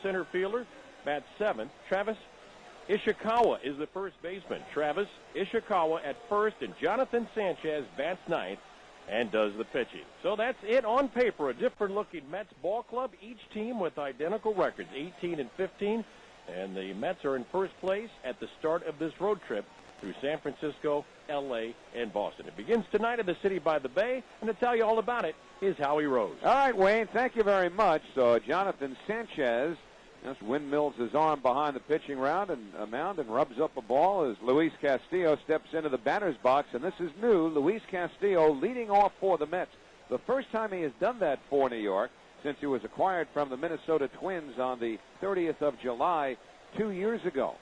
center fielder, bats seventh. Travis Ishikawa is the first baseman. Travis Ishikawa at first, and Jonathan Sanchez bats ninth and does the pitching. So that's it on paper. A different-looking Mets ball club, each team with identical records, 18 and 15. And the Mets are in first place at the start of this road trip through San Francisco, L.A., and Boston. It begins tonight in the city by the bay, and to tell you all about it is Howie Rose. All right, Wayne, thank you very much. So Jonathan Sanchez just windmills his arm behind the pitching mound and rubs up a ball as Luis Castillo steps into the batter's box, and this is new. Luis Castillo leading off for the Mets. The first time he has done that for New York since he was acquired from the Minnesota Twins on the 30th of July 2 years ago.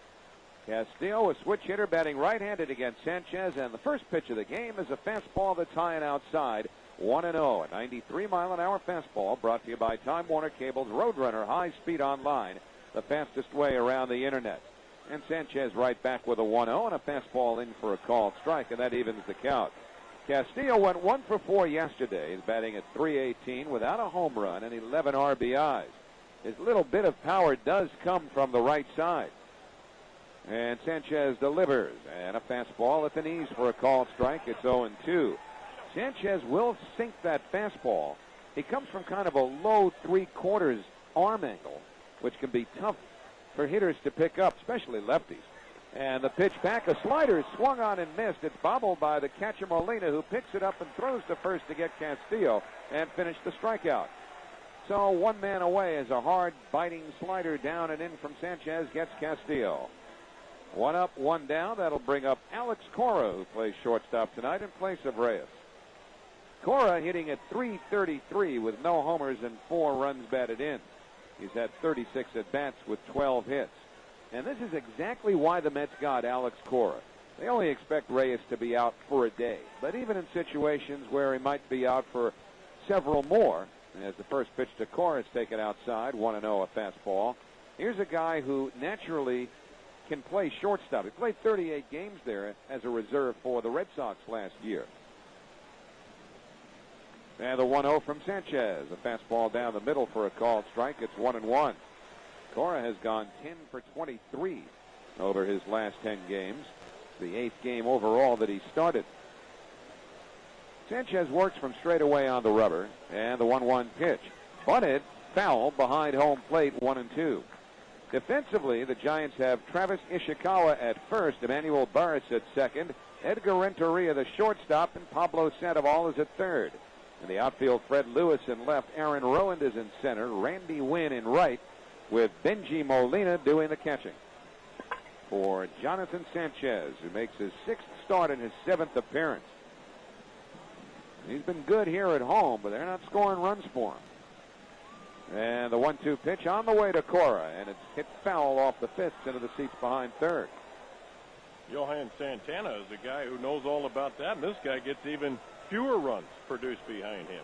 Castillo, a switch hitter, batting right-handed against Sanchez, and the first pitch of the game is a fastball that's high and outside. 1-0, a 93-mile-an-hour fastball brought to you by Time Warner Cable's Roadrunner High Speed Online, the fastest way around the Internet. And Sanchez right back with a 1-0 and a fastball in for a called strike, and that evens the count. Castillo went 1 for 4 yesterday. He's batting at .318 without a home run and 11 RBIs. His little bit of power does come from the right side. And Sanchez delivers, and a fastball at the knees for a called strike. It's 0-2. Sanchez will sink that fastball. He comes from kind of a low three-quarters arm angle, which can be tough for hitters to pick up, especially lefties. And the pitch back, a slider swung on and missed. It's bobbled by the catcher Molina, who picks it up and throws to first to get Castillo and finish the strikeout. So one man away as a hard biting slider down and in from Sanchez gets Castillo. 1 up, 1 down. That'll bring up Alex Cora, who plays shortstop tonight in place of Reyes. Cora hitting at .333 with no homers and 4 runs batted in. He's had 36 at-bats with 12 hits. And this is exactly why the Mets got Alex Cora. They only expect Reyes to be out for a day. But even in situations where he might be out for several more, as the first pitch to Cora is taken outside, 1-0, a fastball. Here's a guy who naturally can play shortstop. He played 38 games there as a reserve for the Red Sox last year. And the 1-0 from Sanchez. A fastball down the middle for a called strike. It's 1-1. Cora has gone 10 for 23 over his last 10 games. The 8th game overall that he started. Sanchez works from straight away on the rubber. And the 1-1 pitch. Bunted, foul behind home plate, 1-2. Defensively, the Giants have Travis Ishikawa at first, Emmanuel Burris at second, Edgar Renteria the shortstop, and Pablo Sandoval is at third. In the outfield, Fred Lewis in left, Aaron Rowand is in center, Randy Wynn in right, with Benji Molina doing the catching. For Jonathan Sanchez, who makes his 6th start and his 7th appearance. He's been good here at home, but they're not scoring runs for him. And the 1-2 pitch on the way to Cora, and it's hit foul off the fifth into the seats behind third. Johan Santana is a guy who knows all about that, and this guy gets even fewer runs produced behind him.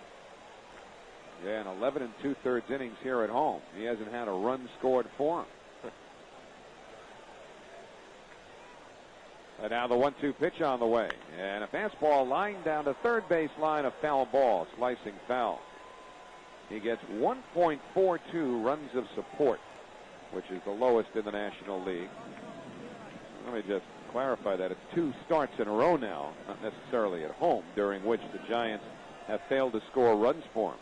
Yeah, in 11 2/3 innings here at home. He hasn't had a run scored for him. And now the 1-2 pitch on the way. And a fastball lined down to third base line, a foul ball, slicing foul. He gets 1.42 runs of support, which is the lowest in the National League. Let me just clarify that. It's 2 starts in a row now, not necessarily at home, during which the Giants have failed to score runs for him.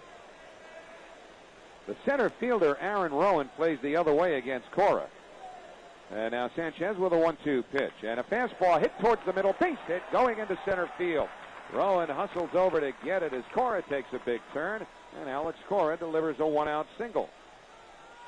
The center fielder, Aaron Rowand, plays the other way against Cora. And now Sanchez with a 1-2 pitch. And a fastball hit towards the middle, base hit going into center field. Rowand hustles over to get it as Cora takes a big turn. And Alex Cora delivers a 1-out single.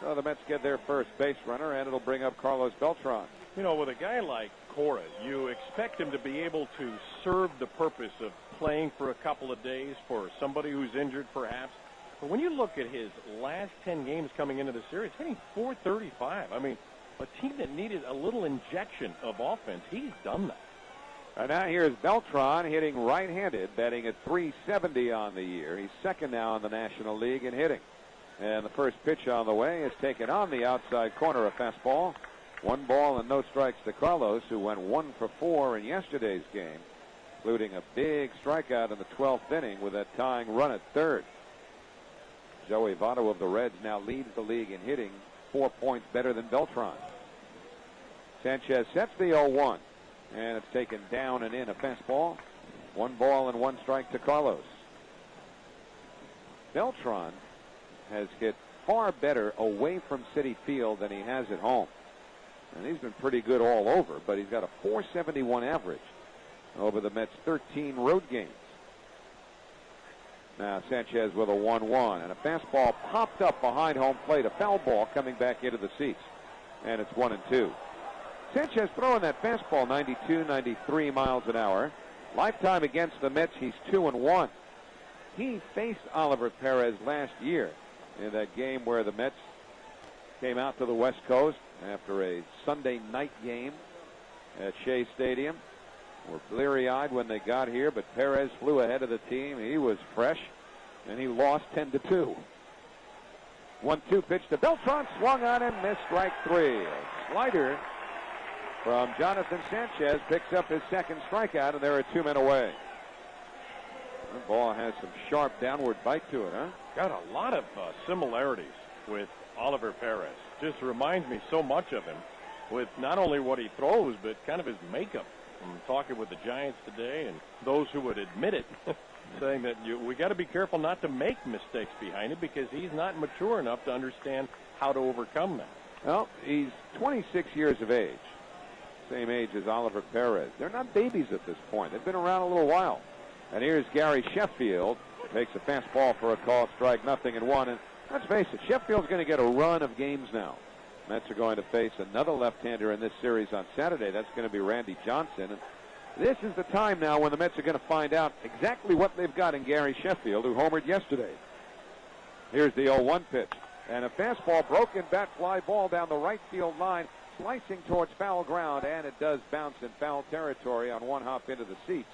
So the Mets get their first base runner, and it'll bring up Carlos Beltran. You know, with a guy like Cora, you expect him to be able to serve the purpose of playing for a couple of days for somebody who's injured perhaps. But when you look at his last 10 games coming into the series, hitting .435. I mean, a team that needed a little injection of offense, he's done that. And now here's Beltran hitting right-handed, batting at .370 on the year. He's second now in the National League in hitting. And the first pitch on the way is taken on the outside corner, a fastball. 1 ball and no strikes to Carlos, who went 1 for 4 in yesterday's game, including a big strikeout in the 12th inning with that tying run at third. Joey Votto of the Reds now leads the league in hitting 4 points better than Beltran. Sanchez sets the 0-1, and it's taken down and in. A fastball. 1 ball and 1 strike to Carlos. Beltran has hit far better away from Citi Field than he has at home. And he's been pretty good all over, but he's got a .471 average over the Mets' 13 road games. Now Sanchez with a 1-1, and a fastball popped up behind home plate. A foul ball coming back into the seats, and it's 1-2. Sanchez throwing that fastball 92, 93 miles an hour. Lifetime against the Mets, he's 2-1. He faced Oliver Perez last year in that game where the Mets came out to the West Coast after a Sunday night game at Shea Stadium. Were bleary-eyed when they got here, but Perez flew ahead of the team. He was fresh, and he lost 10-2. 1-2 pitch to Beltran, swung on and missed, strike 3. A slider from Jonathan Sanchez picks up his second strikeout, and there are 2 men away. The ball has some sharp downward bite to it, huh? Got a lot of similarities with Oliver Perez. Just reminds me so much of him with not only what he throws, but kind of his makeup. I'm talking with the Giants today, and those who would admit it, saying that we got to be careful not to make mistakes behind it because he's not mature enough to understand how to overcome that. Well, he's 26 years of age, same age as Oliver Perez. They're not babies at this point. They've been around a little while. And here's Gary Sheffield. Takes a fastball for a call, strike, 0-1. And let's face it, Sheffield's going to get a run of games now. Mets are going to face another left-hander in this series on Saturday. That's going to be Randy Johnson. And this is the time now when the Mets are going to find out exactly what they've got in Gary Sheffield, who homered yesterday. Here's the 0-1 pitch. And a fastball, broken bat fly ball down the right field line, slicing towards foul ground, and it does bounce in foul territory on one hop into the seats.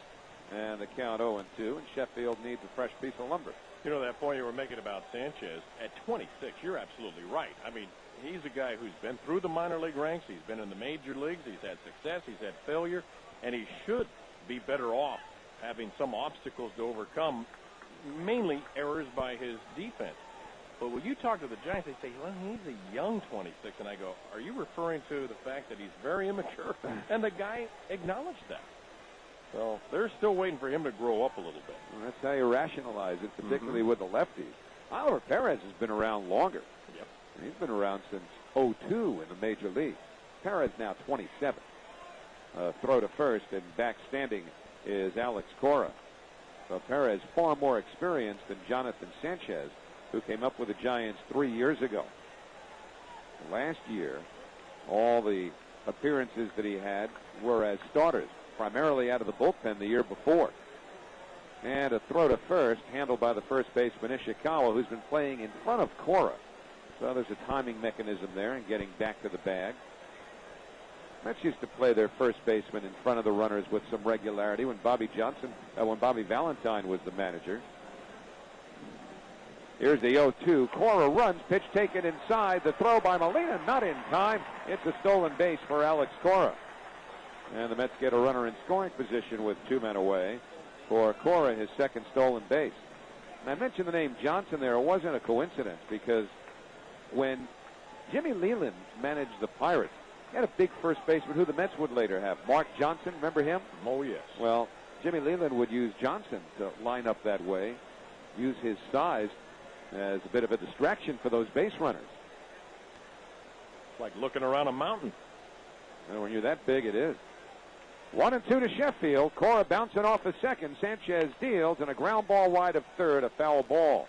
And the count 0-2, and Sheffield needs a fresh piece of lumber. You know, that point you were making about Sanchez, at 26, you're absolutely right. I mean, he's a guy who's been through the minor league ranks. He's been in the major leagues. He's had success. He's had failure. And he should be better off having some obstacles to overcome, mainly errors by his defense. But when you talk to the Giants, they say, well, he's a young 26. And I go, are you referring to the fact that he's very immature? And the guy acknowledged that. So they're still waiting for him to grow up a little bit. Well, that's how you rationalize it, particularly with the lefties. Oliver Perez has been around longer. Yep. He's been around since 2002 in the major league. Perez now 27. Throw to first, and back standing is Alex Cora. So Perez far more experienced than Jonathan Sanchez, who came up with the Giants 3 years ago. Last year, all the appearances that he had were as starters, primarily out of the bullpen the year before. And a throw to first, handled by the first baseman Ishikawa, who's been playing in front of Cora. So there's a timing mechanism there and getting back to the bag. Mets used to play their first baseman in front of the runners with some regularity when Bobby Valentine was the manager. Here's the 0-2. Cora runs, pitch taken inside. The throw by Molina, not in time. It's a stolen base for Alex Cora. And the Mets get a runner in scoring position with 2 men away for Cora, his second stolen base. And I mentioned the name Johnson there. It wasn't a coincidence because when Jimmy Leland managed the Pirates, he had a big first baseman who the Mets would later have. Mark Johnson, remember him? Oh, yes. Well, Jimmy Leland would use Johnson to line up that way, use his size as a bit of a distraction for those base runners. It's like looking around a mountain. And when you're that big, it is. 1-2 to Sheffield. Cora bouncing off a second. Sanchez deals, and a ground ball wide of third, a foul ball.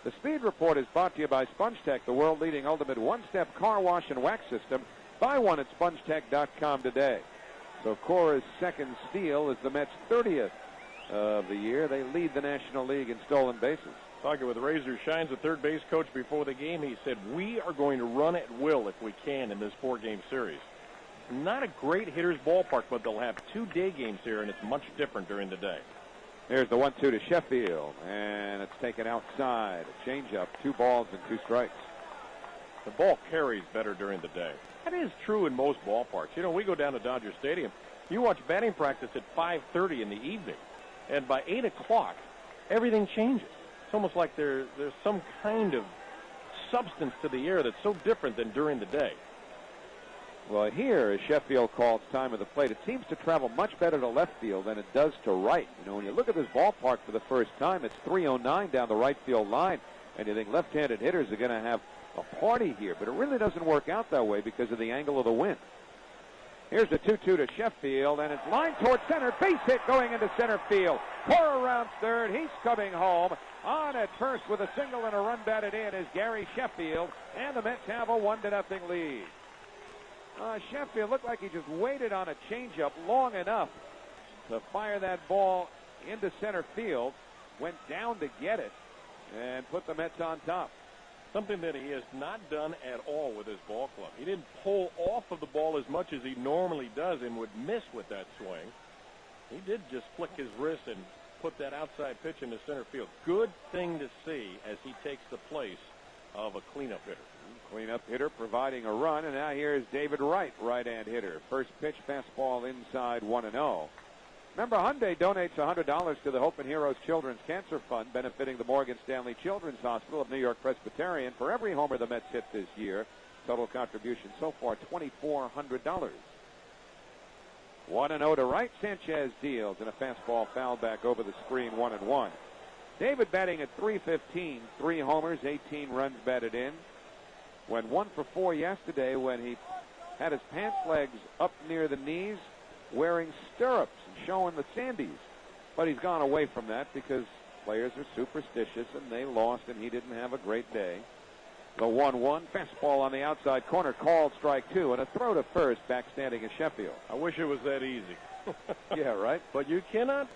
The Speed Report is brought to you by SpongeTech, the world-leading ultimate one-step car wash and wax system. Buy one at SpongeTech.com today. So Cora's second steal is the Mets' 30th of the year. They lead the National League in stolen bases. Talking with Razor Shines, the third base coach before the game, he said, we are going to run at will if we can in this 4-game series. Not a great hitter's ballpark, but they'll have 2 day games here, and it's much different during the day. Here's the 1-2 to Sheffield, and it's taken outside. A changeup, 2 balls and 2 strikes. The ball carries better during the day. That is true in most ballparks. You know, we go down to Dodger Stadium. You watch batting practice at 5:30 in the evening, and by 8 o'clock, everything changes. It's almost like there's some kind of substance to the air that's so different than during the day. Well, here, as Sheffield calls time of the plate, it seems to travel much better to left field than it does to right. You know, when you look at this ballpark for the first time, it's 309 down the right field line, and you think left-handed hitters are going to have a party here, but it really doesn't work out that way because of the angle of the wind. Here's the 2-2 to Sheffield, and it's lined toward center. Base hit going into center field. Cora rounds third. He's coming home. On at first with a single and a run batted in is Gary Sheffield, and the Mets have a 1-0 lead. Sheffield looked like he just waited on a changeup long enough to fire that ball into center field, went down to get it, and put the Mets on top. Something that he has not done at all with his ball club. He didn't pull off of the ball as much as he normally does and would miss with that swing. He did just flick his wrist and put that outside pitch into center field. Good thing to see as he takes the place of a cleanup hitter. Cleanup hitter providing a run, and now here's David Wright, right-hand hitter. First pitch, fastball inside, 1-0. Remember, Hyundai donates $100 to the Hope and Heroes Children's Cancer Fund, benefiting the Morgan Stanley Children's Hospital of New York Presbyterian for every homer the Mets hit this year. Total contribution so far, $2,400. 1-0 to Wright. Sanchez deals, and a fastball fouled back over the screen, 1-1. David batting at .315, 3 homers, 18 runs batted in. Went 1 for 4 yesterday when he had his pants legs up near the knees, wearing stirrups and showing the sandies. But he's gone away from that because players are superstitious, and they lost, and he didn't have a great day. The 1-1, fastball on the outside corner, called strike 2, and a throw to first, backstanding at Sheffield. I wish it was that easy. Yeah, right. But you cannot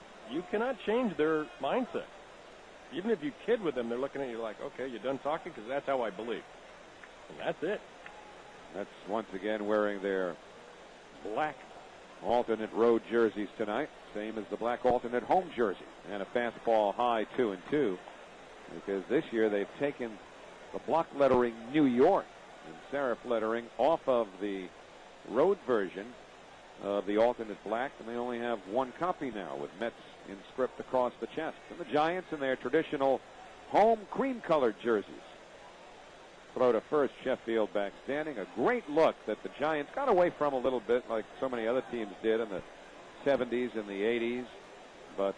change their mindset. Even if you kid with them, they're looking at you like, okay, you done talking? Because that's how I believe. And that's it. That's once again wearing their black alternate road jerseys tonight, same as the black alternate home jersey. And a fastball high, 2-2, because this year they've taken the block lettering New York and serif lettering off of the road version of the alternate black, and they only have one copy now with Mets in script across the chest. And the Giants in their traditional home cream-colored jerseys. Throw to first, Sheffield backstanding. A great look that the Giants got away from a little bit, like so many other teams did in the 70s and the 80s. But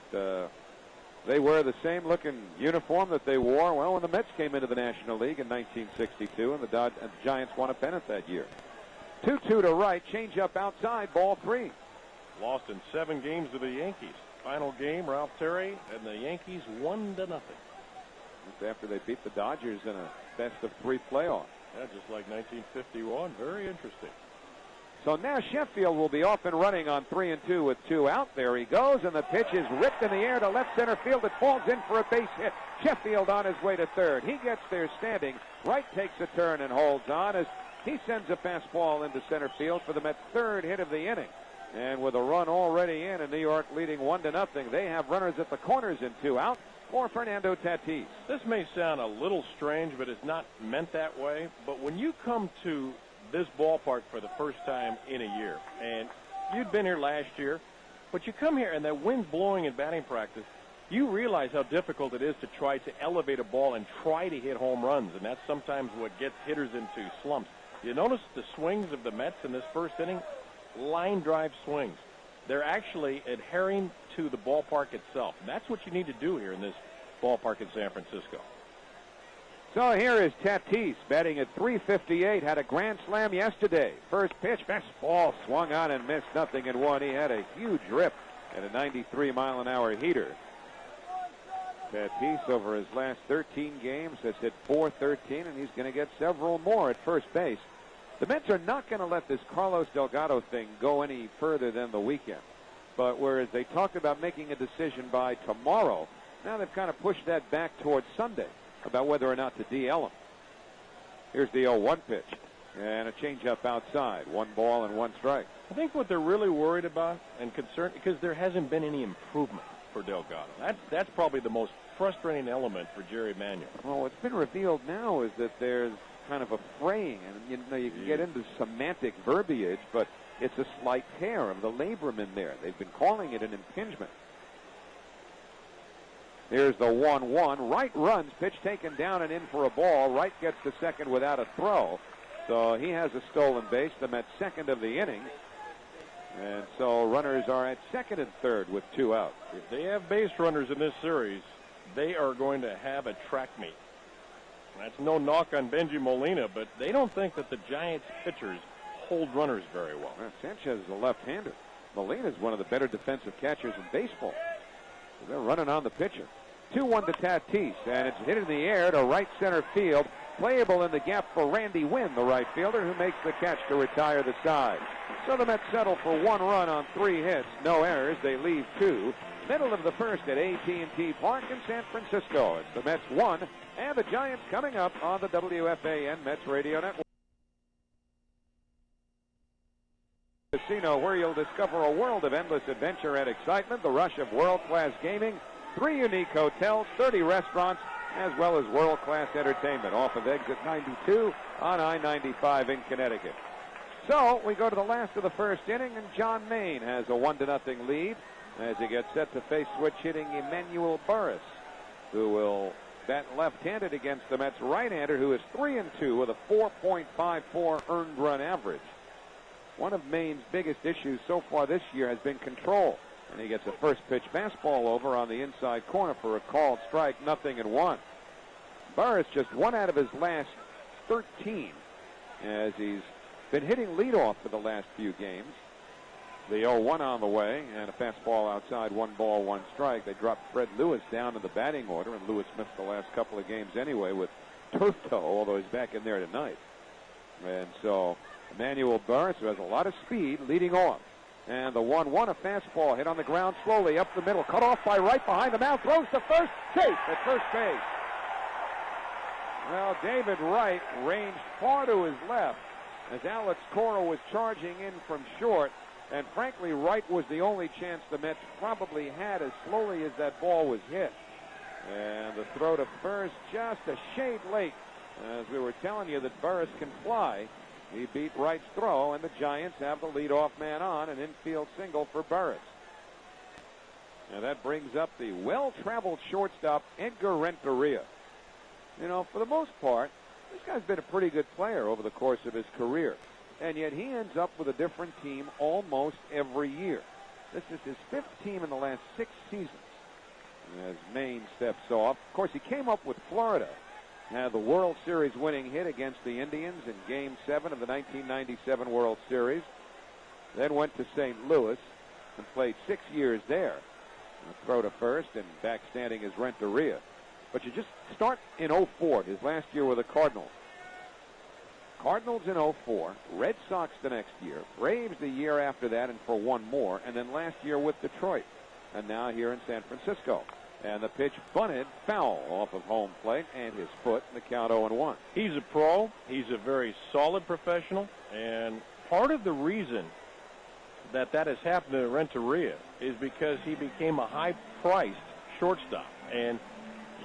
they wear the same looking uniform that they wore, well, when the Mets came into the National League in 1962, and the Giants won a pennant that year. 2-2 to Wright, change up outside, ball 3. Lost in 7 games to the Yankees. Final game, Ralph Terry and the Yankees 1-0. Just after they beat the Dodgers in a best-of-3 playoff. Yeah, just like 1951. Very interesting. So now Sheffield will be off and running on 3-2 with 2 out. There he goes, and the pitch is ripped in the air to left center field. It falls in for a base hit. Sheffield on his way to third. He gets there standing. Wright takes a turn and holds on as he sends a fastball into center field for the Mets' 3rd hit of the inning. And with a run already in and New York leading 1-0, they have runners at the corners and 2 out for Fernando Tatis. This may sound a little strange, but it's not meant that way. But when you come to this ballpark for the first time in a year, and you'd been here last year, but you come here and that wind's blowing in batting practice, you realize how difficult it is to try to elevate a ball and try to hit home runs, and that's sometimes what gets hitters into slumps. You notice the swings of the Mets in this first inning? Line drive swings. They're actually adhering to the ballpark itself. And that's what you need to do here in this ballpark in San Francisco. So here is Tatis batting at .358. Had a grand slam yesterday. First pitch, fastball swung on and missed, 0-1. He had a huge rip and a 93-mile-an-hour heater. Tatis over his last 13 games has hit .413, and he's going to get several more at first base. The Mets are not going to let this Carlos Delgado thing go any further than the weekend. But whereas they talked about making a decision by tomorrow, now they've kind of pushed that back towards Sunday about whether or not to DL him. Here's the 0-1 pitch. And a changeup outside. 1 ball and 1 strike. I think what they're really worried about and concerned, because there hasn't been any improvement for Delgado. That's probably the most frustrating element for Jerry Manuel. Well, what's been revealed now is that there's kind of a fraying, and you can get into semantic verbiage, but it's a slight tear of the labrum in there. They've been calling it an impingement. Here's the 1-1. Wright runs, pitch taken down and in for a ball. Wright gets to second without a throw. So he has a stolen base. The Mets second of the inning. And so runners are at second and third with 2 out. If they have base runners in this series, they are going to have a track meet. That's no knock on Benji Molina, but they don't think that the Giants pitchers hold runners very well. Sanchez is a left-hander. Molina is one of the better defensive catchers in baseball. They're running on the pitcher. 2-1 to Tatis, and it's hit in the air to right center field. Playable in the gap for Randy Wynn, the right fielder, who makes the catch to retire the side. So the Mets settle for 1 run on 3 hits, no errors. They leave 2. Middle of the first at AT&T Park in San Francisco. It's the Mets 1 and the Giants coming up on the WFAN Mets Radio Network. Casino, where you'll discover a world of endless adventure and excitement, the rush of world-class gaming, 3 unique hotels, 30 restaurants, as well as world-class entertainment off of exit 92 on I-95 in Connecticut. So we go to the last of the first inning, and John Maine has a 1-0 lead as he gets set to face switch hitting Emmanuel Burris, who will bat left-handed against the Mets right-hander, who is 3-2 with a 4.54 earned run average. One of Maine's biggest issues so far this year has been control. And he gets a first pitch fastball over on the inside corner for a called strike, 0-1. Burris just 1 out of his last 13 as he's been hitting leadoff for the last few games. The 0-1 on the way and a fastball outside, 1 ball, 1 strike. They dropped Fred Lewis down in the batting order, and Lewis missed the last couple of games anyway with turf toe, although he's back in there tonight. And so Emmanuel Burris, who has a lot of speed, leading off. And the 1-1, a fastball hit on the ground slowly up the middle, cut off by Wright behind the mound, throws to first, safe at first base. Well, David Wright ranged far to his left as Alex Cora was charging in from short, and frankly, Wright was the only chance the Mets probably had as slowly as that ball was hit. And the throw to first just a shade late. As we were telling you that Burris can fly, he beat Wright's throw, and the Giants have the leadoff man on, an infield single for Burris. And that brings up the well-traveled shortstop, Edgar Renteria. You know, for the most part, this guy's been a pretty good player over the course of his career, and yet he ends up with a different team almost every year. This is his 5th team in the last 6 seasons. As Maine steps off, of course, he came up with Florida. Had the World Series winning hit against the Indians in Game 7 of the 1997 World Series. Then went to St. Louis and played 6 years there. A throw to first, and back standing is Renteria. But you just start in 04, his last year with the Cardinals. Cardinals in 04, Red Sox the next year, Braves the year after that and for 1 more, and then last year with Detroit. And now here in San Francisco. And the pitch bunted foul off of home plate and his foot, in the count 0-1. He's a pro. He's a very solid professional. And part of the reason that has happened to Renteria is because he became a high-priced shortstop. And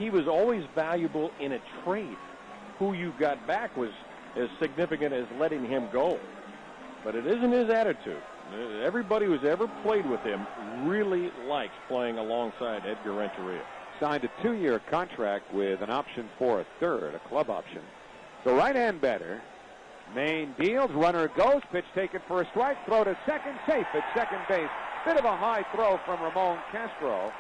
he was always valuable in a trade. Who you got back was as significant as letting him go. But it isn't his attitude. Everybody who's ever played with him really likes playing alongside Edgar Renteria. Signed a 2-year contract with an option for a third, a club option. The right-hand batter, Maine deals, runner goes, pitch taken for a strike, throw to second, safe at second base. Bit of a high throw from Ramon Castro,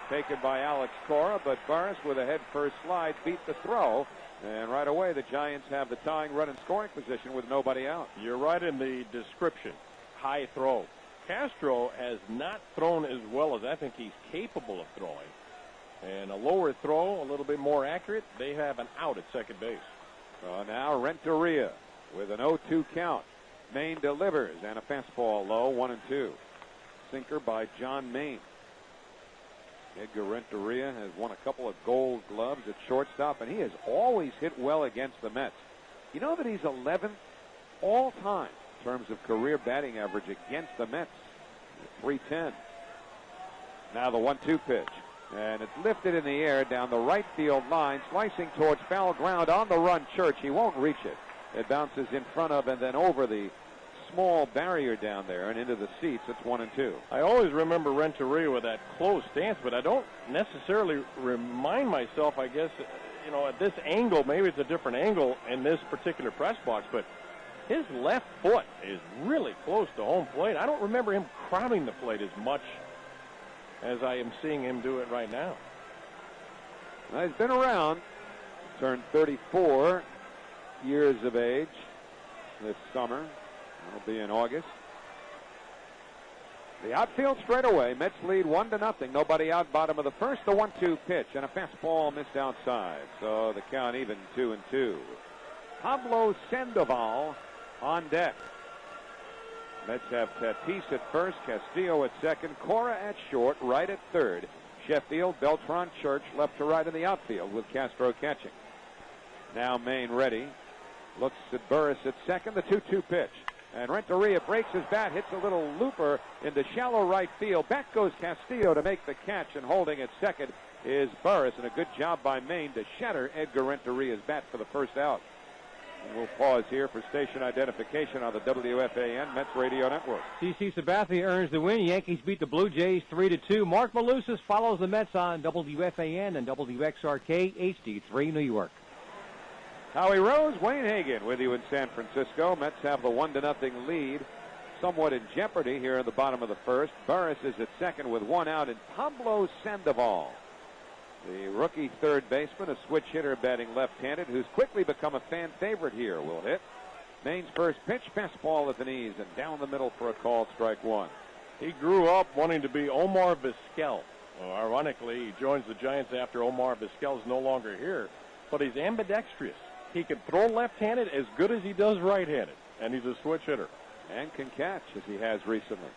taken by Alex Cora, but Burris with a head-first slide beat the throw. And right away, the Giants have the tying run in scoring position with nobody out. You're right in the description. High throw. Castro has not thrown as well as I think he's capable of throwing. And a lower throw, a little bit more accurate, they have an out at second base. So now Renteria with an 0-2 count. Maine delivers, and a fastball low, 1-2. Sinker by John Maine. Edgar Renteria has won a couple of gold gloves at shortstop, and he has always hit well against the Mets. You know that he's 11th all time in terms of career batting average against the Mets, 310. Now the 1-2 pitch, and it's lifted in the air down the right field line, slicing towards foul ground on the run. Church, he won't reach it. It bounces in front of and then over the small barrier down there and into the seats. It's 1-2. I always remember Renteria with that close stance, but I don't necessarily remind myself, I guess, at this angle, maybe it's a different angle in this particular press box, but his left foot is really close to home plate. I don't remember him crowding the plate as much as I am seeing him do it right now. He's been around, turned 34 years of age this summer. It'll be in August. The outfield straight away. Mets lead 1-0. Nobody out, bottom of the first. The 1-2 pitch and a fastball missed outside. So the count even 2-2. Pablo Sandoval on deck. Mets have Tatis at first, Castillo at second, Cora at short, right at third. Sheffield, Beltran, Church left to right in the outfield with Castro catching. Now Maine ready. Looks at Burris at second. The 2-2 pitch. And Renteria breaks his bat, hits a little looper into shallow right field. Back goes Castillo to make the catch, and holding at second is Burris. And a good job by Maine to shatter Edgar Renteria's bat for the first out. And we'll pause here for station identification on the WFAN Mets Radio Network. CC Sabathia earns the win. Yankees beat the Blue Jays 3-2. Mark Malusis follows the Mets on WFAN and WXRK HD3 New York. Howie Rose, Wayne Hagan with you in San Francisco. Mets have the 1-0 lead, somewhat in jeopardy here in the bottom of the first. Burris is at second with one out, and Pablo Sandoval, the rookie third baseman, a switch hitter batting left-handed, who's quickly become a fan favorite here, will hit. Maine's first pitch, fastball at the knees, and down the middle for a called strike one. He grew up wanting to be Omar Vizquel. Well, ironically, he joins the Giants after Omar Vizquel is no longer here, but he's ambidextrous. He can throw left-handed as good as he does right-handed, and he's a switch hitter. And can catch, as he has recently.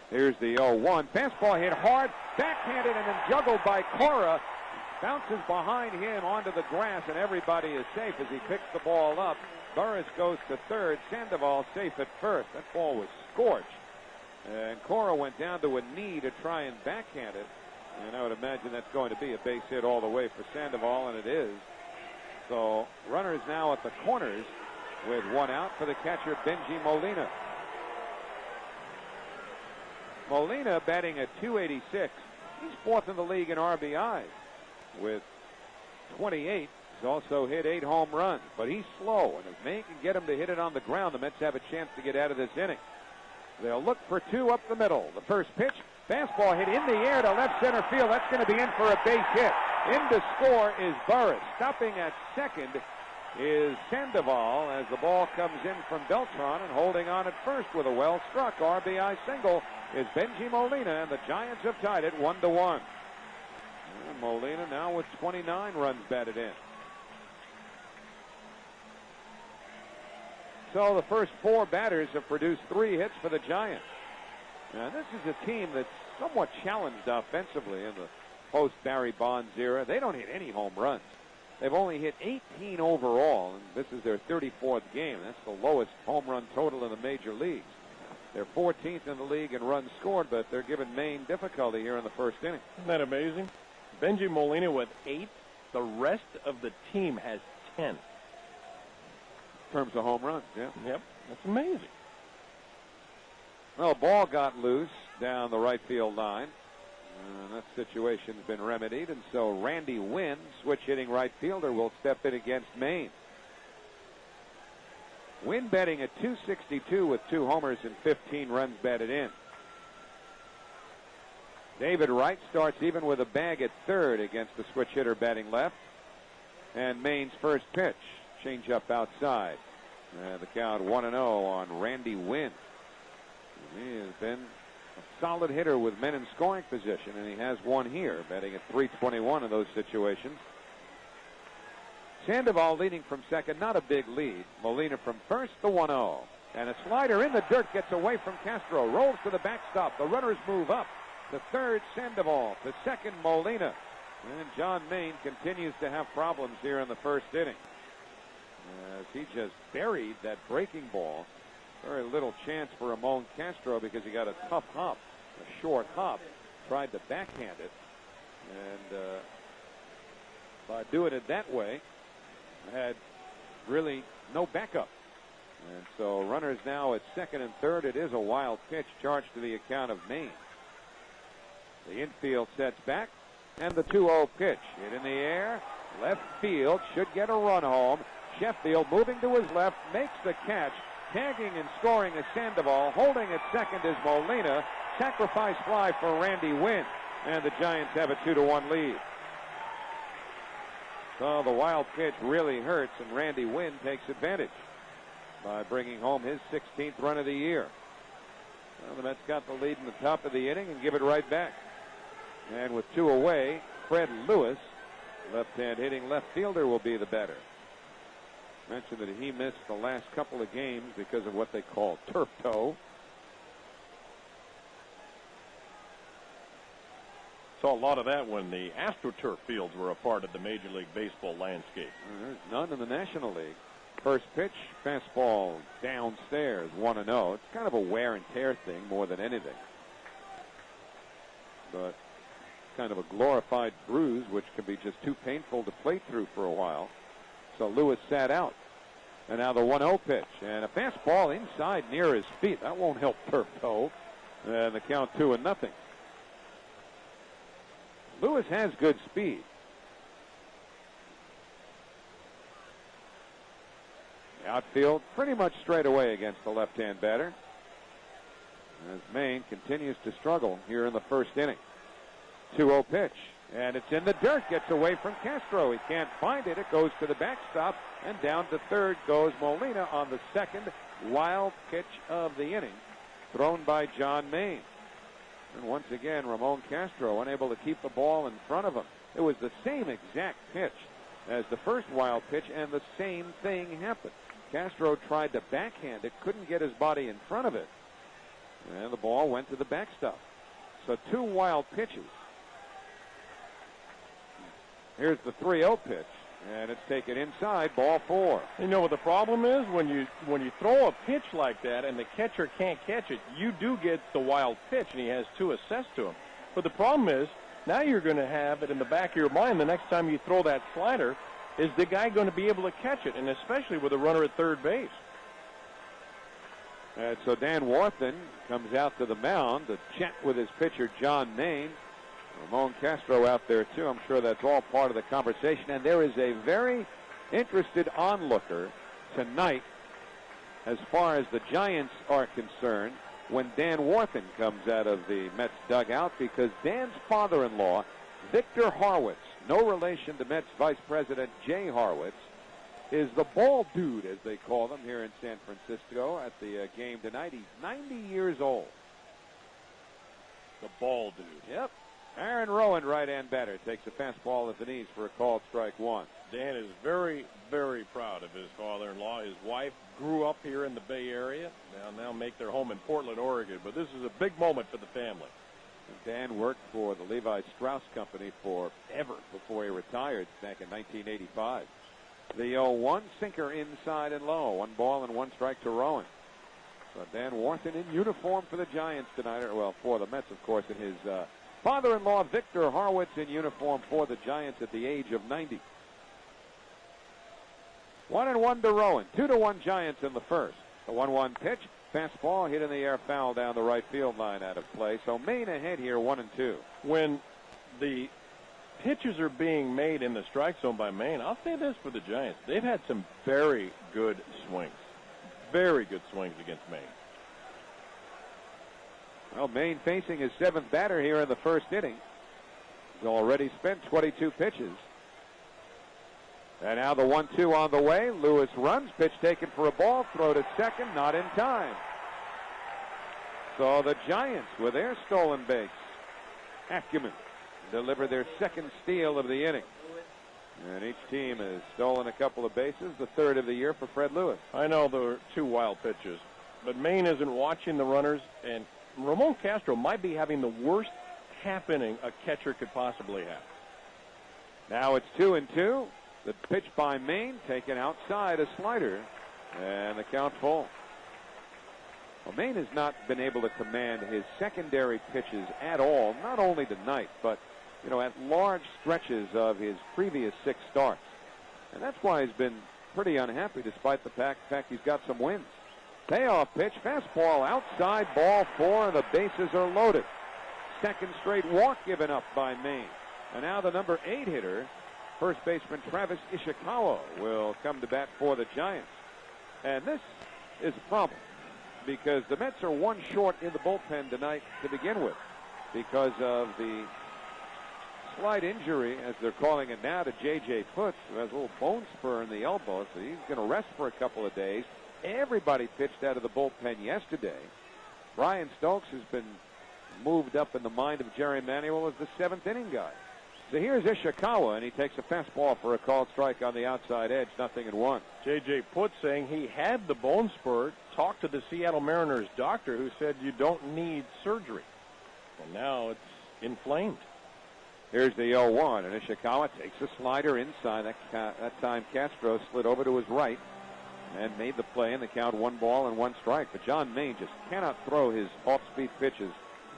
Here's the 0-1. Fastball hit hard, backhanded, and then juggled by Cora. Bounces behind him onto the grass, and everybody is safe as he picks the ball up. Burris goes to third. Sandoval safe at first. That ball was scorched. And Cora went down to a knee to try and backhand it. And I would imagine that's going to be a base hit all the way for Sandoval, and it is. So runners now at the corners with one out for the catcher, Benji Molina. Molina batting at .286. He's fourth in the league in RBIs with 28. He's also hit 8 home runs, but he's slow, and if Maine can get him to hit it on the ground, the Mets have a chance to get out of this inning. They'll look for two up the middle. The first pitch, fastball hit in the air to left center field. That's going to be in for a base hit. In to score is Burris. Stopping at second is Sandoval as the ball comes in from Beltran, and holding on at first with a well-struck RBI single is Benji Molina, and the Giants have tied it 1-1. And Molina now with 29 runs batted in. So the first 4 batters have produced 3 hits for the Giants. Now this is a team that's somewhat challenged offensively in the post-Barry Bonds era. They don't hit any home runs. They've only hit 18 overall, and this is their 34th game. That's the lowest home run total in the major leagues. They're 14th in the league in runs scored, but they're giving Maine difficulty here in the first inning. Isn't that amazing? Benji Molina with 8. The rest of the team has 10. In terms of home runs, yeah. Yep, that's amazing. Well, ball got loose down the right field line. That situation's been remedied, and so Randy Wynn, switch hitting right fielder, will step in against Maine. Wynn batting at .262 with 2 homers and 15 runs batted in. David Wright starts even with a bag at third against the switch hitter batting left. And Maine's first pitch, change up outside. The count 1-0 on Randy Wynn. He has been a solid hitter with men in scoring position, and he has one here, batting at .321 in those situations. Sandoval leading from second, not a big lead. Molina from first, the 1-0. And a slider in the dirt gets away from Castro, rolls to the backstop. The runners move up. To third, Sandoval. To second, Molina. And John Maine continues to have problems here in the first inning, as he just buried that breaking ball. Very little chance for Ramon Castro because he got a tough hop, a short hop. Tried to backhand it, and by doing it that way, had really no backup. And so runners now at second and third. It is a wild pitch charged to the account of Maine. The infield sets back, and the 2-0 pitch. Hit in the air, left field, should get a run home. Sheffield moving to his left, makes the catch. Tagging and scoring is Sandoval. Holding at second is Molina. Sacrifice fly for Randy Wynn. And the Giants have a 2-1 lead. So the wild pitch really hurts, and Randy Wynn takes advantage by bringing home his 16th run of the year. Well, the Mets got the lead in the top of the inning and give it right back. And with 2 away, Fred Lewis, left-hand hitting left fielder, will be the batter. Mentioned that he missed the last couple of games because of what they call turf toe. Saw a lot of that when the AstroTurf fields were a part of the Major League Baseball landscape. There's none in the National League. First pitch, fastball downstairs, 1-0. It's kind of a wear and tear thing more than anything. But kind of a glorified bruise, which can be just too painful to play through for a while. So Lewis sat out. And now the 1-0 pitch. And a fastball inside near his feet. That won't help turf toe. And the count 2-0. Lewis has good speed. The outfield pretty much straight away against the left-hand batter. As Maine continues to struggle here in the first inning. 2-0 pitch. And it's in the dirt. Gets away from Castro. He can't find it. It goes to the backstop. And down to third goes Molina on the second wild pitch of the inning, thrown by John Maine. And once again, Ramon Castro unable to keep the ball in front of him. It was the same exact pitch as the first wild pitch, and the same thing happened. Castro tried to backhand it, couldn't get his body in front of it. And the ball went to the backstop. So 2 wild pitches. Here's the 3-0 pitch, and it's taken inside, ball 4. You know what the problem is? When you throw a pitch like that and the catcher can't catch it, you do get the wild pitch, and he has 2 assessed to him. But the problem is, now you're going to have it in the back of your mind the next time you throw that slider, is the guy going to be able to catch it, and especially with a runner at third base. And so Dan Warthen comes out to the mound to chat with his pitcher, John Maine. Ramon Castro out there, too. I'm sure that's all part of the conversation. And there is a very interested onlooker tonight as far as the Giants are concerned when Dan Warthen comes out of the Mets dugout, because Dan's father-in-law, Victor Harwitz, no relation to Mets Vice President Jay Harwitz, is the ball dude, as they call them here in San Francisco at the game tonight. He's 90 years old. The ball dude. Yep. Aaron Rowan, right-hand batter, takes a fastball at the knees for a called strike 1. Dan is very, very proud of his father-in-law. His wife grew up here in the Bay Area. Now make their home in Portland, Oregon. But this is a big moment for the family. And Dan worked for the Levi Strauss Company forever before he retired back in 1985. The 0-1, sinker inside and low. 1 ball and 1 strike to Rowan. So Dan Warthen in uniform for the Giants tonight. Well, for the Mets, of course, and his father-in-law, Victor Harwitz, in uniform for the Giants at the age of 90. 1-1 to Rowan. 2-1 Giants in the first. The 1-1 pitch. Fastball hit in the air, foul down the right field line, out of play. So Maine ahead here, 1-2. When the pitches are being made in the strike zone by Maine, I'll say this for the Giants. They've had some very good swings. Very good swings against Maine. Well, Maine facing his 7th batter here in the first inning. He's already spent 22 pitches. And now the 1-2 on the way. Lewis runs. Pitch taken for a ball. Throw to second. Not in time. So the Giants, with their stolen base acumen, deliver their 2nd steal of the inning. And each team has stolen a couple of bases, the 3rd of the year for Fred Lewis. I know there were 2 wild pitches, but Maine isn't watching the runners, and Ramon Castro might be having the worst half inning a catcher could possibly have. Now it's 2-2. The pitch by Maine taken outside, a slider, and the count full. Well, Maine has not been able to command his secondary pitches at all, not only tonight, but at large stretches of his previous 6 starts. And that's why he's been pretty unhappy, despite the fact he's got some wins. Payoff pitch, fastball outside, ball 4. The bases are loaded. Second straight walk given up by Maine. And now the number 8 hitter, first baseman Travis Ishikawa, will come to bat for the Giants. And this is a problem because the Mets are one short in the bullpen tonight to begin with because of the slight injury, as they're calling it now, to J.J. Putz, who has a little bone spur in the elbow, so he's going to rest for a couple of days. Everybody pitched out of the bullpen yesterday. Brian Stokes has been moved up in the mind of Jerry Manuel as the 7th inning guy. So here's Ishikawa, and he takes a fastball for a called strike on the outside edge, 0-1. J.J. Putz saying he had the bone spur, talked to the Seattle Mariners doctor who said you don't need surgery. And now it's inflamed. Here's the 0-1, and Ishikawa takes a slider inside. That time Castro slid over to his right and made the play in the count, 1 ball and 1 strike. But John Maine just cannot throw his off-speed pitches,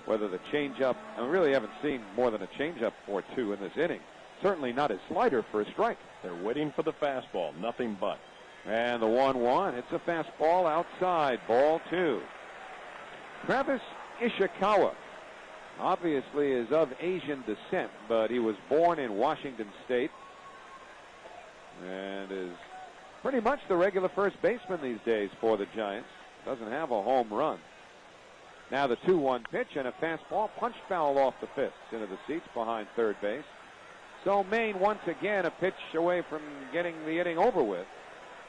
whether the changeup, and we really haven't seen more than a changeup or 2 in this inning. Certainly not his slider for a strike. They're waiting for the fastball, nothing but. And the 1-1, it's a fastball outside, ball 2. Travis Ishikawa obviously is of Asian descent, but he was born in Washington State and is pretty much the regular first baseman these days for the Giants. Doesn't have a home run. Now the 2-1 pitch and a fastball, punch foul off the fifth into the seats behind third base. So Maine once again a pitch away from getting the inning over with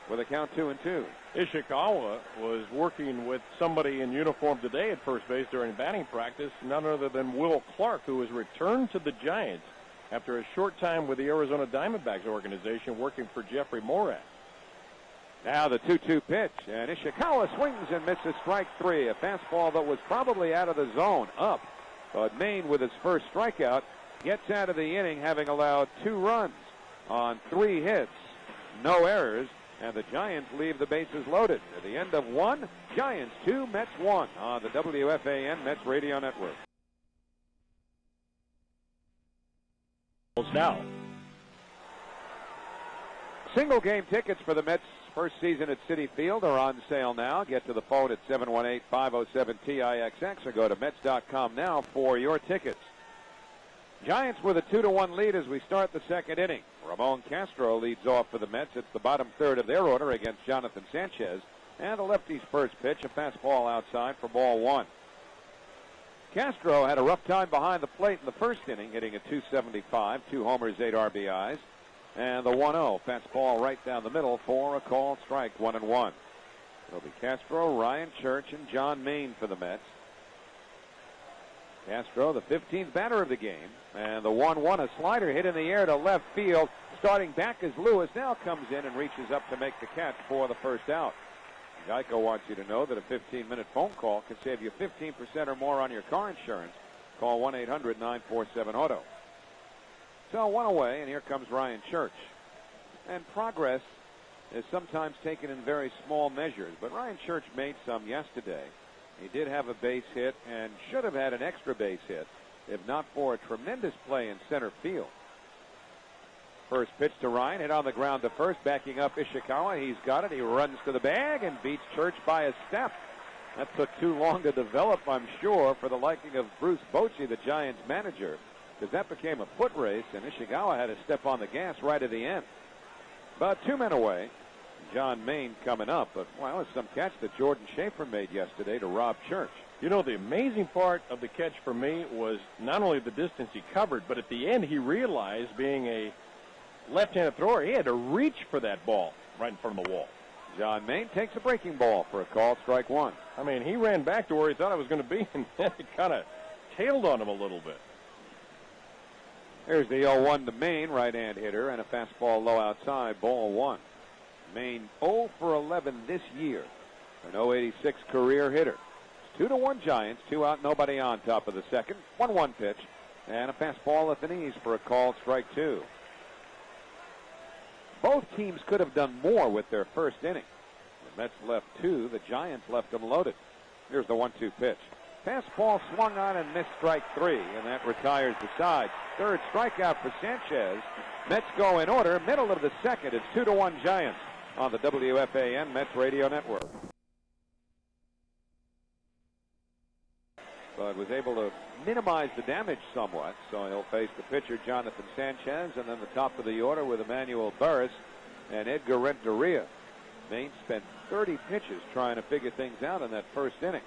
a count 2-2. Ishikawa was working with somebody in uniform today at first base during batting practice, none other than Will Clark, who has returned to the Giants after a short time with the Arizona Diamondbacks organization working for Jeffrey Morat. Now the 2-2 pitch, and Ishikawa swings and misses strike 3. A fastball that was probably out of the zone, up. But Maine, with his first strikeout, gets out of the inning having allowed 2 runs on 3 hits. No errors, and the Giants leave the bases loaded. At the end of 1, Giants 2, Mets 1 on the WFAN Mets Radio Network. Now, single game tickets for the Mets' first season at Citi Field are on sale now. Get to the phone at 718-507-TIXX or go to Mets.com now for your tickets. Giants with a 2-1 lead as we start the second inning. Ramon Castro leads off for the Mets. It's the bottom third of their order against Jonathan Sanchez. And the lefty's first pitch, a fastball outside for ball 1. Castro had a rough time behind the plate in the first inning, hitting at .275, 2 homers, 8 RBIs. And the 1-0, fastball right down the middle for a called strike, 1-1. It'll be Castro, Ryan Church, and John Maine for the Mets. Castro, the 15th batter of the game. And the 1-1, a slider hit in the air to left field. Starting back as Lewis now comes in and reaches up to make the catch for the first out. Geico wants you to know that a 15-minute phone call can save you 15% or more on your car insurance. Call 1-800-947-AUTO. So 1 away, and here comes Ryan Church. And progress is sometimes taken in very small measures, but Ryan Church made some yesterday. He did have a base hit and should have had an extra base hit if not for a tremendous play in center field. First pitch to Ryan, hit on the ground to first, backing up Ishikawa. He's got it. He runs to the bag and beats Church by a step. That took too long to develop, I'm sure, for the liking of Bruce Bochy, the Giants manager, because that became a foot race, and Ishikawa had to step on the gas right at the end. But 2 men away. John Maine coming up, but well, it's some catch that Jordan Schaefer made yesterday to Rob Church. You know, the amazing part of the catch for me was not only the distance he covered, but at the end he realized, being a left-handed thrower, he had to reach for that ball right in front of the wall. John Maine takes a breaking ball for a call, strike 1. I mean, he ran back to where he thought it was going to be, and then it kind of tailed on him a little bit. There's the 0-1 to Maine, right-hand hitter, and a fastball low outside, ball 1. Maine 0 for 11 this year, an .086 career hitter. It's 2-1 Giants, 2 out, nobody on, top of the second. 1-1 pitch, and a fastball at the knees for a called strike 2. Both teams could have done more with their first inning. The Mets left 2, the Giants left them loaded. Here's the 1-2 pitch. Fastball swung on and missed, strike 3, and that retires the side. Third strikeout for Sanchez. Mets go in order, middle of the second. It's 2-1 Giants on the WFAN Mets Radio Network. but was able to minimize the damage somewhat. So he'll face the pitcher, Jonathan Sanchez, and then the top of the order with Emmanuel Burris and Edgar Renteria. Maine spent 30 pitches trying to figure things out in that first inning.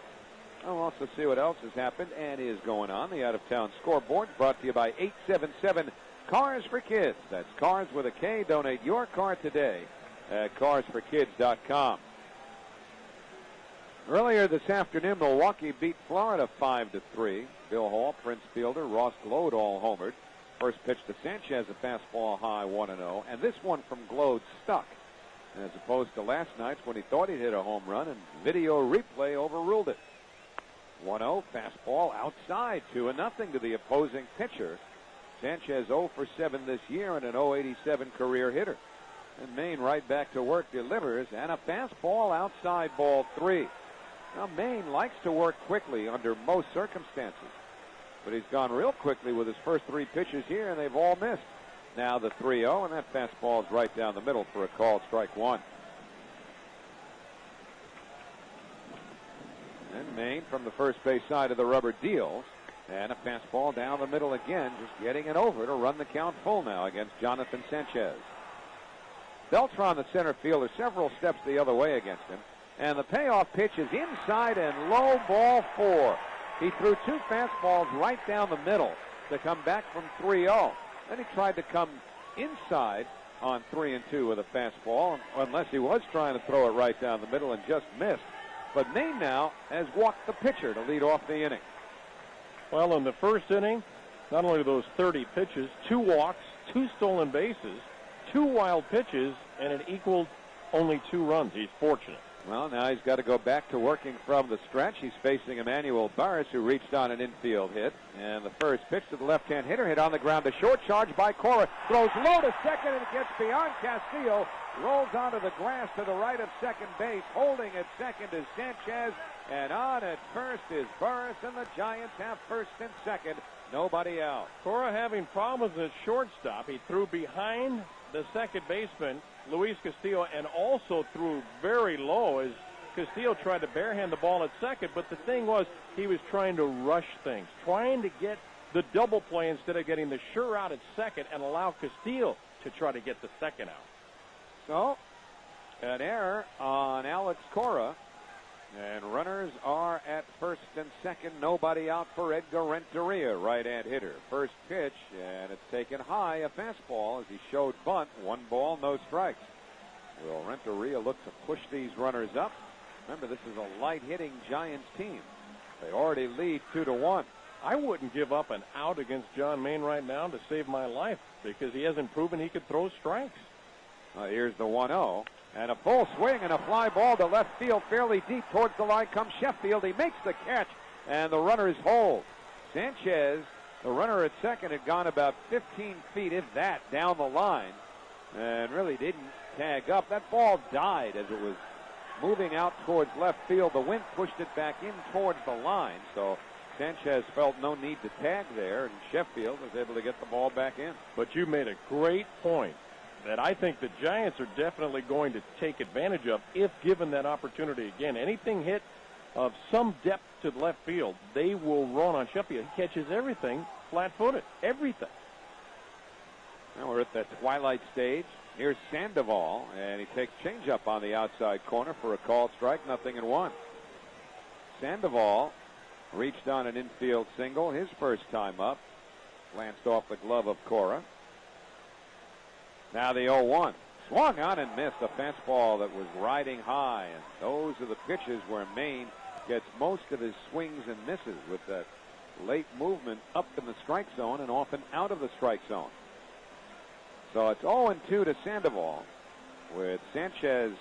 I'll also see what else has happened and is going on. The out-of-town scoreboard brought to you by 877 Cars for Kids. That's Cars with a K. Donate your car today at carsforkids.com. Earlier this afternoon, Milwaukee beat Florida 5-3. Bill Hall, Prince Fielder, Ross Glode all homered. First pitch to Sanchez, a fastball high 1-0. And this one from Glode stuck, as opposed to last night's when he thought he'd hit a home run and video replay overruled it. 1-0 fastball outside, 2-0 to the opposing pitcher. Sanchez 0 for 7 this year and an .087 career hitter. And Maine right back to work, delivers, and a fastball outside, ball 3. Now Maine likes to work quickly under most circumstances, but he's gone real quickly with his first 3 pitches here, and they've all missed. Now the 3-0, and that fastball is right down the middle for a called strike 1. And Maine from the first base side of the rubber deals. And a fastball down the middle again, just getting it over to run the count full now against Jonathan Sanchez. Beltran, the center fielder, several steps the other way against him. And the payoff pitch is inside and low, ball 4. He threw 2 fastballs right down the middle to come back from 3-0. Then he tried to come inside on 3-2 with a fastball, unless he was trying to throw it right down the middle and just missed. But Maine now has walked the pitcher to lead off the inning. Well, in the first inning, not only those 30 pitches, 2 walks, 2 stolen bases, 2 wild pitches, and it equaled only 2 runs. He's fortunate. Well, now he's got to go back to working from the stretch. He's facing Emmanuel Burris, who reached on an infield hit. And the first pitch to the left-hand hitter, hit on the ground. A short charge by Cora. Throws low to second, and it gets beyond Castillo. Rolls onto the grass to the right of second base. Holding at second is Sanchez. And on at first is Burris, and the Giants have first and second. Nobody out. Cora having problems at shortstop. He threw behind the second baseman, Luis Castillo, and also threw very low as Castillo tried to barehand the ball at second. But the thing was, he was trying to rush things, trying to get the double play instead of getting the sure out at second and allow Castillo to try to get the second out. So, an error on Alex Cora. And runners are at first and second. Nobody out for Edgar Renteria, right-hand hitter. First pitch, and it's taken high, a fastball, as he showed bunt. 1 ball, no strikes. Will Renteria look to push these runners up? Remember, this is a light-hitting Giants team. They already lead 2-1. I wouldn't give up an out against John Maine right now to save my life, because he hasn't proven he could throw strikes. Here's the 1-0. And a full swing and a fly ball to left field, fairly deep towards the line comes Sheffield. He makes the catch, and the runners hold. Sanchez, the runner at second, had gone about 15 feet, if that, down the line, and really didn't tag up. That ball died as it was moving out towards left field. The wind pushed it back in towards the line, so Sanchez felt no need to tag there, and Sheffield was able to get the ball back in. But you made a great point that I think the Giants are definitely going to take advantage of if given that opportunity again. Anything hit of some depth to left field, they will run on Sheffield. He catches everything flat-footed, everything. Now we're at the twilight stage. Here's Sandoval, and he takes changeup on the outside corner for a called strike, 0-1. Sandoval reached on an infield single, his first time up. Glanced off the glove of Cora. Now the 0-1. Swung on and missed a fastball that was riding high. And those are the pitches where Maine gets most of his swings and misses, with that late movement up in the strike zone and often out of the strike zone. So it's 0-2 to Sandoval, with Sanchez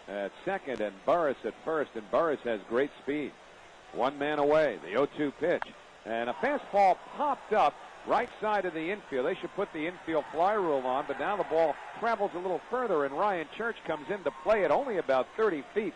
at second and Burris at first. And Burris has great speed. 1 man away. The 0-2 pitch. And a fastball popped up right side of the infield. They should put the infield fly rule on, but now the ball travels a little further, and Ryan Church comes in to play it only about 30 feet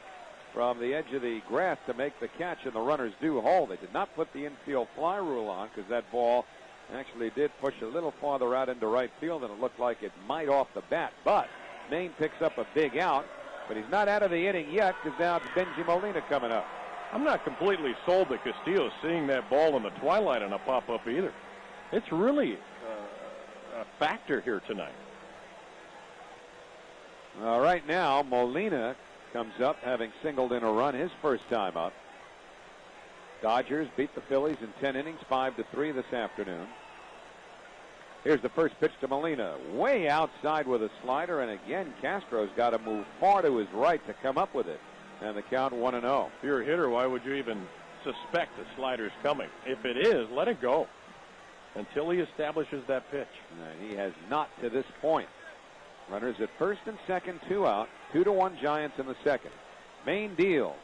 from the edge of the grass to make the catch, and the runners do hold. They did not put the infield fly rule on because that ball actually did push a little farther out into right field, and it looked like it might off the bat. But Maine picks up a big out, but he's not out of the inning yet, because now it's Benji Molina coming up. I'm not completely sold that Castillo's seeing that ball in the twilight on a pop-up either. It's really a factor here tonight. All right, now Molina comes up, having singled in a run his first time up. Dodgers beat the Phillies in 10 innings, 5-3 this afternoon. Here's the first pitch to Molina, way outside with a slider, and again Castro's got to move far to his right to come up with it. And the count 1-0. If you're a hitter, why would you even suspect the slider's coming? If it is, let it go until he establishes that pitch. He has not to this point. Runners at first and second, 2 out. 2-1 Giants in the second. Main deal.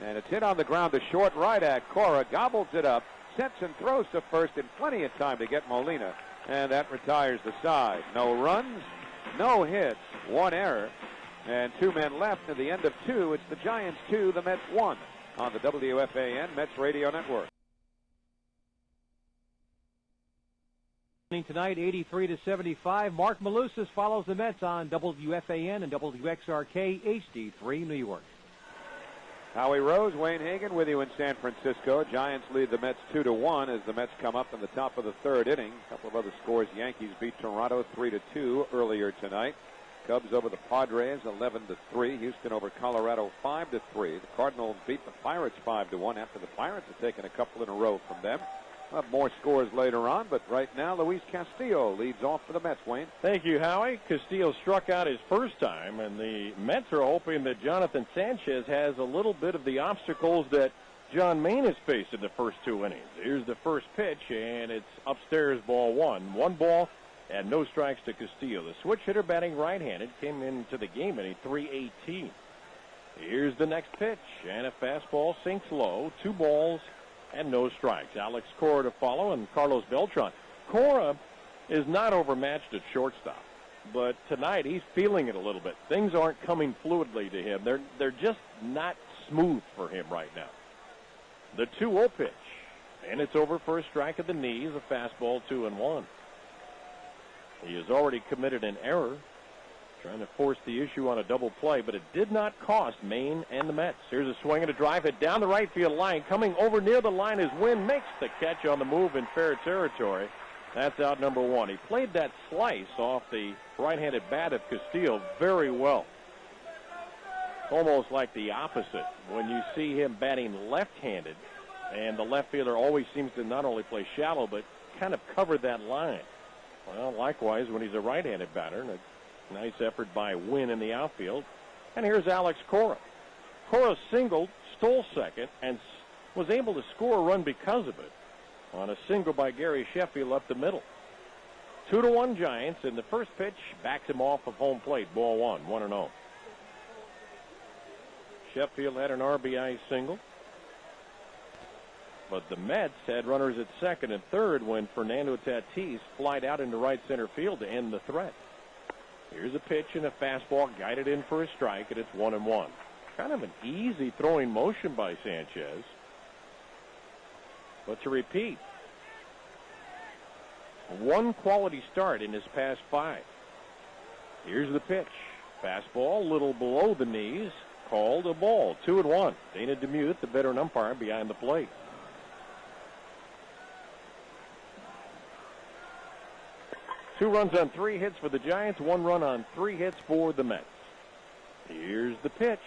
And it's hit on the ground to short right at Cora. Gobbles it up, sets and throws to first in plenty of time to get Molina. And that retires the side. No runs, no hits, 1 error. And 2 men left at the end of 2. It's the Giants 2, the Mets 1 on the WFAN Mets Radio Network. Tonight, 83-75. Mark Malusis follows the Mets on WFAN and WXRK HD3 New York. Howie Rose, Wayne Hagan with you in San Francisco. Giants lead the Mets 2-1 as the Mets come up in the top of the third inning. A couple of other scores. Yankees beat Toronto 3-2 earlier tonight. Cubs over the Padres 11-3. Houston over Colorado 5-3. The Cardinals beat the Pirates 5-1 after the Pirates have taken a couple in a row from them. We'll have more scores later on, but right now Luis Castillo leads off for the Mets, Wayne. Thank you, Howie. Castillo struck out his first time, and the Mets are hoping that Jonathan Sanchez has a little bit of the obstacles that John Maine has faced in the first 2 innings. Here's the first pitch, and it's upstairs, ball 1. 1 ball and no strikes to Castillo. The switch hitter batting right-handed came into the game at a .318. Here's the next pitch, and a fastball sinks low. 2 balls and no strikes. Alex Cora to follow, and Carlos Beltran. Cora is not overmatched at shortstop, but tonight he's feeling it a little bit. Things aren't coming fluidly to him. They're just not smooth for him right now. The 2-0 pitch, and it's over for a strike at the knees, a fastball 2-1. He has already committed an error, trying to force the issue on a double play, but it did not cost Maine and the Mets. Here's a swing and a drive hit down the right field line. Coming over near the line is Wynn, makes the catch on the move in fair territory. That's out number 1. He played that slice off the right-handed bat of Castillo very well. Almost like the opposite when you see him batting left-handed, and the left fielder always seems to not only play shallow but kind of cover that line. Well, likewise when he's a right-handed batter. And a nice effort by Wynn in the outfield. And here's Alex Cora. Cora singled, stole second, and was able to score a run because of it on a single by Gary Sheffield up the middle. 2-1 Giants, and the first pitch backs him off of home plate. Ball 1, 1-0. Sheffield had an RBI single, but the Mets had runners at second and third when Fernando Tatis flied out into right center field to end the threat. Here's a pitch and a fastball guided in for a strike, and it's 1-1. Kind of an easy throwing motion by Sanchez. But to repeat, 1 quality start in his past 5. Here's the pitch. Fastball, a little below the knees, called a ball. 2-1. Dana DeMuth, the veteran umpire, behind the plate. Two runs on 3 hits for the Giants, 1 run on 3 hits for the Mets. Here's the pitch.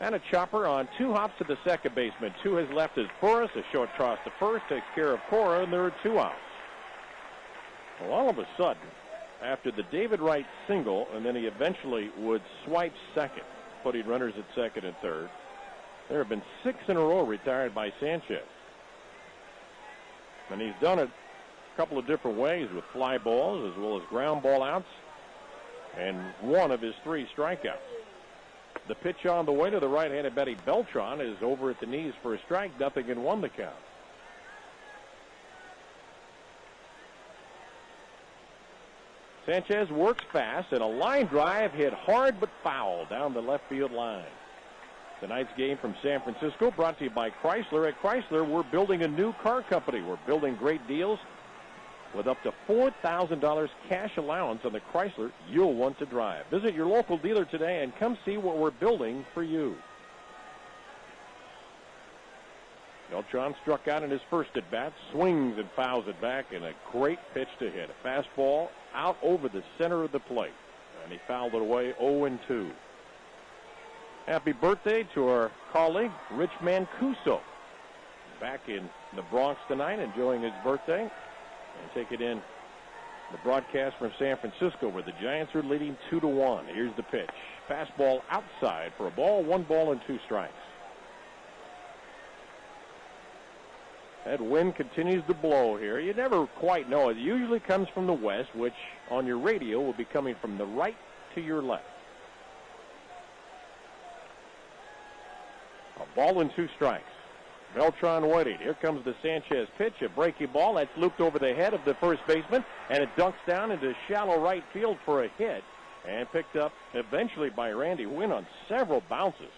And a chopper on 2 hops to the second baseman. 2 has left as Burris. A short toss to first takes care of Cora, and there are 2 outs. Well, all of a sudden, after the David Wright single, and then he eventually would swipe second, putting runners at second and third, there have been 6 in a row retired by Sanchez. And he's done it a couple of different ways with fly balls as well as ground ball outs, and 1 of his 3 strikeouts. The pitch on the way to the right-handed Betty Beltran is over at the knees for a strike. 0-1 the count. Sanchez works fast, and a line drive hit hard but foul down the left field line. Tonight's game from San Francisco brought to you by Chrysler. At Chrysler, we're building a new car company. We're building great deals with up to $4,000 cash allowance on the Chrysler you'll want to drive. Visit your local dealer today and come see what we're building for you. Beltran struck out in his first at-bat, swings and fouls it back, and a great pitch to hit. A fastball out over the center of the plate, and he fouled it away 0-2. Happy birthday to our colleague, Rich Mancuso. Back in the Bronx tonight, enjoying his birthday. And taking in the broadcast from San Francisco, where the Giants are leading 2-1. Here's the pitch. Fastball outside for a ball, 1 ball and 2 strikes. That wind continues to blow here. You never quite know. It usually comes from the west, which on your radio will be coming from the right to your left. A ball and 2 strikes. Beltran waiting. Here comes the Sanchez pitch, a breaking ball. That's looped over the head of the first baseman, and it dunks down into shallow right field for a hit, and picked up eventually by Randy Wynn on several bounces.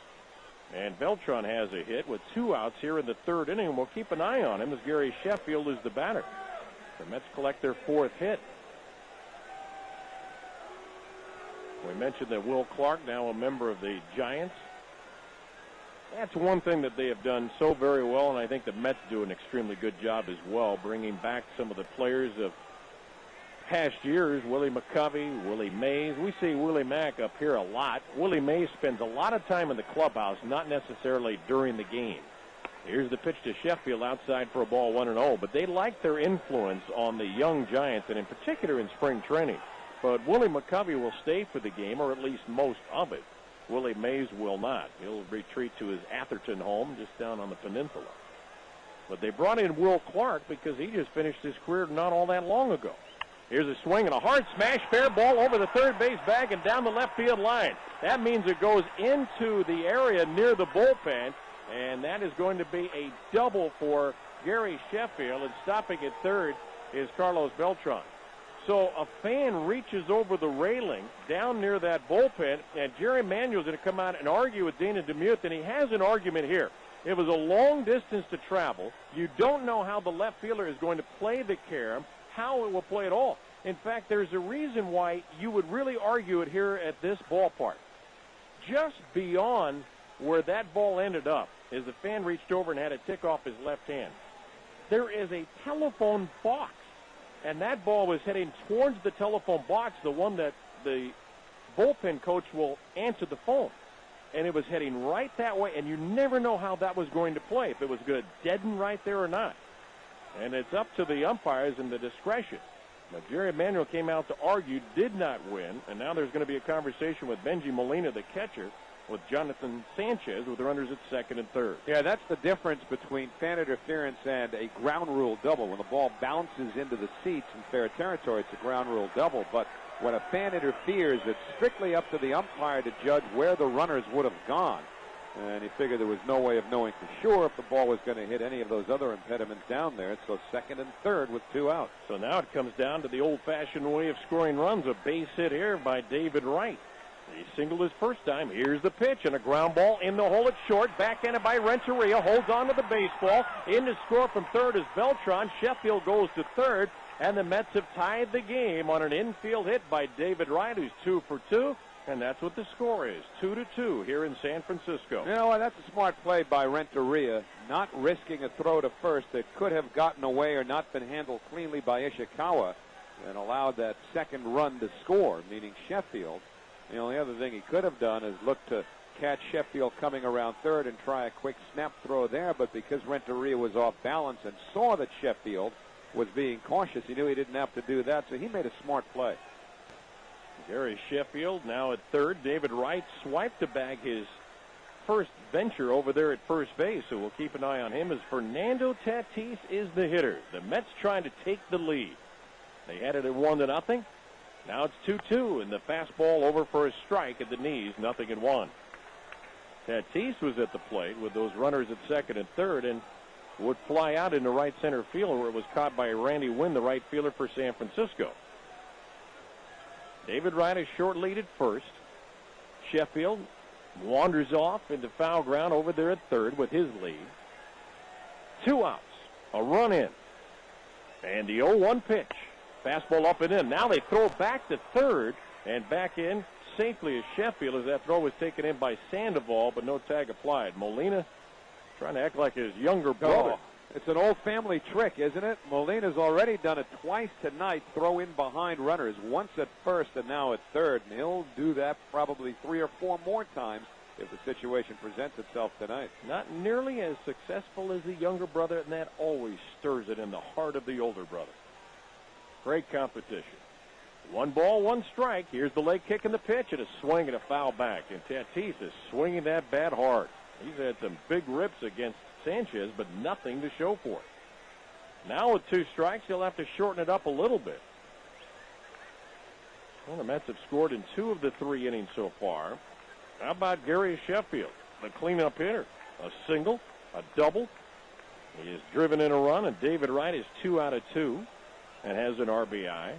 And Beltran has a hit with 2 outs here in the 3rd inning, and we'll keep an eye on him as Gary Sheffield is the batter. The Mets collect their 4th hit. We mentioned that Will Clark, now a member of the Giants. That's one thing that they have done so very well, and I think the Mets do an extremely good job as well, bringing back some of the players of past years. Willie McCovey, Willie Mays. We see Willie Mack up here a lot. Willie Mays spends a lot of time in the clubhouse, not necessarily during the game. Here's the pitch to Sheffield outside for a ball, 1-0. But they like their influence on the young Giants, and in particular in spring training. But Willie McCovey will stay for the game, or at least most of it. Willie Mays will not. He'll retreat to his Atherton home just down on the peninsula. But they brought in Will Clark because he just finished his career not all that long ago. Here's a swing and a hard smash, fair ball over the third base bag and down the left field line. That means it goes into the area near the bullpen, and that is going to be a double for Gary Sheffield, and stopping at third is Carlos Beltran. So a fan reaches over the railing down near that bullpen, and Jerry Manuel's going to come out and argue with Dana DeMuth, and he has an argument here. It was a long distance to travel. You don't know how the left fielder is going to play the carom, how it will play at all. In fact, there's a reason why you would really argue it here at this ballpark. Just beyond where that ball ended up, as the fan reached over and had it tick off his left hand, there is a telephone box. And that ball was heading towards the telephone box, the one that the bullpen coach will answer the phone. And it was heading right that way, and you never know how that was going to play, if it was going to deaden right there or not. And it's up to the umpires and the discretion. But Jerry Manuel came out to argue, did not win, and now there's going to be a conversation with Benji Molina, the catcher, with Jonathan Sanchez with runners at second and third. Yeah, that's the difference between fan interference and a ground rule double. When the ball bounces into the seats in fair territory, it's a ground rule double. But when a fan interferes, it's strictly up to the umpire to judge where the runners would have gone. And he figured there was no way of knowing for sure if the ball was going to hit any of those other impediments down there. So second and third with 2 outs. So now it comes down to the old-fashioned way of scoring runs. A base hit here by David Wright. He singled his first time. Here's the pitch, and a ground ball in the hole at short. Backhanded by Renteria. Holds on to the baseball. In to score from third is Beltran. Sheffield goes to third, and the Mets have tied the game on an infield hit by David Wright, who's 2 for 2. And that's what the score is, 2-2 here in San Francisco. You know, that's a smart play by Renteria, not risking a throw to first that could have gotten away or not been handled cleanly by Ishikawa, and allowed that second run to score, meaning Sheffield. The only other thing he could have done is look to catch Sheffield coming around third and try a quick snap throw there, but because Renteria was off balance and saw that Sheffield was being cautious, he knew he didn't have to do that, so he made a smart play. Gary Sheffield now at third. David Wright swiped to bag his first venture over there at first base, so we'll keep an eye on him as Fernando Tatis is the hitter. The Mets trying to take the lead. They had it at 1-0. Now it's 2-2, and the fastball over for a strike at the knees, 0-1. Tatis was at the plate with those runners at second and third, and would fly out into right center field, where it was caught by Randy Wynn, the right fielder for San Francisco. David Wright is short lead at first. Sheffield wanders off into foul ground over there at third with his lead. 2 outs, a run in, and the 0-1 pitch. Fastball up and in. Now they throw back to third and back in safely as Sheffield, as that throw was taken in by Sandoval, but no tag applied. Molina Trying to act like his younger brother. Oh, it's an old family trick, isn't it? Molina's already done it twice tonight, throw in behind runners, once at first and now at third. And he'll do that probably 3 or 4 more times if the situation presents itself tonight. Not nearly as successful as the younger brother, and that always stirs it in the heart of the older brother. Great competition. 1 ball, 1 strike. Here's the leg kick and the pitch, and a swing and a foul back. And Tatis is swinging that bat hard. He's had some big rips against Sanchez, but nothing to show for it. Now with 2 strikes, he'll have to shorten it up a little bit. Well, the Mets have scored in 2 of the 3 innings so far. How about Gary Sheffield, the cleanup hitter? A single, a double. He has driven in a run, and David Wright is 2 out of 2 and has an RBI.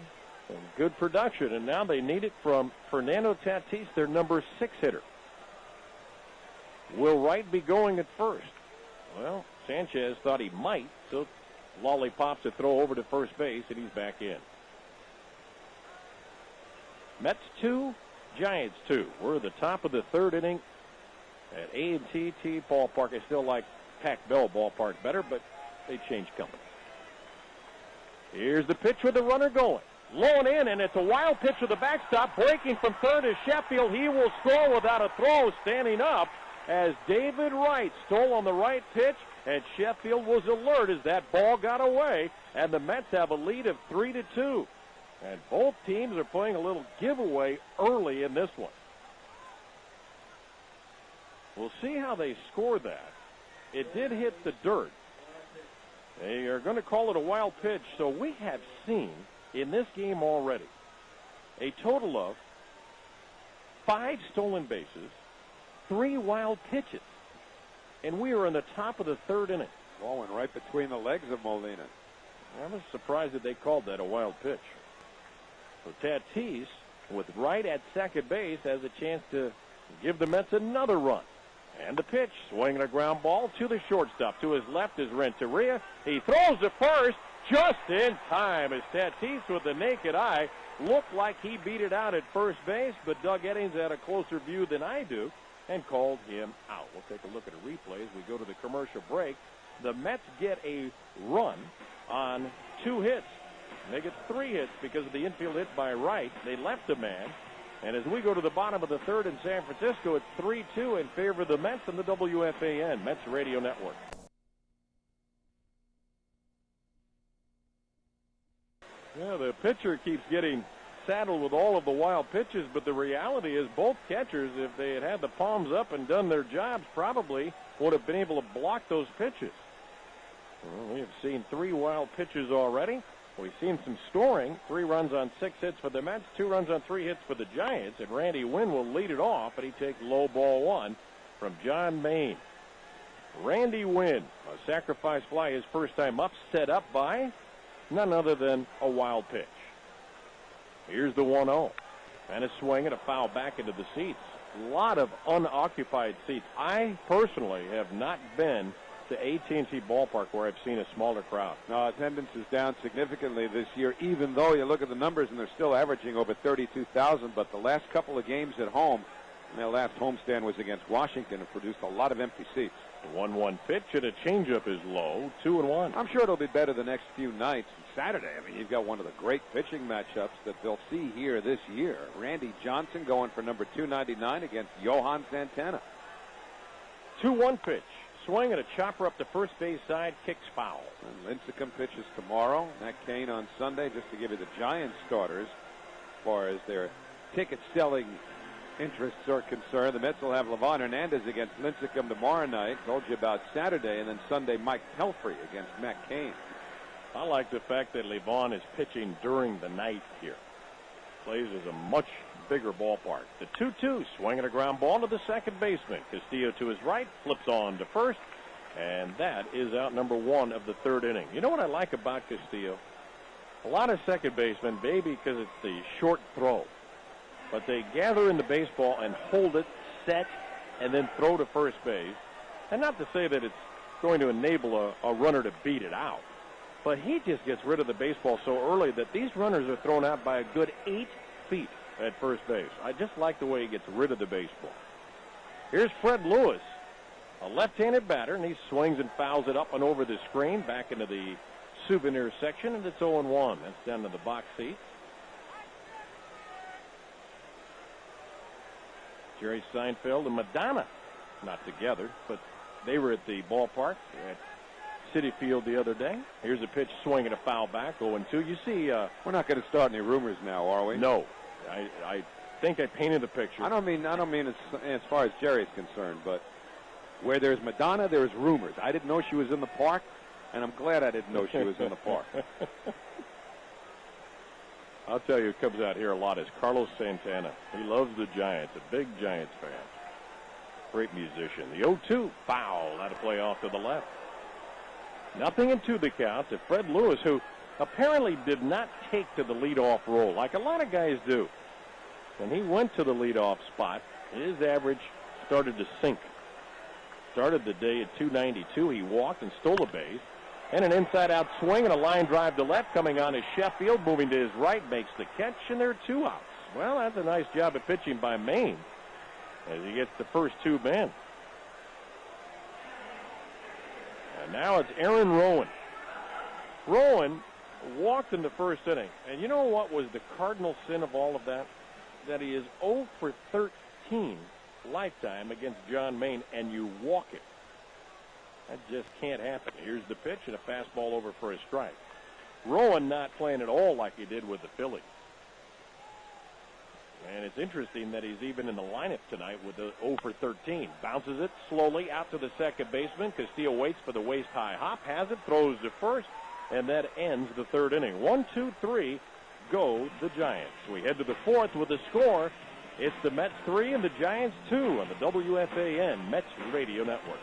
And good production, and now they need it from Fernando Tatis, their number 6 hitter. Will Wright be going at first? Well, Sanchez thought he might, so lollipops a throw over to first base, and he's back in. Mets 2, Giants 2. We're at the top of the 3rd inning at A&T Ballpark. I still like Pac-Bell Ballpark better, but they changed company. Here's the pitch with the runner going. Low and in, and it's a wild pitch to the backstop. Breaking from third is Sheffield. He will score without a throw, standing up as David Wright stole on the right pitch, and Sheffield was alert as that ball got away, and the Mets have a lead of 3-2. And both teams are playing a little giveaway early in this one. We'll see how they score that. It did hit the dirt. They are going to call it a wild pitch, so we have seen in this game already a total of 5 stolen bases, 3 wild pitches, and we are in the top of the 3rd inning. Ball went right between the legs of Molina. I was surprised that they called that a wild pitch. So Tatis, with Wright at second base, has a chance to give the Mets another run. And the pitch, swinging a ground ball to the shortstop. To his left is Renteria. He throws to first just in time as Tatis, with the naked eye, looked like he beat it out at first base, but Doug Eddings had a closer view than I do and called him out. We'll take a look at a replay as we go to the commercial break. The Mets get a run on 2 hits. They get 3 hits because of the infield hit by Wright. They left a man. And as we go to the bottom of the 3rd in San Francisco, it's 3-2 in favor of the Mets and the WFAN Mets Radio Network. Yeah, the pitcher keeps getting saddled with all of the wild pitches, but the reality is both catchers, if they had had the palms up and done their jobs, probably would have been able to block those pitches. Well, we have seen 3 wild pitches already. We've seen some scoring, 3 runs on 6 hits for the Mets, 2 runs on 3 hits for the Giants, and Randy Wynn will lead it off, and he takes low ball 1 from John Maine. Randy Wynn, a sacrifice fly, his first time up, set up by none other than a wild pitch. Here's the 1-0, and a swing and a foul back into the seats. A lot of unoccupied seats. I personally have not been to AT&T Ballpark where I've seen a smaller crowd. No, attendance is down significantly this year, even though you look at the numbers and they're still averaging over 32,000. But the last couple of games at home, and their last homestand was against Washington, and produced a lot of empty seats. The 1-1 pitch and a changeup is low, 2-1. I'm sure it'll be better the next few nights. Saturday, I mean, you've got one of the great pitching matchups that they'll see here this year. Randy Johnson going for number 299 against Johan Santana. 2-1 pitch. Swing and a chopper up the first base side, kicks foul. And Lincecum pitches tomorrow. Matt Cain on Sunday, just to give you the Giants starters as far as their ticket-selling interests are concerned. The Mets will have Livan Hernandez against Lincecum tomorrow night. Told you about Saturday, and then Sunday Mike Pelfrey against Matt Cain. I like the fact that Livan is pitching during the night here. Plays as a much bigger ballpark. The 2-2, swinging a ground ball to the second baseman. Castillo to his right, flips on to first, and that is out number 1 of the 3rd inning. You know what I like about Castillo? A lot of second basemen, maybe because it's the short throw, but they gather in the baseball and hold it, set, and then throw to first base. And not to say that it's going to enable a runner to beat it out, but he just gets rid of the baseball so early that these runners are thrown out by a good 8 feet at first base. I just like the way he gets rid of the baseball. Here's Fred Lewis. A left-handed batter, and he swings and fouls it up and over the screen, back into the souvenir section, and it's 0-1. That's down to the box seat. Jerry Seinfeld and Madonna, not together, but they were at the ballpark at Citi Field the other day. Here's a pitch, swinging a foul back, 0-2. You see, we're not going to start any rumors now, are we? No, I think I painted the picture. I don't mean as far as Jerry's concerned, but where there's Madonna, there's rumors. I didn't know she was in the park, and I'm glad I didn't know she was in the park. I'll tell you, who comes out here a lot is Carlos Santana. He loves the Giants, a big Giants fan. Great musician. The 0-2 foul. That'll play off to the left. 0-2 the count to Fred Lewis, who apparently did not take to the leadoff role like a lot of guys do. When he went to the leadoff spot, his average started to sink. Started the day at 292. He walked and stole a base. And an inside-out swing and a line drive to left coming on is Sheffield. Moving to his right, makes the catch, and there are 2 outs. Well, that's a nice job of pitching by Maine as he gets the first 2 men. And now it's Aaron Rowan. Rowan walked in the first inning. And you know what was the cardinal sin of all of that? That he is 0 for 13 lifetime against John Maine, and you walk it. That just can't happen. Here's the pitch and a fastball over for a strike. Rowan not playing at all like he did with the Phillies. And it's interesting that he's even in the lineup tonight with the 0 for 13. Bounces it slowly out to the second baseman. Castillo waits for the waist-high hop, has it, throws to first, and that ends the 3rd inning. 1, 2, 3, go the Giants. We head to the 4th with the score. It's the Mets 3 and the Giants 2 on the WFAN Mets Radio Network.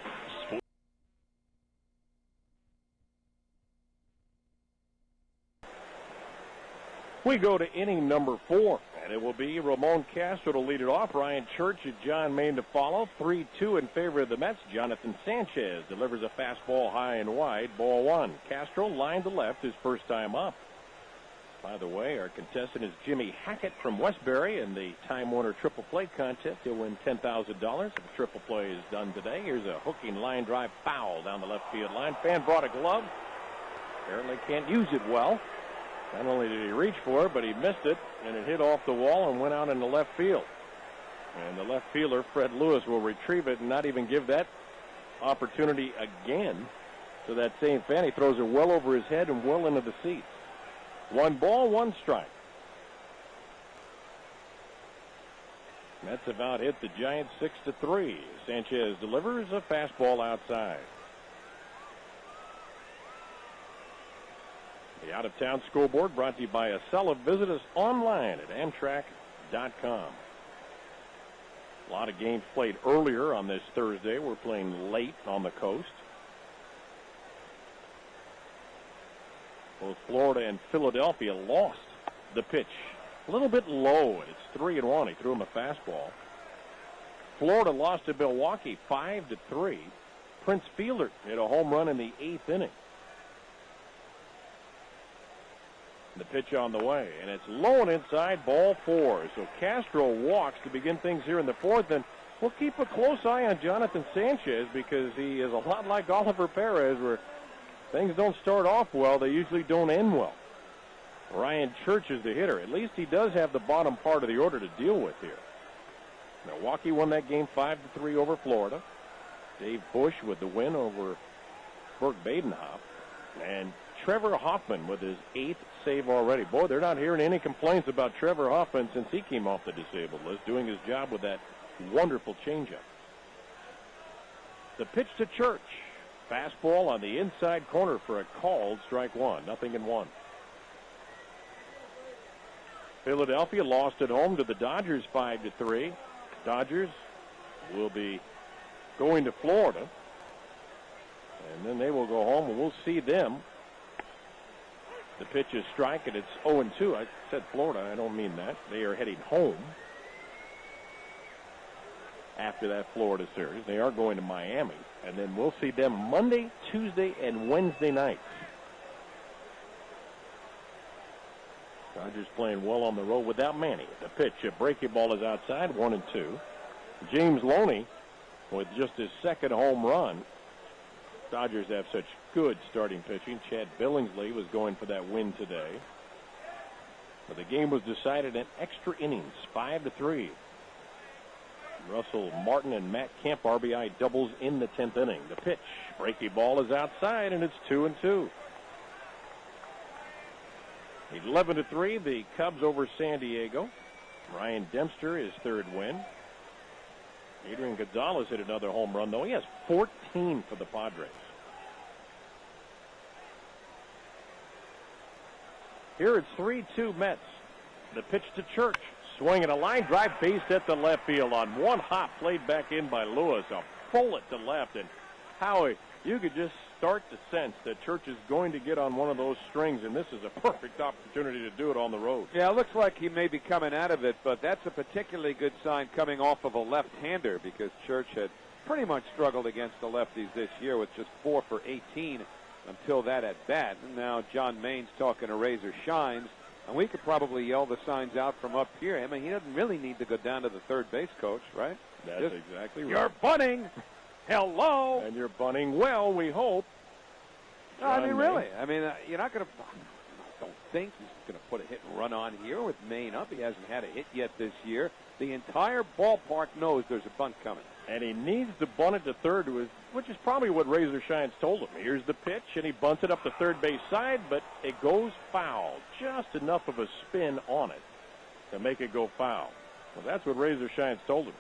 We go to inning number 4, and it will be Ramon Castro to lead it off. Ryan Church and John Maine to follow. 3-2 in favor of the Mets. Jonathan Sanchez delivers a fastball high and wide. Ball 1. Castro line to left, his first time up. By the way, our contestant is Jimmy Hackett from Westbury in the Time Warner Triple Play contest. He'll win $10,000 if the triple play is done today. Here's a hooking line drive foul down the left field line. Fan brought a glove. Apparently can't use it well. Not only did he reach for it, but he missed it, and it hit off the wall and went out in the left field. And the left fielder, Fred Lewis, will retrieve it and not even give that opportunity again to that same fan. He throws it well over his head and well into the seats. 1 ball, 1 strike. Mets have out hit the Giants 6-3. Sanchez delivers a fastball outside. The out-of-town scoreboard brought to you by Acela. Visit us online at Amtrak.com. A lot of games played earlier on this Thursday. We're playing late on the coast. Both Florida and Philadelphia lost the pitch a little bit low, and it's 3-1. He threw him a fastball. Florida lost to Milwaukee 5-3. Prince Fielder hit a home run in the 8th inning. The pitch on the way, and it's low and inside, ball 4. So Castro walks to begin things here in the 4th, and we'll keep a close eye on Jonathan Sanchez because he is a lot like Oliver Perez, where things don't start off well, they usually don't end well. Ryan Church is the hitter. At least he does have the bottom part of the order to deal with here. Milwaukee won that game 5-3 over Florida. Dave Bush with the win over Burke Badenhoff. And Trevor Hoffman with his 8th save already. Boy, they're not hearing any complaints about Trevor Hoffman since he came off the disabled list, doing his job with that wonderful changeup. The pitch to Church. Fastball on the inside corner for a called strike 1. 0-1. Philadelphia lost at home to the Dodgers 5-3. Dodgers will be going to Florida. And then they will go home, and we'll see them. The pitch is strike, and it's 0-2. I said Florida. I don't mean that. They are heading home after that Florida series. They are going to Miami. And then we'll see them Monday, Tuesday, and Wednesday nights. Dodgers playing well on the road without Manny. The pitch, a breaking ball is outside, 1-2. James Loney with just his second home run. Dodgers have such good starting pitching. Chad Billingsley was going for that win today. But the game was decided in extra innings, 5-3. Russell Martin and Matt Kemp RBI doubles in the 10th inning. The pitch, breaky ball is outside, and it's 2-2. 11-3, the Cubs over San Diego. Ryan Dempster, his third win. Adrian Gonzalez hit another home run, though. He has 14 for the Padres. Here it's 3-2 Mets. The pitch to Church. Swinging a line drive, base hit to left field on one hop, played back in by Lewis. A bullet to left, and Howie, you could just start to sense that Church is going to get on one of those strings, and this is a perfect opportunity to do it on the road. Yeah, it looks like he may be coming out of it, but that's a particularly good sign coming off of a left-hander, because Church had pretty much struggled against the lefties this year with just 4 for 18 until that at bat. And now John Main's talking to Razor Shines. And we could probably yell the signs out from up here. I mean, he doesn't really need to go down to the third base coach, right? That's exactly right. You're bunting. Hello. And you're bunting well, we hope. No, I mean, really. I mean, you're not going to. I don't think he's going to put a hit and run on here with Maine up. He hasn't had a hit yet this year. The entire ballpark knows there's a bunt coming. And he needs to bunt it to third, which is probably what Razor Shines told him. Here's the pitch, and he bunts it up the third base side, but it goes foul. Just enough of a spin on it to make it go foul. Well, that's what Razor Shines told him.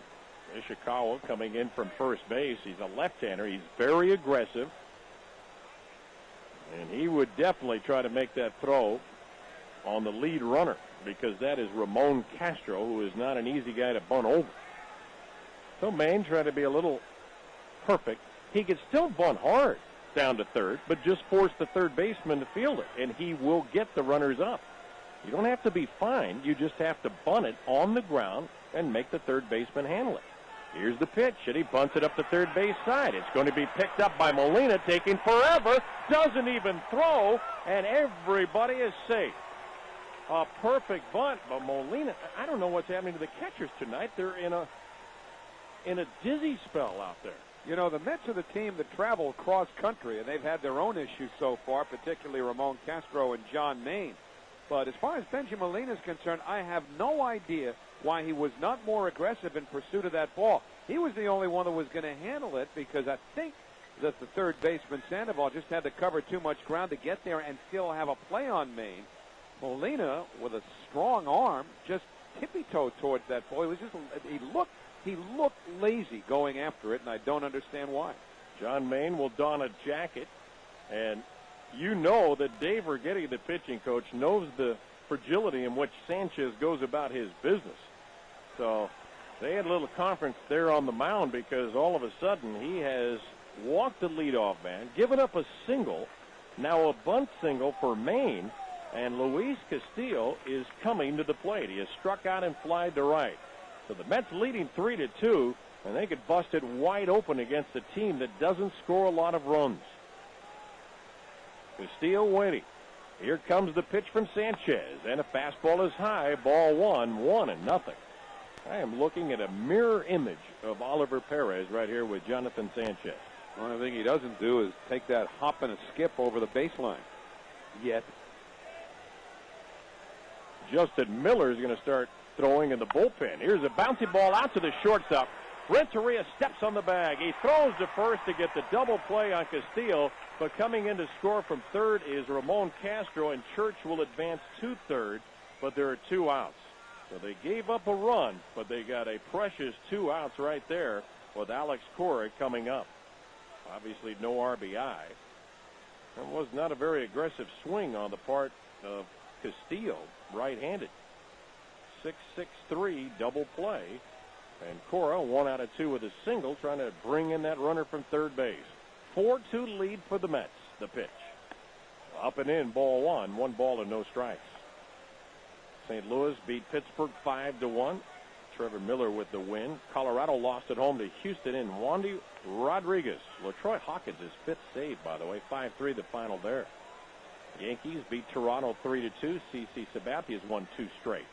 Ishikawa coming in from first base. He's a left-hander. He's very aggressive. And he would definitely try to make that throw on the lead runner, because that is Ramon Castro, who is not an easy guy to bunt over. So Maine trying to be a little perfect. He could still bunt hard down to third, but just force the third baseman to field it, and he will get the runners up. You don't have to be fine. You just have to bunt it on the ground and make the third baseman handle it. Here's the pitch, and he bunts it up the third base side. It's going to be picked up by Molina, taking forever, doesn't even throw, and everybody is safe. A perfect bunt, but Molina, I don't know what's happening to the catchers tonight. They're in a dizzy spell out there. You know, the Mets are the team that travel cross country, and they've had their own issues so far, particularly Ramon Castro and John Maine. But as far as Benjamin Molina is concerned, I have no idea why he was not more aggressive in pursuit of that ball. He was the only one that was going to handle it, because I think that the third baseman, Sandoval, just had to cover too much ground to get there and still have a play on Maine. Molina, with a strong arm, just tippy-toed towards that ball. He looked lazy going after it, and I don't understand why. John Maine will don a jacket, and you know that Dave Righetti, the pitching coach, knows the fragility in which Sanchez goes about his business. So they had a little conference there on the mound, because all of a sudden he has walked the leadoff man, given up a single, now a bunt single for Maine, and Luis Castillo is coming to the plate. He has struck out and flied to right. So the Mets leading 3-2, and they could bust it wide open against a team that doesn't score a lot of runs. Castillo waiting. Here comes the pitch from Sanchez, and a fastball is high. Ball 1-0. I am looking at a mirror image of Oliver Perez right here with Jonathan Sanchez. The only thing he doesn't do is take that hop and a skip over the baseline. Yet. Justin Miller is going to start throwing in the bullpen. Here's a bouncy ball out to the shortstop. Renteria steps on the bag. He throws to first to get the double play on Castillo, but coming in to score from third is Ramon Castro, and Church will advance to third, but there are 2 outs. So they gave up a run, but they got a precious 2 outs right there with Alex Cora coming up. Obviously no RBI. It was not a very aggressive swing on the part of Castillo, right-handed. 6-6-3 double play, and Cora 1 out of 2 with a single, trying to bring in that runner from third base. 4-2 lead for the Mets. The pitch up and in, ball 1 ball and no strikes. St. Louis beat Pittsburgh 5-1. Trevor Miller with the win. Colorado lost at home to Houston in Wandy Rodriguez. LaTroy Hawkins' 5th save, by the way. 5-3 the final there. Yankees beat Toronto 3-2. CC Sabathia's won 2 straight.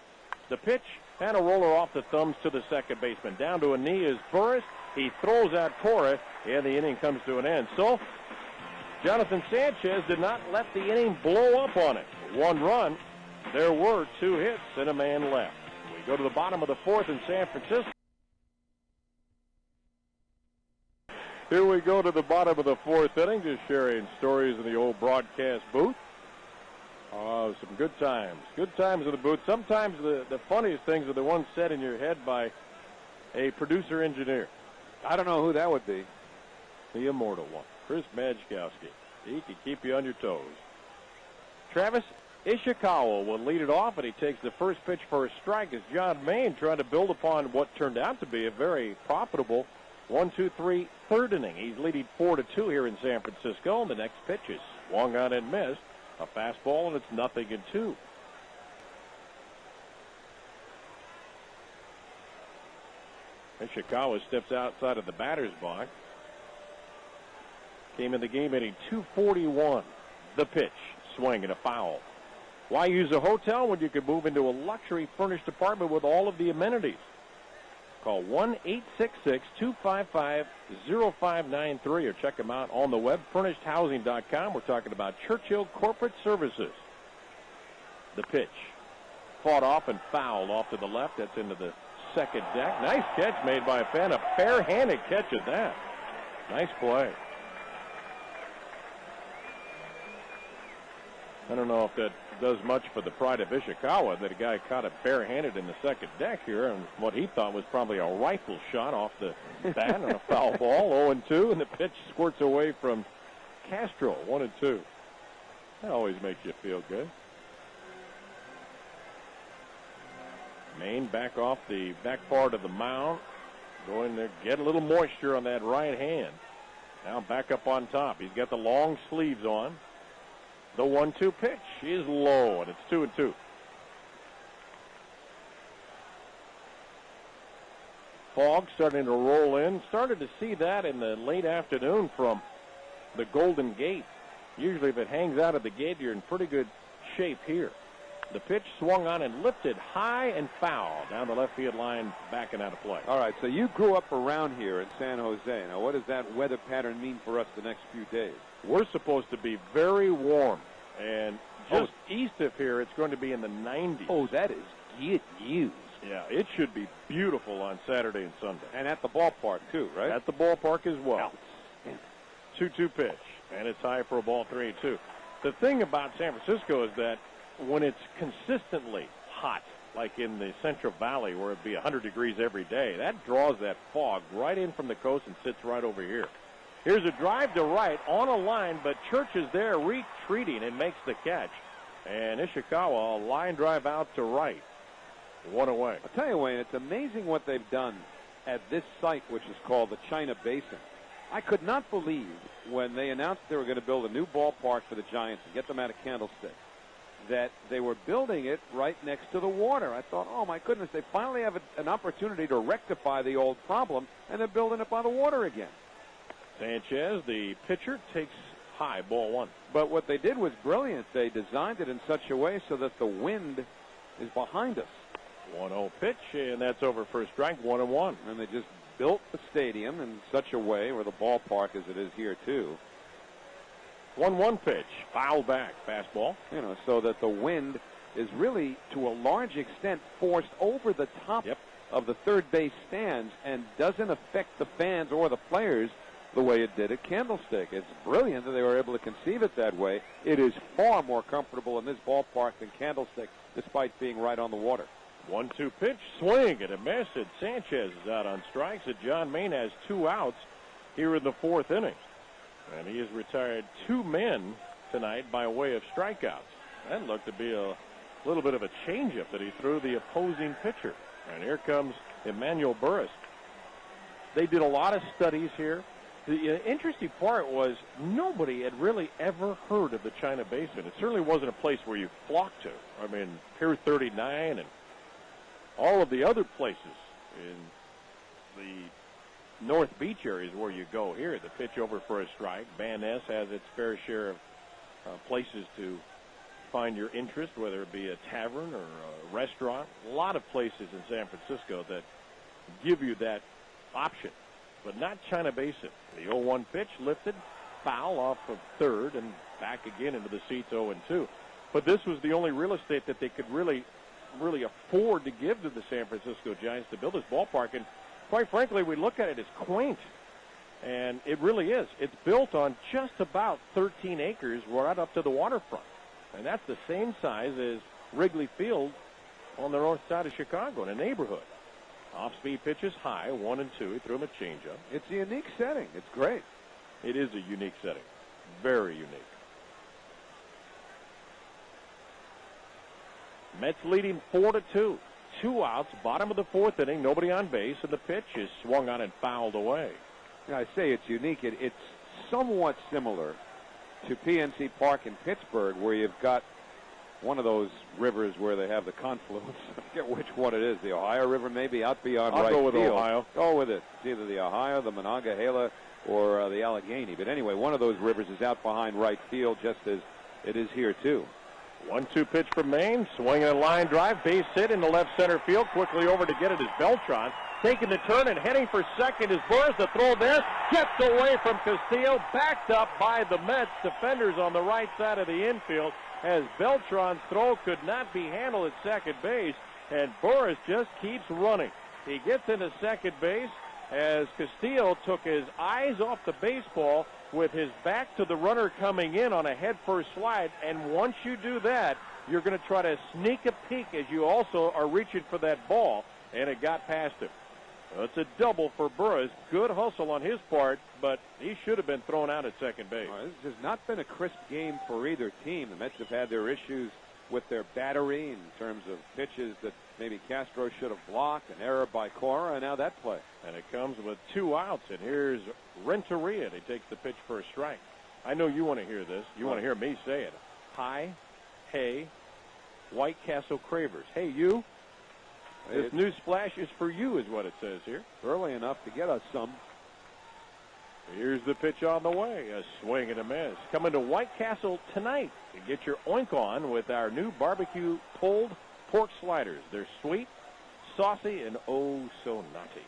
The pitch, and a roller off the thumbs to the second baseman. Down to a knee is Burris, He throws out Cora, and the inning comes to an end. So Jonathan Sanchez did not let the inning blow up on it. 1 run. There were 2 hits and a man left. We go to the bottom of the 4th in San Francisco. Here we go to the bottom of the 4th inning, just sharing stories in the old broadcast booth. Some good times. Good times in the booth. Sometimes the funniest things are the ones said in your head by a producer engineer. I don't know who that would be. The immortal one, Chris Majkowski. He can keep you on your toes. Travis Ishikawa will lead it off, and he takes the first pitch for a strike as John Main trying to build upon what turned out to be a very profitable 1-2-3 third inning. He's leading 4-2 here in San Francisco, and the next pitch is swung on and missed. A fastball, and it's 0-2. Ishikawa steps outside of the batter's box. Came in the game hitting .241. The pitch, swing and a foul. Why use a hotel when you could move into a luxury furnished apartment with all of the amenities? Call 1-866-255-0593 or check them out on the web, furnishedhousing.com. We're talking about Churchill Corporate Services. The pitch, fought off and fouled off to the left. That's into the second deck. Nice catch made by Fenn. A fair-handed catch at that. Nice play. I don't know if that does much for the pride of Ishikawa that a guy caught it barehanded in the second deck here, and what he thought was probably a rifle shot off the bat on a foul ball. 0-2, and the pitch squirts away from Castro. 1-2. That always makes you feel good. Main back off the back part of the mound. Going to get a little moisture on that right hand. Now back up on top. He's got the long sleeves on. The 1-2 pitch is low, and it's 2-2. Fog starting to roll in. Started to see that in the late afternoon from the Golden Gate. Usually if it hangs out of the gate, you're in pretty good shape here. The pitch swung on and lifted high and foul down the left field line, backing out of play. All right, so you grew up around here in San Jose. Now, what does that weather pattern mean for us the next few days? We're supposed to be very warm, and just east of here, it's going to be in the 90s. Oh, that is good news. Yeah, it should be beautiful on Saturday and Sunday. And at the ballpark, too, right? At the ballpark as well. 2-2 pitch, and it's high for a ball, 3-2. The thing about San Francisco is that when it's consistently hot, like in the Central Valley where it'd be 100 degrees every day, that draws that fog right in from the coast and sits right over here. Here's a drive to right on a line, but Church is there retreating and makes the catch. And Ishikawa, a line drive out to right. 1 away. I'll tell you, Wayne, it's amazing what they've done at this site, which is called the China Basin. I could not believe when they announced they were going to build a new ballpark for the Giants and get them out of Candlestick, that they were building it right next to the water. I thought, oh, my goodness, they finally have an opportunity to rectify the old problem, and they're building it by the water again. Sanchez, the pitcher, takes high, ball 1. But what they did was brilliant. They designed it in such a way so that the wind is behind us. 1-0 pitch, and that's over for a strike, 1-1. And they just built the stadium in such a way, or the ballpark as it is here, too. 1-1 pitch, foul back, fastball. You know, so that the wind is really, to a large extent, forced over the top of the third base stands and doesn't affect the fans or the players the way it did at Candlestick. It's brilliant that they were able to conceive it that way. It is far more comfortable in this ballpark than Candlestick, despite being right on the water. 1-2 pitch, swing and a miss, and Sanchez is out on strikes, and John Main has 2 outs here in the 4th inning. And he has retired 2 men tonight by way of strikeouts. That looked to be a little bit of a changeup that he threw the opposing pitcher. And here comes Emmanuel Burris. They did a lot of studies here. The interesting part was nobody had really ever heard of the China Basin. It certainly wasn't a place where you flocked to. I mean, Pier 39 and all of the other places in the North Beach areas where you go here. The pitch over for a strike. Van Ness has its fair share of places to find your interest, whether it be a tavern or a restaurant. A lot of places in San Francisco that give you that option. but not China Basin. The 0-1 pitch lifted, foul off of third, and back again into the seats 0-2. But this was the only real estate that they could really afford to give to the San Francisco Giants to build this ballpark. And quite frankly, we look at it as quaint. And it really is. It's built on just about 13 acres right up to the waterfront. And that's the same size as Wrigley Field on the north side of Chicago in a neighborhood. Off-speed pitches high, 1-2. He threw him a changeup. It's a unique setting. It's great. It is a unique setting. Very unique. Mets leading 4-2. 2 outs, bottom of the fourth inning, nobody on base, and the pitch is swung on and fouled away. I say it's unique. It's somewhat similar to PNC Park in Pittsburgh, where you've got one of those rivers where they have the confluence. I forget which one it is. The Ohio River, maybe out beyond right field. I'll go with Ohio. Go with it. It's either the Ohio, the Monongahela, or the Allegheny. But anyway, one of those rivers is out behind right field, just as it is here too. 1-2 pitch from Maine, swinging a line drive, base hit into left center field. Quickly over to get it is Beltran. Taking the turn and heading for second is Burris. The throw there gets away from Castillo, backed up by the Mets defenders on the right side of the infield as Beltran's throw could not be handled at second base, and Burris just keeps running. He gets into second base as Castillo took his eyes off the baseball with his back to the runner coming in on a head-first slide, and once you do that, you're going to try to sneak a peek as you also are reaching for that ball, and it got past him. It's a double for Burris. Good hustle on his part, but he should have been thrown out at second base. This has not been a crisp game for either team. The Mets have had their issues with their battery in terms of pitches that maybe Castro should have blocked, an error by Cora, and now that play. And it comes with 2 outs, and here's Renteria. He takes the pitch for a strike. I know you want to hear this. You want to hear me say it. Hi, hey, White Castle Cravers. Hey, you. This new splash is for you, is what it says here. Early enough to get us some. Here's the pitch on the way. A swing and a miss. Coming to White Castle tonight to get your oink on with our new barbecue pulled pork sliders. They're sweet, saucy, and oh so nutty.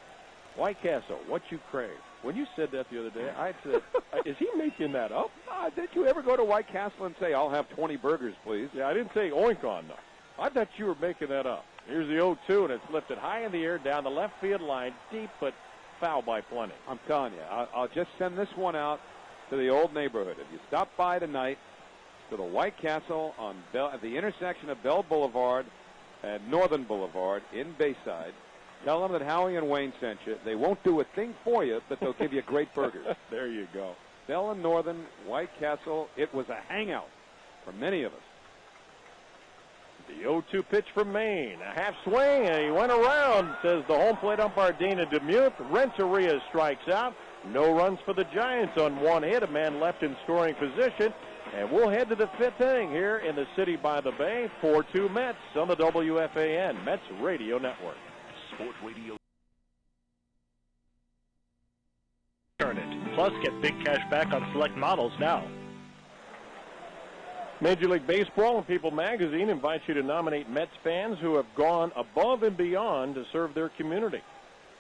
White Castle, what you crave. When you said that the other day, I said, is he making that up? Did you ever go to White Castle and say, I'll have 20 burgers, please? Yeah, I didn't say oink on, though. I thought you were making that up. Here's the 0-2, and it's lifted high in the air down the left field line, deep, but foul by plenty. I'm telling you, I'll just send this one out to the old neighborhood. If you stop by tonight to the White Castle at the intersection of Bell Boulevard and Northern Boulevard in Bayside, tell them that Howie and Wayne sent you. They won't do a thing for you, but they'll give you great burgers. There you go. Bell and Northern, White Castle, it was a hangout for many of us. The 0-2 pitch from Maine. A half swing, and he went around, says the home plate umpire Dana DeMuth. Renteria strikes out. No runs for the Giants on one hit. A man left in scoring position. And we'll head to the fifth inning here in the city by the bay. 4-2 Mets on the WFAN Mets Radio Network. Sport Radio. Turn it. Plus, get big cash back on select models now. Major League Baseball and People Magazine invites you to nominate Mets fans who have gone above and beyond to serve their community.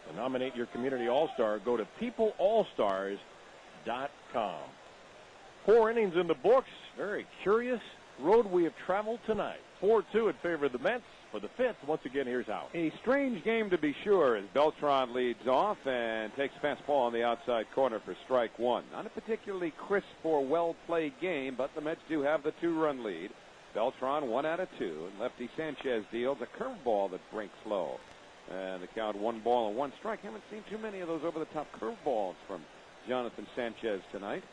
To nominate your community all-star, go to peopleallstars.com. 4 innings in the books. Very curious road we have traveled tonight. 4-2 in favor of the Mets. For the fifth, once again, here's Howie. A strange game to be sure as Beltran leads off and takes fastball on the outside corner for strike one. Not a particularly crisp or well-played game, but the Mets do have the 2-run lead. Beltran 1 out of 2, and lefty Sanchez deals a curveball that breaks low. And the count 1 ball and 1 strike. Haven't seen too many of those over-the-top curveballs from Jonathan Sanchez tonight.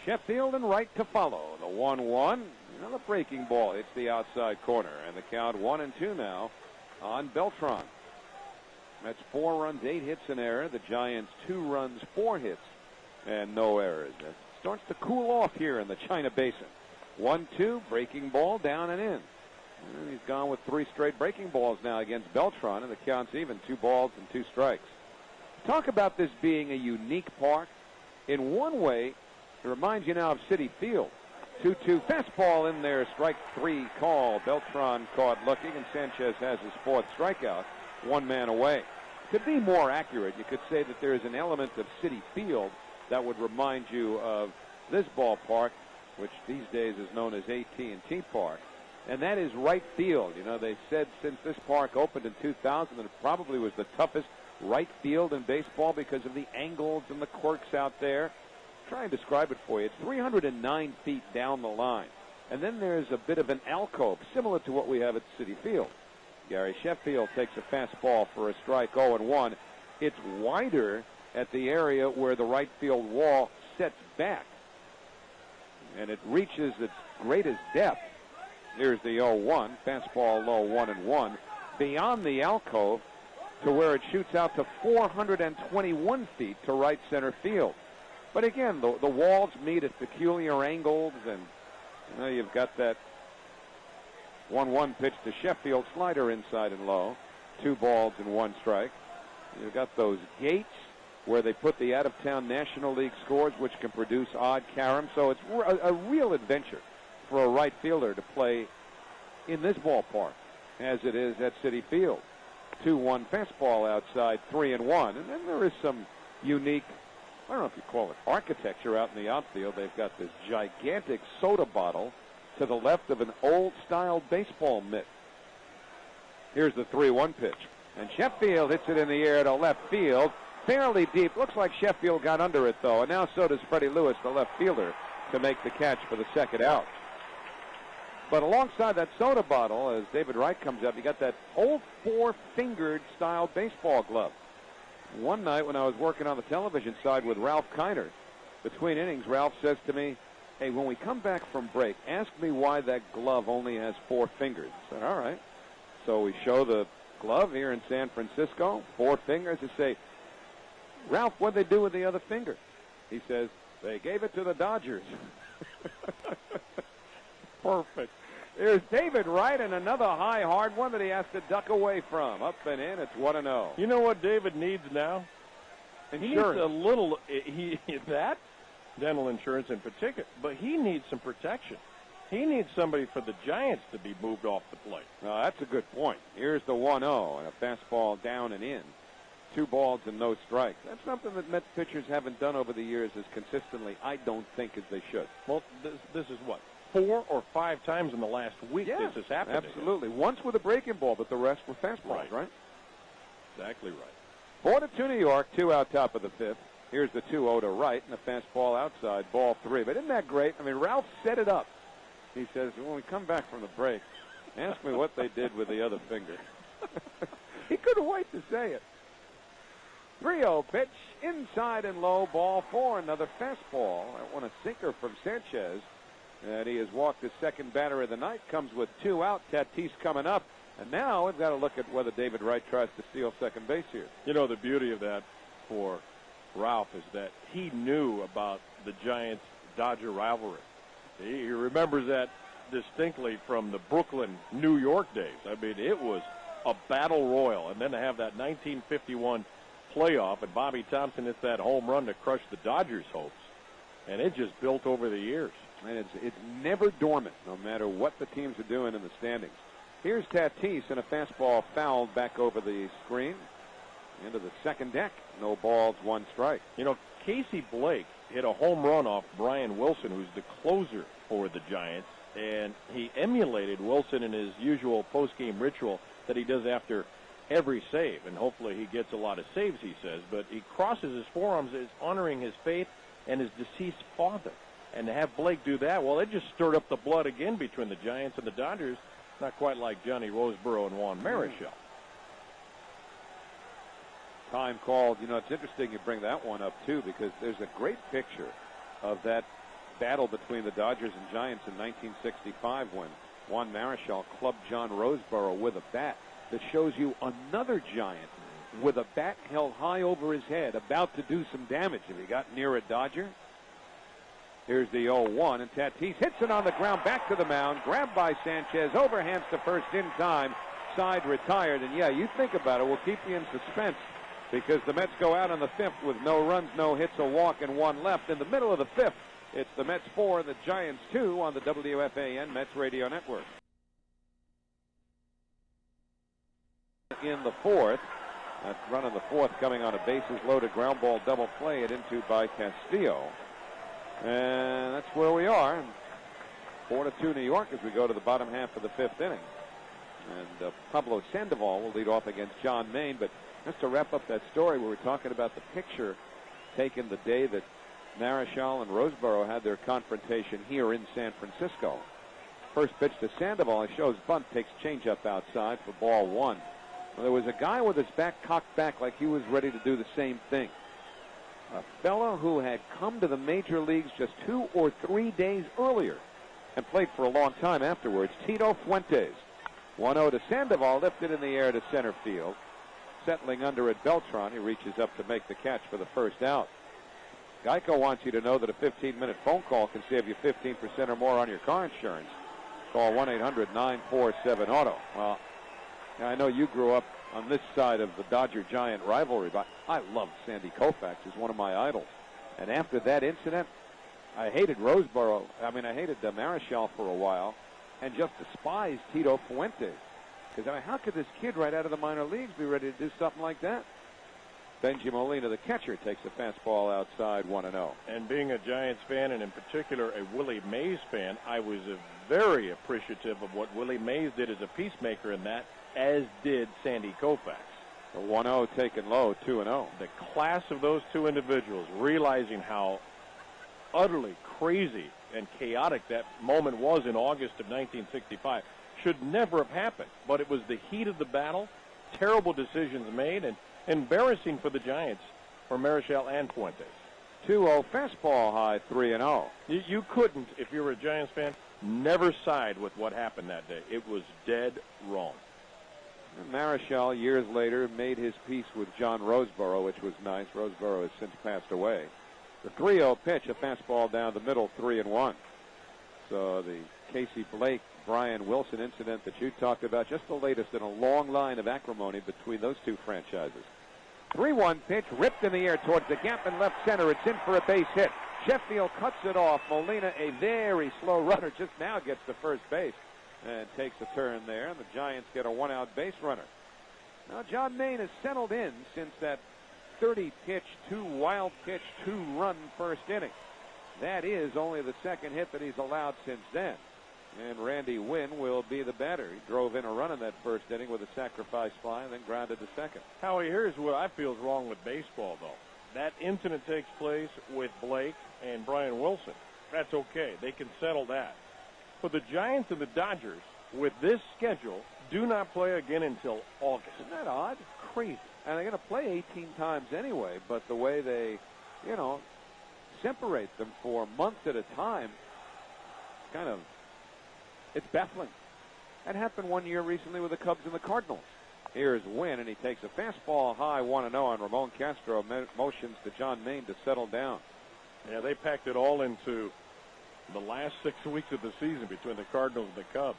Sheffield and right to follow. The 1-1. Another breaking ball hits the outside corner. And the count 1-2 now on Beltran. That's 4 runs, 8 hits, an error. The Giants 2 runs, 4 hits, and no errors. It starts to cool off here in the China Basin. 1-2, breaking ball down and in. And he's gone with 3 straight breaking balls now against Beltran, and the count's even, 2 balls and 2 strikes. Talk about this being a unique park. In one way, it reminds you now of Citi Field. 2-2 fastball in there, strike 3 call. Beltran caught looking, and Sanchez has his 4th strikeout, 1 man away. To be more accurate, you could say that there is an element of Citi Field that would remind you of this ballpark, which these days is known as AT&T Park, and that is right field. You know, they said since this park opened in 2000 that it probably was the toughest right field in baseball because of the angles and the quirks out there. Try and describe it for you. It's 309 feet down the line. And then there's a bit of an alcove, similar to what we have at Citi Field. Gary Sheffield takes a fastball for a strike, 0-1. It's wider at the area where the right field wall sets back. And it reaches its greatest depth. Here's the 0-1. Fastball low, 1-1. Beyond the alcove to where it shoots out to 421 feet to right center field. But again, the walls meet at peculiar angles, and you know, you've got that 1-1 pitch to Sheffield, slider inside and low, 2 balls and 1 strike. You've got those gates where they put the out-of-town National League scores, which can produce odd caroms. So it's a real adventure for a right fielder to play in this ballpark, as it is at Citi Field. 2-1 fastball outside, 3-1. And then there is some unique, I don't know if you call it architecture, out in the outfield. They've got this gigantic soda bottle to the left of an old-style baseball mitt. Here's the 3-1 pitch. And Sheffield hits it in the air to left field. Fairly deep. Looks like Sheffield got under it, though. And now so does Freddie Lewis, the left fielder, to make the catch for the second out. But alongside that soda bottle, as David Wright comes up, you got that old 4-fingered style baseball glove. One night when I was working on the television side with Ralph Kiner, between innings, Ralph says to me, "Hey, when we come back from break, ask me why that glove only has 4 fingers." I said, all right. So we show the glove here in San Francisco, 4 fingers. I say, "Ralph, what'd they do with the other finger?" He says, "They gave it to the Dodgers." Perfect. Here's David Wright, and another high, hard one that he has to duck away from. Up and in, it's 1-0. You know what David needs now? Insurance. He needs a little, that, dental insurance in particular, but he needs some protection. He needs somebody for the Giants to be moved off the plate. No, that's a good point. Here's the 1-0, and a fastball down and in. 2 balls and no strikes. That's something that Mets pitchers haven't done over the years as consistently, I don't think, as they should. Well, this is what? 4 or 5 times in the last week this has happened. Absolutely. Once with a breaking ball, but the rest were fastballs, right? Exactly right. 4-2 New York, 2 out top of the 5th. Here's the 2-0 to Wright, and a fastball outside, ball 3. But isn't that great? I mean, Ralph set it up. He says, when we come back from the break, ask me what they did with the other finger. He couldn't wait to say it. 3-0 pitch, inside and low, ball 4. Another fastball. That one a sinker from Sanchez. And he has walked his second batter of the night. Comes with 2 out. Tatis coming up. And now we've got to look at whether David Wright tries to steal second base here. You know, the beauty of that for Ralph is that he knew about the Giants-Dodger rivalry. He remembers that distinctly from the Brooklyn, New York days. I mean, it was a battle royal. And then to have that 1951 playoff, and Bobby Thompson hits that home run to crush the Dodgers' hopes. And it just built over the years. And it's never dormant, no matter what the teams are doing in the standings. Here's Tatis, and a fastball fouled back over the screen. Into the second deck. No balls, 1 strike. You know, Casey Blake hit a home run off Brian Wilson, who's the closer for the Giants, and he emulated Wilson in his usual post-game ritual that he does after every save, and hopefully he gets a lot of saves, he says, but he crosses his forearms as honoring his faith and his deceased father. And to have Blake do that, well, it just stirred up the blood again between the Giants and the Dodgers, not quite like Johnny Roseboro and Juan Marichal. Time called. You know, it's interesting you bring that one up, too, because there's a great picture of that battle between the Dodgers and Giants in 1965 when Juan Marichal clubbed John Roseboro with a bat that shows you another Giant with a bat held high over his head about to do some damage. Have you got near a Dodger? Here's the 0-1, and Tatis hits it on the ground back to the mound. Grabbed by Sanchez, overhands to first in time. Side retired, and yeah, you think about it. We'll keep you in suspense because the Mets go out on the 5th with no runs, no hits, a walk, and 1 left. In the middle of the 5th, it's the Mets 4 and the Giants 2 on the WFAN Mets Radio Network. In the 4th, That run in the fourth coming on a bases loaded ground ball double play, it into by Castillo. And that's where we are. 4-2 New York as we go to the bottom half of the fifth inning. And Pablo Sandoval will lead off against John Maine. But just to wrap up that story, we were talking about the picture taken the day that Marichal and Roseboro had their confrontation here in San Francisco. First pitch to Sandoval. He shows bunt, takes changeup outside for ball one. Well, there was a guy with his back cocked back like he was ready to do the same thing. A fellow who had come to the major leagues just 2 or 3 days earlier and played for a long time afterwards, Tito Fuentes. 1-0 to Sandoval, lifted in the air to center field. Settling under at Beltran, he reaches up to make the catch for the first out. Geico wants you to know that a 15-minute phone call can save you 15% or more on your car insurance. Call 1-800-947-AUTO. Well, I know you grew up on this side of the Dodger-Giant rivalry, but I love Sandy Koufax. He's one of my idols. And after that incident, I hated Roseboro. I mean, I hated Marichal for a while and just despised Tito Fuentes. Because, I mean, how could this kid right out of the minor leagues be ready to do something like that? Benji Molina, the catcher, takes a fastball outside, 1-0. And being a Giants fan, and in particular a Willie Mays fan, I was very appreciative of what Willie Mays did as a peacemaker in that, as did Sandy Koufax. The 1-0 taken low, 2-0. The class of those two individuals, realizing how utterly crazy and chaotic that moment was in August of 1965, should never have happened. But it was the heat of the battle, terrible decisions made, and embarrassing for the Giants, for Marichal and Fuentes. 2-0 fastball high, 3-0. You couldn't, if you were a Giants fan, never side with what happened that day. It was dead wrong. And Marichal, years later, made his peace with John Roseboro, which was nice. Roseboro has since passed away. The 3-0 pitch, a fastball down the middle, 3-1. So the Casey Blake, Brian Wilson incident that you talked about, just the latest in a long line of acrimony between those two franchises. 3-1 pitch, ripped in the air towards the gap in left center. It's in for a base hit. Sheffield cuts it off. Molina, a very slow runner, just now gets to first base and takes a turn there, and the Giants get a one-out base runner. Now, John Maine has settled in since that 30-pitch, 2-wild-pitch, 2-run first inning. That is only the second hit that he's allowed since then. And Randy Wynn will be the batter. He drove in a run in that first inning with a sacrifice fly and then grounded to second. Howie, here's what I feel is wrong with baseball, though. That incident takes place with Blake and Brian Wilson. That's okay. They can settle that. But the Giants and the Dodgers, with this schedule, do not play again until August. Isn't that odd? Crazy. And they're going to play 18 times anyway, but the way they, separate them for months at a time, it's baffling. That happened one year recently with the Cubs and the Cardinals. Here's Wynn, and he takes a fastball high, 1-0 on Ramon Castro. Motions to John Maine to settle down. Yeah, they packed it all into the last 6 weeks of the season between the Cardinals and the Cubs.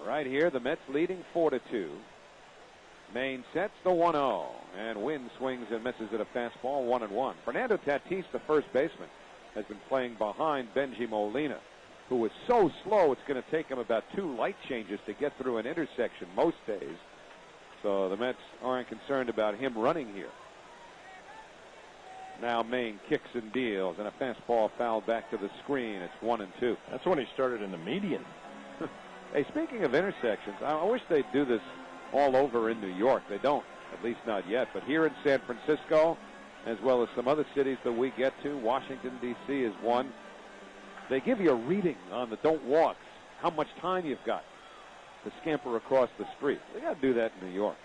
Right here, the Mets leading 4-2. Maine sets the 1-0, and Wynn swings and misses at a fastball, 1-1. Fernando Tatis, the first baseman, has been playing behind Benji Molina, who was so slow it's going to take him about 2 light changes to get through an intersection most days. So the Mets aren't concerned about him running here. Now Maine kicks and deals, and a fastball fouled back to the screen. It's 1-2. That's when he started in the median. Hey, speaking of intersections, I wish they'd do this all over in New York. They don't, at least not yet. But here in San Francisco, as well as some other cities that we get to, Washington, D.C. is one. They give you a reading on the don't walks, how much time you've got to scamper across the street. They got to do that in New York.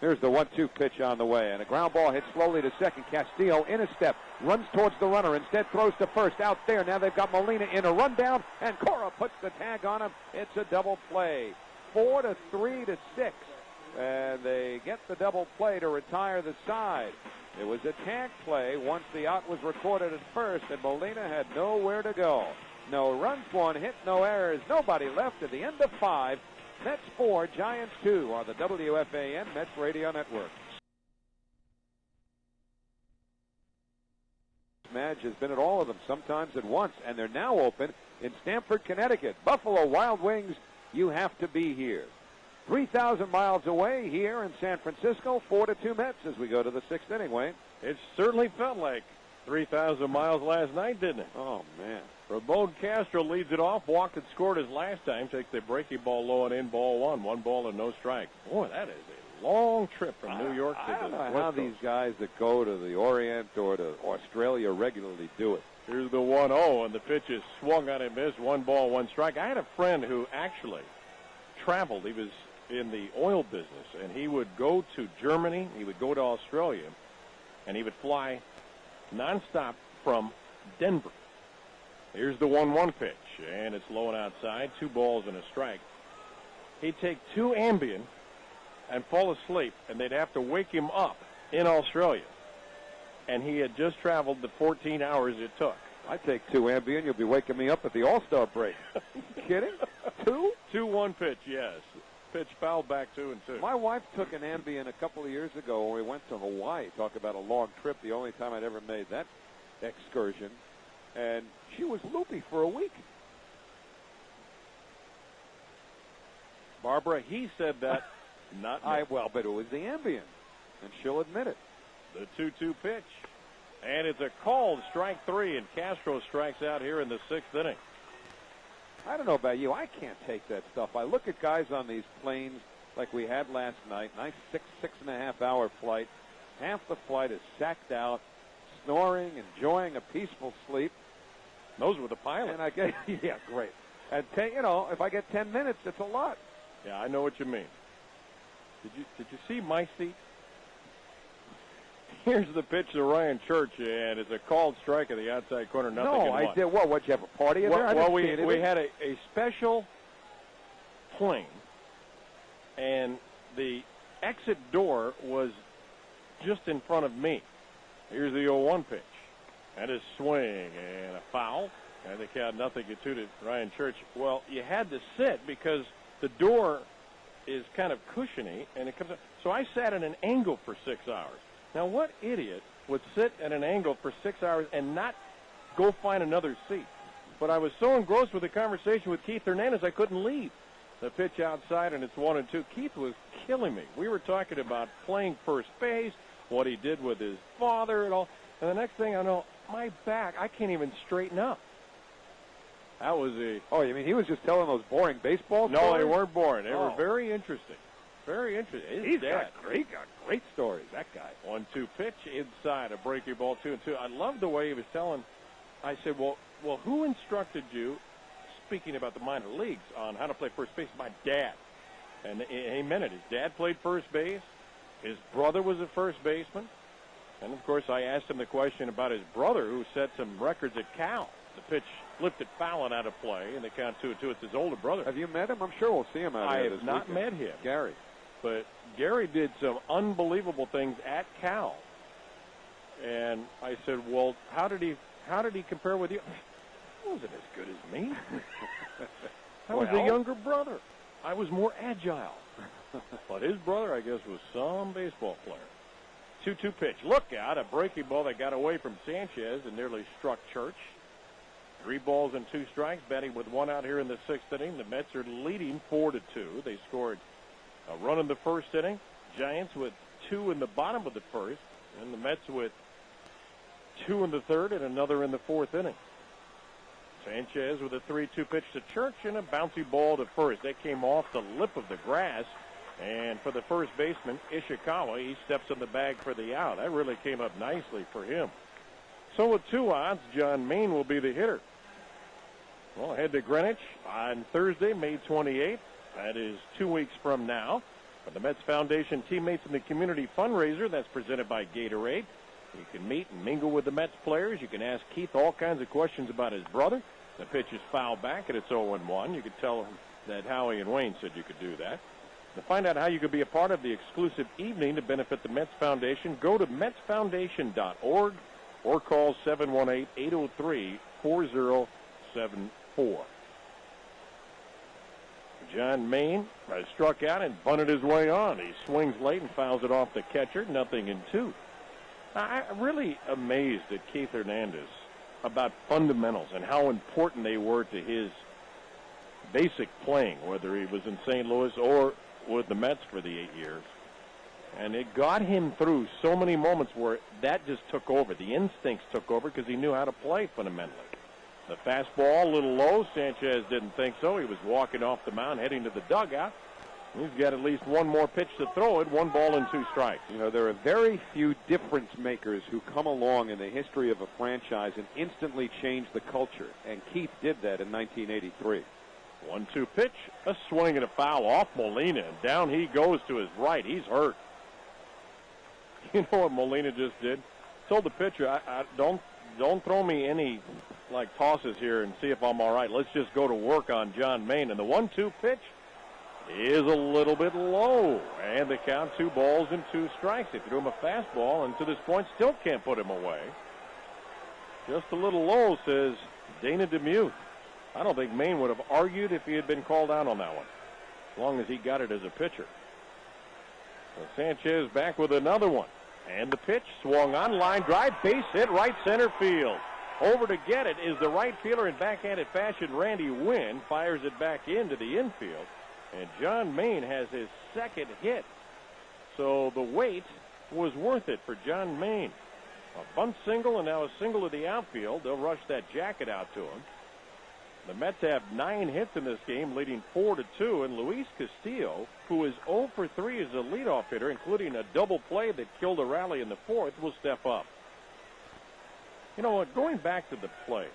Here's the 1-2 pitch on the way, and a ground ball hits slowly to second. Castillo in a step, runs towards the runner, instead throws to first. Out there, now they've got Molina in a rundown, and Cora puts the tag on him. It's a double play, 4-3-6, and they get the double play to retire the side. It was a tag play once the out was recorded at first, and Molina had nowhere to go. No runs, 1 hit, no errors, nobody left at the end of 5. Mets 4, Giants 2 on the WFAN Mets Radio Network. Madge has been at all of them, sometimes at once, and they're now open in Stamford, Connecticut. Buffalo Wild Wings, you have to be here. 3,000 miles away here in San Francisco. 4-2 Mets as we go to the 6th inning, Wayne. It certainly felt like 3,000 miles last night, didn't it? Oh, man. Ramon Castro leads it off. Walked and scored his last time. Takes the breaking ball low and in, ball one. 1 ball and no strike. Boy, that is a long trip from New York to the I don't know West how Coast. these guys that go to the Orient or to Australia regularly do it. Here's the 1-0, and the pitch is swung on and missed. 1 ball, 1 strike. I had a friend who actually traveled. He was in the oil business, and he would go to Germany. He would go to Australia, and he would fly nonstop from Denver. Here's the 1-1 pitch, and it's low and outside. 2 balls and a strike. He'd take 2 Ambien and fall asleep, and they'd have to wake him up in Australia. And he had just traveled the 14 hours it took. I take 2 Ambien. You'll be waking me up at the All-Star break. You kidding? 2? 2-1 pitch, yes. Pitch fouled back 2-2. My wife took an Ambien a couple of years ago when we went to Hawaii. Talk about a long trip, the only time I'd ever made that excursion. And she was loopy for a week. Barbara, he said that, not me. But it was the Ambien, and she'll admit it. The 2-2 pitch. And it's a called strike 3, and Castro strikes out here in the 6th inning. I don't know about you. I can't take that stuff. I look at guys on these planes like we had last night. Nice 6.5 hour flight. Half the flight is sacked out, snoring, enjoying a peaceful sleep. Those were the pilots. And I get, yeah, great. And if I get 10 minutes, it's a lot. Yeah, I know what you mean. Did you see my seat? Here's the pitch to Ryan Church, and it's a called strike in the outside corner. Nothing No, in one. I did. What'd you have, a party in there? Well, we had a special plane, and the exit door was just in front of me. Here's the 0-1 pitch. And a swing and a foul. And they count 0-2 to Ryan Church. Well, you had to sit because the door is kind of cushiony, and it comes up. So I sat at an angle for 6 hours. Now, what idiot would sit at an angle for 6 hours and not go find another seat? But I was so engrossed with the conversation with Keith Hernandez, I couldn't leave. The pitch outside, and it's 1-2. Keith was killing me. We were talking about playing first base, what he did with his father and all. And the next thing I know, my back, I can't even straighten up. That was a... Oh, you mean he was just telling those boring baseball stories? No, they weren't boring. They were very interesting. Very interesting. He's got great stories, that guy. 1-2 pitch inside, a breaking ball, 2-2. I love the way he was telling. I said, well, who instructed you, speaking about the minor leagues, on how to play first base? My dad. And he meant it. His dad played first base. His brother was a first baseman. And, of course, I asked him the question about his brother, who set some records at Cal. The pitch lifted foul and out of play, and they count 2-2. It's his older brother. Have you met him? I'm sure we'll see him out I here have this not weekend. met him. Gary. But Gary did some unbelievable things at Cal. And I said, well, how did he compare with you? He wasn't as good as me. I was the younger brother. I was more agile. But his brother, I guess, was some baseball player. 2-2 pitch. Look out, a breaking ball that got away from Sanchez and nearly struck Church. 3 balls and 2 strikes, batting with 1 out here in the 6th inning. The Mets are leading 4-2. They scored a run in the 1st inning. Giants with 2 in the bottom of the 1st, and the Mets with 2 in the 3rd and another in the 4th inning. Sanchez with a 3-2 pitch to Church and a bouncy ball to first. That came off the lip of the grass. And for the first baseman, Ishikawa, he steps in the bag for the out. That really came up nicely for him. So with 2 outs, John Main will be the hitter. Well, head to Greenwich on Thursday, May 28th. That is 2 weeks from now. For the Mets Foundation teammates in the community fundraiser, that's presented by Gatorade. You can meet and mingle with the Mets players. You can ask Keith all kinds of questions about his brother. The pitch is fouled back, and it's 0-1. You could tell him that Howie and Wayne said you could do that. To find out how you could be a part of the exclusive evening to benefit the Mets Foundation, go to metsfoundation.org or call 718-803-4074. John Main has struck out and bunted his way on. He swings late and fouls it off the catcher, 0-2. I'm really amazed at Keith Hernandez about fundamentals and how important they were to his basic playing, whether he was in St. Louis or with the Mets for the 8 years. And it got him through so many moments where that just took over. The instincts took over because he knew how to play fundamentally. The fastball, a little low. Sanchez didn't think so. He was walking off the mound, heading to the dugout. He's got at least one more pitch to throw it. 1 ball and 2 strikes. You know, there are very few difference makers who come along in the history of a franchise and instantly change the culture. And Keith did that in 1983. 1-2 pitch, a swing and a foul off Molina. And down he goes to his right. He's hurt. You know what Molina just did? Told the pitcher, don't throw me any like tosses here and see if I'm all right. Let's just go to work on John Maine. And the 1-2 pitch is a little bit low. And the count 2 balls and 2 strikes. They threw him a fastball and to this point still can't put him away. Just a little low, says Dana DeMuth. I don't think Maine would have argued if he had been called out on that one, as long as he got it as a pitcher. So Sanchez back with another one. And the pitch swung on, line drive, base hit, right center field. Over to get it is the right fielder in backhanded fashion. Randy Wynn fires it back into the infield. And John Maine has his second hit. So the wait was worth it for John Maine. A bunt single and now a single to the outfield. They'll rush that jacket out to him. The Mets have 9 hits in this game, leading 4-2, and Luis Castillo, who is 0 for 3 as a leadoff hitter, including a double play that killed a rally in the 4th, will step up. You know what? Going back to the play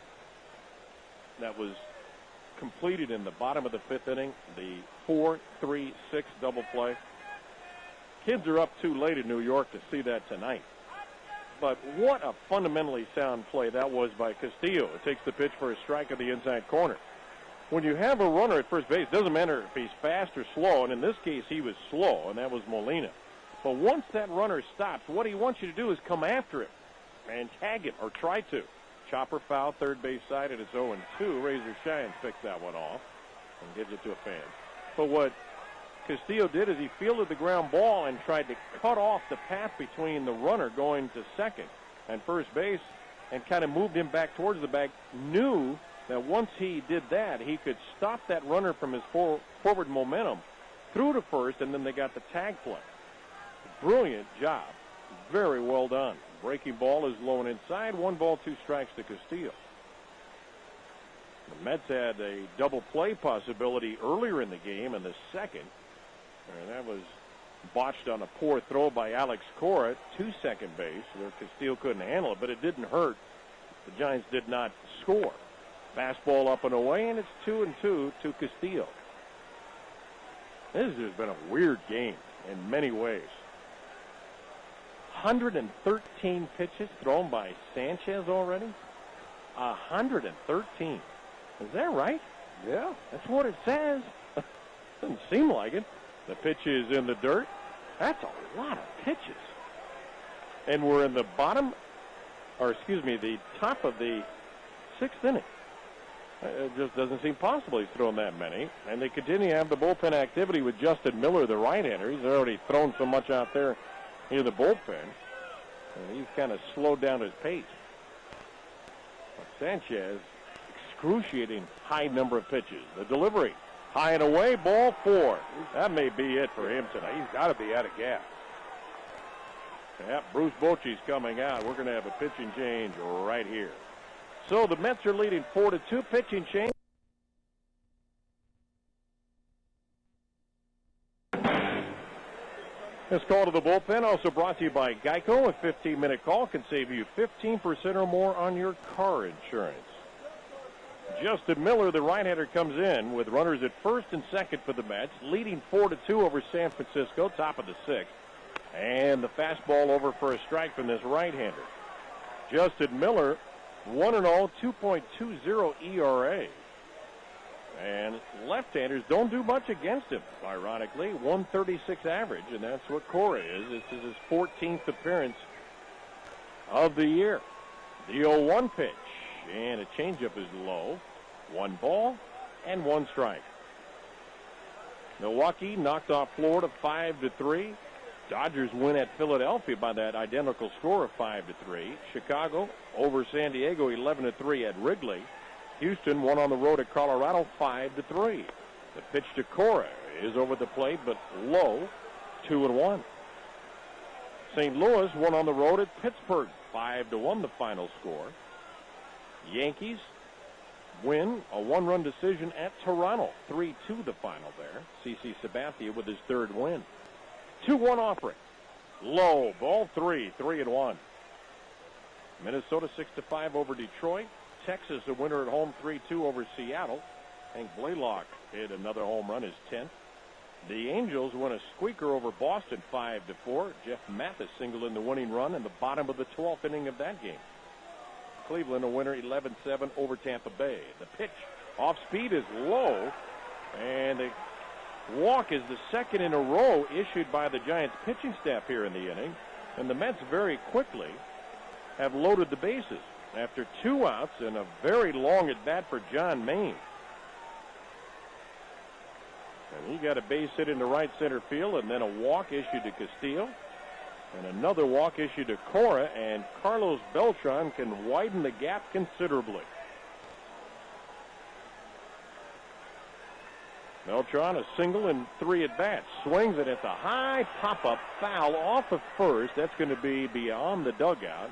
that was completed in the bottom of the 5th inning, the 4-3-6 double play. Kids are up too late in New York to see that tonight. But what a fundamentally sound play that was by Castillo. It takes the pitch for a strike at the inside corner. When you have a runner at first base, it doesn't matter if he's fast or slow, and in this case he was slow, and that was Molina. But once that runner stops, what he wants you to do is come after him and tag him, or try to. Chopper foul, third base side, and it's 0-2. Razor Shines picks that one off and gives it to a fan. But what Castillo did is he fielded the ground ball and tried to cut off the path between the runner going to second and first base and kind of moved him back towards the bag. Knew that once he did that, he could stop that runner from his forward momentum through to first, and then they got the tag play. Brilliant job. Very well done. Breaking ball is low and inside. 1 ball, 2 strikes to Castillo. The Mets had a double play possibility earlier in the game in the second. And that was botched on a poor throw by Alex Cora to second base, where Castillo couldn't handle it, but it didn't hurt. The Giants did not score. Fastball up and away, and it's 2-2 to Castillo. This has been a weird game in many ways. 113 pitches thrown by Sanchez already? 113. Is that right? Yeah. That's what it says. Doesn't seem like it. The pitch is in the dirt. That's a lot of pitches. And we're in the the top of the 6th inning. It just doesn't seem possible he's thrown that many. And they continue to have the bullpen activity with Justin Miller, the right-hander. He's already thrown so much out there near the bullpen. And he's kind of slowed down his pace. But Sanchez, excruciating high number of pitches. The delivery. High and away, ball 4. That may be it for him tonight. He's got to be out of gas. Yep, Bruce Bochy's coming out. We're going to have a pitching change right here. So the Mets are leading 4-2. Pitching change. This call to the bullpen also brought to you by Geico. A 15-minute call can save you 15% or more on your car insurance. Justin Miller, the right-hander, comes in with runners at first and second for the Mets, leading 4-2 over San Francisco, top of the 6th. And the fastball over for a strike from this right-hander. Justin Miller, 1-0, 2.20 ERA. And left-handers don't do much against him, ironically. 136 average, and that's what Cora is. This is his 14th appearance of the year. The 0-1 pitch. And a changeup is low. 1 ball and 1 strike. Milwaukee knocked off Florida 5-3. Dodgers win at Philadelphia by that identical score of 5-3. Chicago over San Diego 11-3 at Wrigley. Houston won on the road at Colorado 5-3. The pitch to Cora is over the plate, but low, 2-1. St. Louis won on the road at Pittsburgh, 5-1 the final score. Yankees win a one-run decision at Toronto, 3-2 the final there. CC Sabathia with his third win. 2-1 offering. Low, ball 3-1. Minnesota 6-5 over Detroit. Texas a winner at home, 3-2 over Seattle. Hank Blaylock hit another home run, his 10th. The Angels win a squeaker over Boston, 5-4. Jeff Mathis singled in the winning run in the bottom of the 12th inning of that game. Cleveland a winner, 11-7 over Tampa Bay. The pitch off speed is low, and the walk is the second in a row issued by the Giants pitching staff here in the inning. And the Mets very quickly have loaded the bases after 2 outs and a very long at bat for John Maine. And he got a base hit into right center field, and then a walk issued to Castillo, and another walk issued to Cora, and Carlos Beltran can widen the gap considerably. Beltran a single and 3 at bats. Swings it at the high pop-up foul off of first. That's going to be beyond the dugout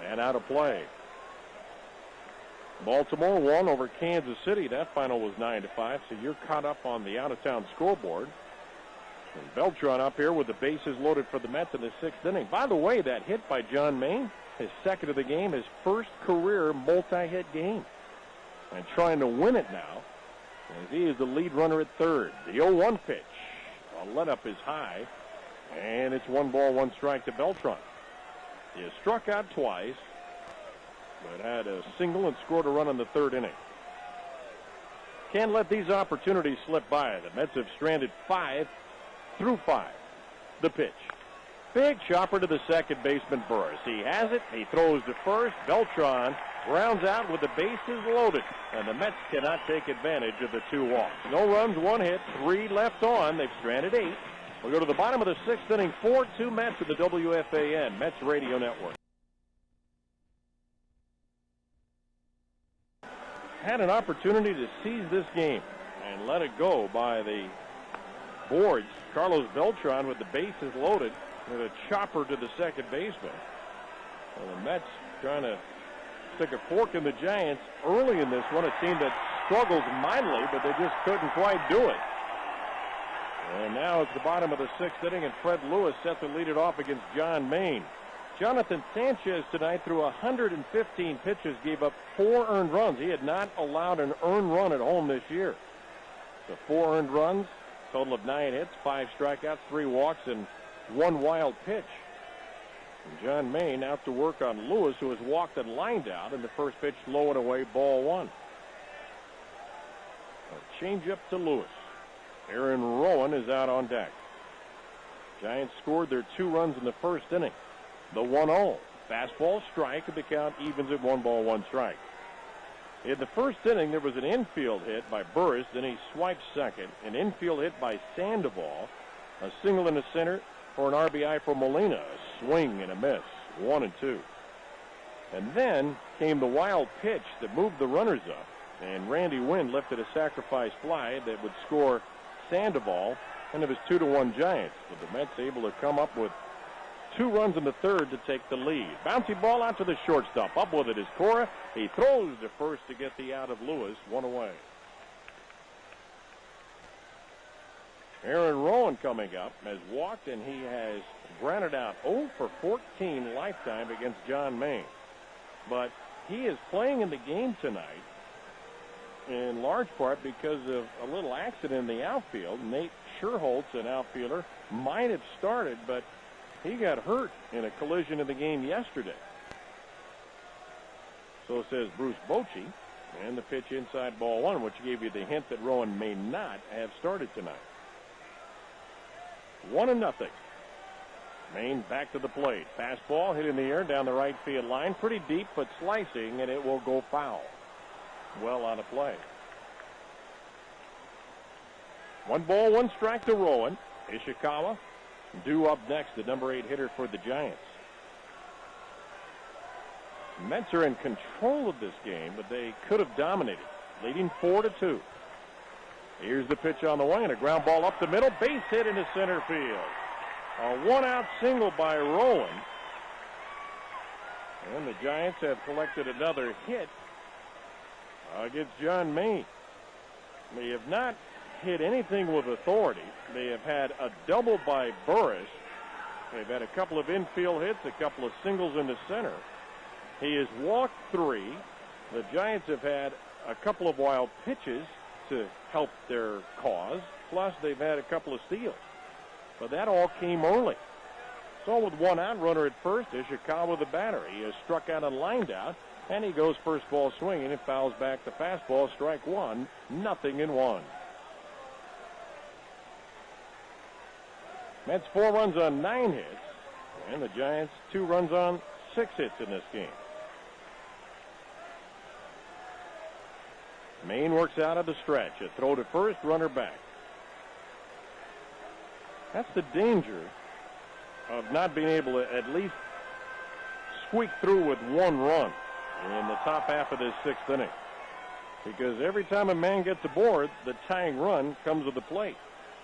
and out of play. Baltimore won over Kansas City. That final was 9-5, so you're caught up on the out-of-town scoreboard. And Beltran up here with the bases loaded for the Mets in the 6th inning. By the way, that hit by John Maine, his second of the game, his first career multi-hit game. And trying to win it now, as he is the lead runner at third. The 0-1 pitch. A let-up is high, and it's 1-1 strike to Beltran. He has struck out twice, but had a single and scored a run in the 3rd inning. Can't let these opportunities slip by. The Mets have stranded 5 through 5. The pitch. Big chopper to the second baseman, Burris. He has it. He throws to first. Beltran rounds out with the bases loaded, and the Mets cannot take advantage of the 2 walks. No runs, 1 hit, 3 left on. They've stranded 8. We'll go to the bottom of the 6th inning. 4-2 Mets at the WFAN Mets Radio Network. Had an opportunity to seize this game and let it go by the boards. Carlos Beltran with the bases loaded with a chopper to the second baseman. Well, the Mets trying to stick a fork in the Giants early in this one. A team that struggles mightily, but they just couldn't quite do it. And now it's the bottom of the 6th inning, and Fred Lewis set to lead it off against John Maine. Jonathan Sanchez tonight threw 115 pitches, gave up 4 earned runs. He had not allowed an earned run at home this year. So 4 earned runs, total of 9 hits, 5 strikeouts, 3 walks, and 1 wild pitch. And John Maine out to work on Lewis, who has walked and lined out, and the first pitch low and away, ball 1. A change up to Lewis. Aaron Rowan is out on deck. Giants scored their 2 runs in the 1st inning. The 1-0. Fastball strike, and the count evens at 1-1 strike. In the 1st inning, there was an infield hit by Burris. Then he swiped second. An infield hit by Sandoval. A single in the center for an RBI for Molina. A swing and a miss. 1-2. And then came the wild pitch that moved the runners up. And Randy Wynn lifted a sacrifice fly that would score Sandoval. And it was 2-1 Giants. But the Mets able to come up with 2 runs in the 3rd to take the lead. Bouncy ball out to the shortstop. Up with it is Cora. He throws to first to get the out of Lewis. 1 away. Aaron Rowan coming up has walked, and he has grounded out 0 for 14 lifetime against John Maine. But he is playing in the game tonight in large part because of a little accident in the outfield. Nate Sherholtz, an outfielder, might have started, but he got hurt in a collision in the game yesterday. So says Bruce Bochy. And the pitch inside ball 1, which gave you the hint that Rowan may not have started tonight. 1-0. Maine back to the plate. Fastball hit in the air down the right field line. Pretty deep, but slicing, and it will go foul. Well out of play. 1-1 strike to Rowan. Ishikawa due up next, the number 8 hitter for the Giants. Mets are in control of this game, but they could have dominated, leading 4-2. Here's the pitch on the way, and a ground ball up the middle, base hit into center field. A one-out single by Rowan. And the Giants have collected another hit against John Maine. They have not hit anything with authority. They have had a double by Burris. They've had a couple of infield hits, a couple of singles in the center. He has walked 3. The Giants have had a couple of wild pitches to help their cause, plus they've had a couple of steals. But that all came early. So with one out, runner at first, Ishikawa the batter. He has struck out and lined out, and he goes first ball swinging and fouls back the fastball, strike 1, 0-1. Mets 4 runs on 9 hits, and the Giants 2 runs on 6 hits in this game. Maine works out of the stretch. A throw to first, runner back. That's the danger of not being able to at least squeak through with 1 run in the top half of this 6th inning. Because every time a man gets aboard, the tying run comes to the plate.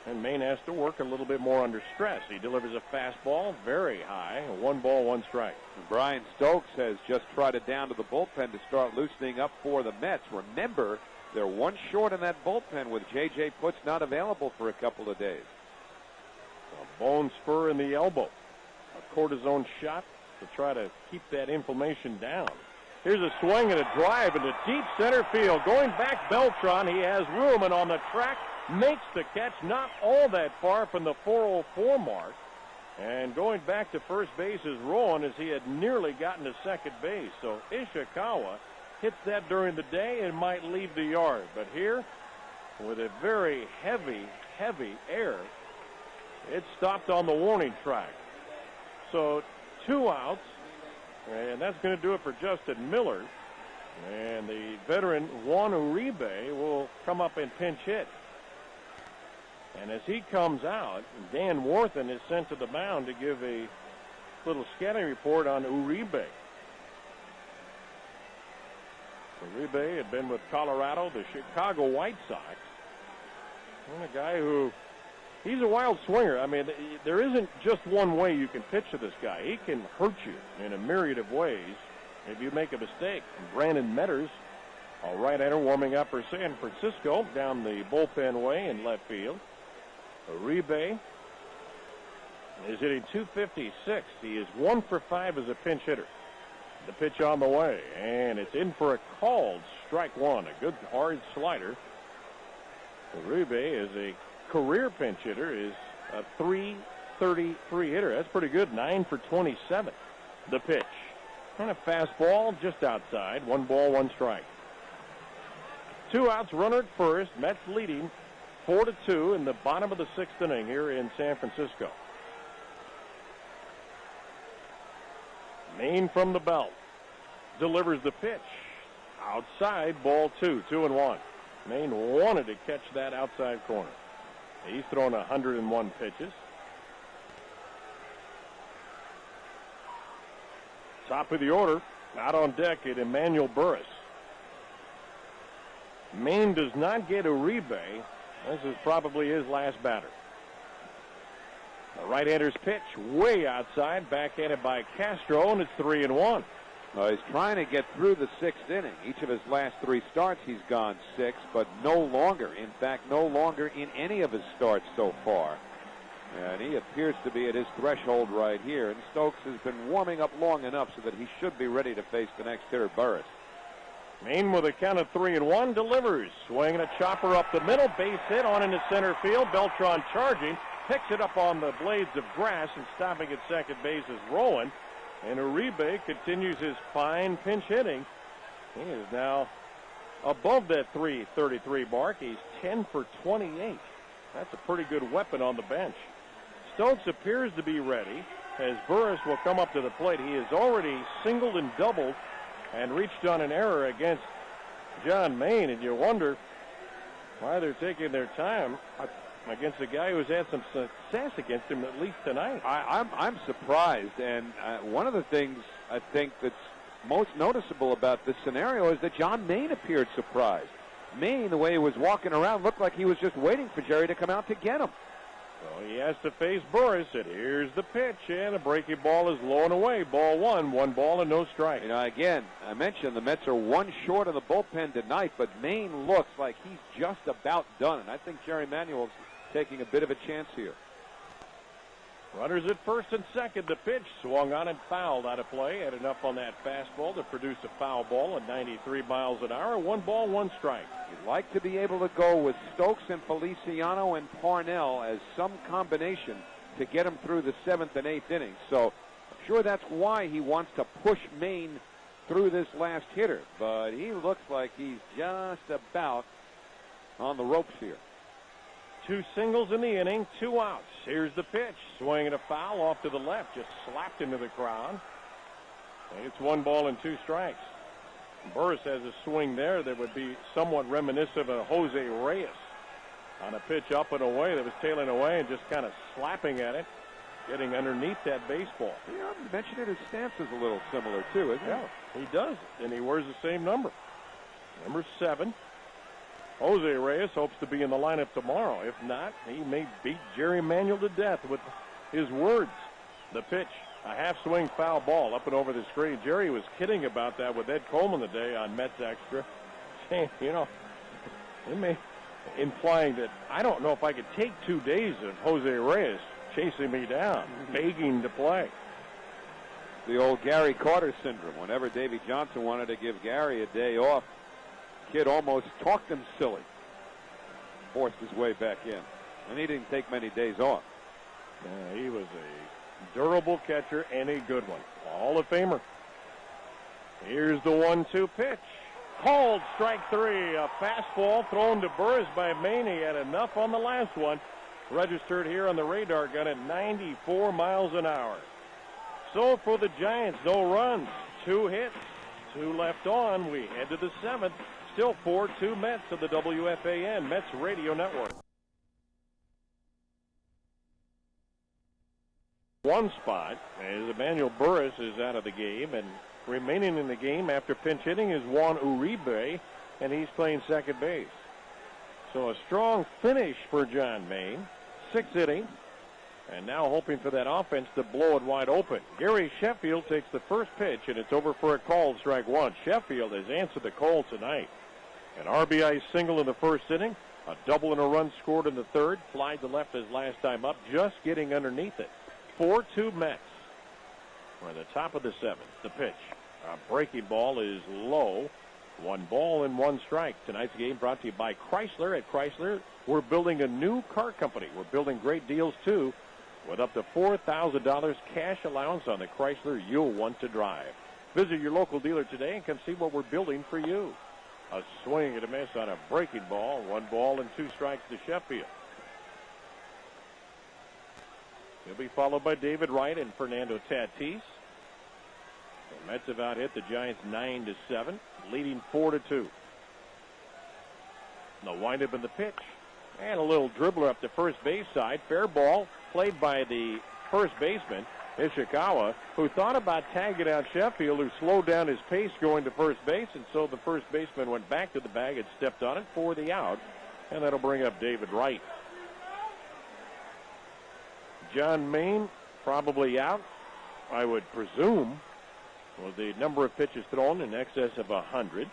And Maine has to work a little bit more under stress. He delivers a fastball very high, 1 ball, 1 strike. Brian Stokes has just trotted down to the bullpen to start loosening up for the Mets. Remember, they're 1 short in that bullpen with J.J. Putz not available for a couple of days. A bone spur in the elbow. A cortisone shot to try to keep that inflammation down. Here's a swing and a drive into deep center field. Going back, Beltran. He has room, and on the track, makes the catch, not all that far from the 404 mark. And going back to first base is Rowan, as he had nearly gotten to second base. So Ishikawa hits that during the day and might leave the yard. But here, with a very heavy air, it stopped on the warning track. So 2 outs, and that's going to do it for Justin Miller. And the veteran Juan Uribe will come up and pinch hit. And as he comes out, Dan Warthen is sent to the mound to give a little scouting report on Uribe. Uribe had been with Colorado, the Chicago White Sox. And a guy who, he's a wild swinger. I mean, there isn't just one way you can pitch to this guy. He can hurt you in a myriad of ways if you make a mistake. And Brandon Metters, a right-hander warming up for San Francisco down the bullpen way in left field. Uribe is hitting .256. He is 1 for 5 as a pinch hitter. The pitch on the way, and it's in for a called strike 1. A good hard slider. Uribe is a career pinch hitter, is a .333 hitter. That's pretty good, 9 for 27. The pitch. And a fastball just outside. 1 ball, 1 strike. 2 outs, runner at first. Mets leading 4-2 in the bottom of the 6th inning here in San Francisco. Maine from the belt delivers the pitch. Outside, ball 2, 2-1. Maine wanted to catch that outside corner. He's thrown 101 pitches. Top of the order, out on deck at Emmanuel Burris. Maine does not get Uribe. This is probably his last batter. The right-hander's pitch way outside, backhanded by Castro, and it's 3-1. He's trying to get through the 6th inning. Each of his last 3 starts, he's gone 6, but no longer, in fact, no longer in any of his starts so far. And he appears to be at his threshold right here. And Stokes has been warming up long enough so that he should be ready to face the next hitter, Burris. Maine with a count of 3-1 delivers. Swinging a chopper up the middle. Base hit on into center field. Beltran charging. Picks it up on the blades of grass, and stopping at second base is Rowan. And Uribe continues his fine pinch hitting. He is now above that .333 mark. He's 10 for 28. That's a pretty good weapon on the bench. Stokes appears to be ready as Burris will come up to the plate. He has already singled and doubled and reached on an error against John Maine, and you wonder why they're taking their time against a guy who's had some success against him, at least tonight. I'm surprised, and one of the things I think that's most noticeable about this scenario is that John Maine appeared surprised. Maine, the way he was walking around, looked like he was just waiting for Jerry to come out to get him. So he has to face Burris, and here's the pitch, and a breaking ball is low and away. Ball one ball and no strike. You know, again, I mentioned the Mets are one short of the bullpen tonight, but Maine looks like he's just about done, and I think Jerry Manuel's taking a bit of a chance here. Runners at first and second. The pitch swung on and fouled out of play. Had enough on that fastball to produce a foul ball at 93 miles an hour. 1 ball, 1 strike. You'd like to be able to go with Stokes and Feliciano and Parnell as some combination to get him through the 7th and 8th innings. So I'm sure that's why he wants to push Maine through this last hitter. But he looks like he's just about on the ropes here. 2 singles in the inning, 2 outs. Here's the pitch. Swinging a foul off to the left. Just slapped into the crowd. And it's 1 ball and 2 strikes. Burris has a swing there that would be somewhat reminiscent of Jose Reyes on a pitch up and away that was tailing away and just kind of slapping at it, getting underneath that baseball. Yeah, you mentioned it. His stance is a little similar, too, isn't it? Yeah, he does. And he wears the same number. Number 7. Jose Reyes hopes to be in the lineup tomorrow. If not, he may beat Jerry Manuel to death with his words. The pitch, a half-swing foul ball up and over the screen. Jerry was kidding about that with Ed Coleman today on Mets Extra, saying, you know, implying that I don't know if I could take 2 days of Jose Reyes chasing me down, begging to play. The old Gary Carter syndrome. Whenever Davey Johnson wanted to give Gary a day off, kid almost talked him silly. Forced his way back in. And he didn't take many days off. He was a durable catcher and a good one. Hall of Famer. Here's the 1-2 pitch. Called strike 3. A fastball thrown to Burris by Maine. He had enough on the last one. Registered here on the radar gun at 94 miles an hour. So for the Giants, no runs. 2 hits. 2 left on. We head to the 7th. Still 4-2 Mets of the WFAN Mets Radio Network. One spot as Emmanuel Burris is out of the game, and remaining in the game after pinch hitting is Juan Uribe, and he's playing second base. So a strong finish for John Maine. 6 innings, and now hoping for that offense to blow it wide open. Gary Sheffield takes the first pitch, and it's over for a called strike 1. Sheffield has answered the call tonight. An RBI single in the first inning, a double and a run scored in the 3rd, fly to left his last time up, just getting underneath it. 4-2 Mets. We're at the top of the 7th. The pitch. A breaking ball is low. 1 ball and 1 strike. Tonight's game brought to you by Chrysler. At Chrysler, we're building a new car company. We're building great deals, too, with up to $4,000 cash allowance on the Chrysler you'll want to drive. Visit your local dealer today and come see what we're building for you. A swing and a miss on a breaking ball. 1 ball and 2 strikes to Sheffield. He'll be followed by David Wright and Fernando Tatis. The Mets have out hit the Giants 9-7, leading 4-2. The windup in the pitch. And a little dribbler up the first base side. Fair ball played by the first baseman, Ishikawa, who thought about tagging out Sheffield, who slowed down his pace going to first base, and so the first baseman went back to the bag and stepped on it for the out, and that'll bring up David Wright. John Maine probably out, I would presume, with the number of pitches thrown in excess of 100.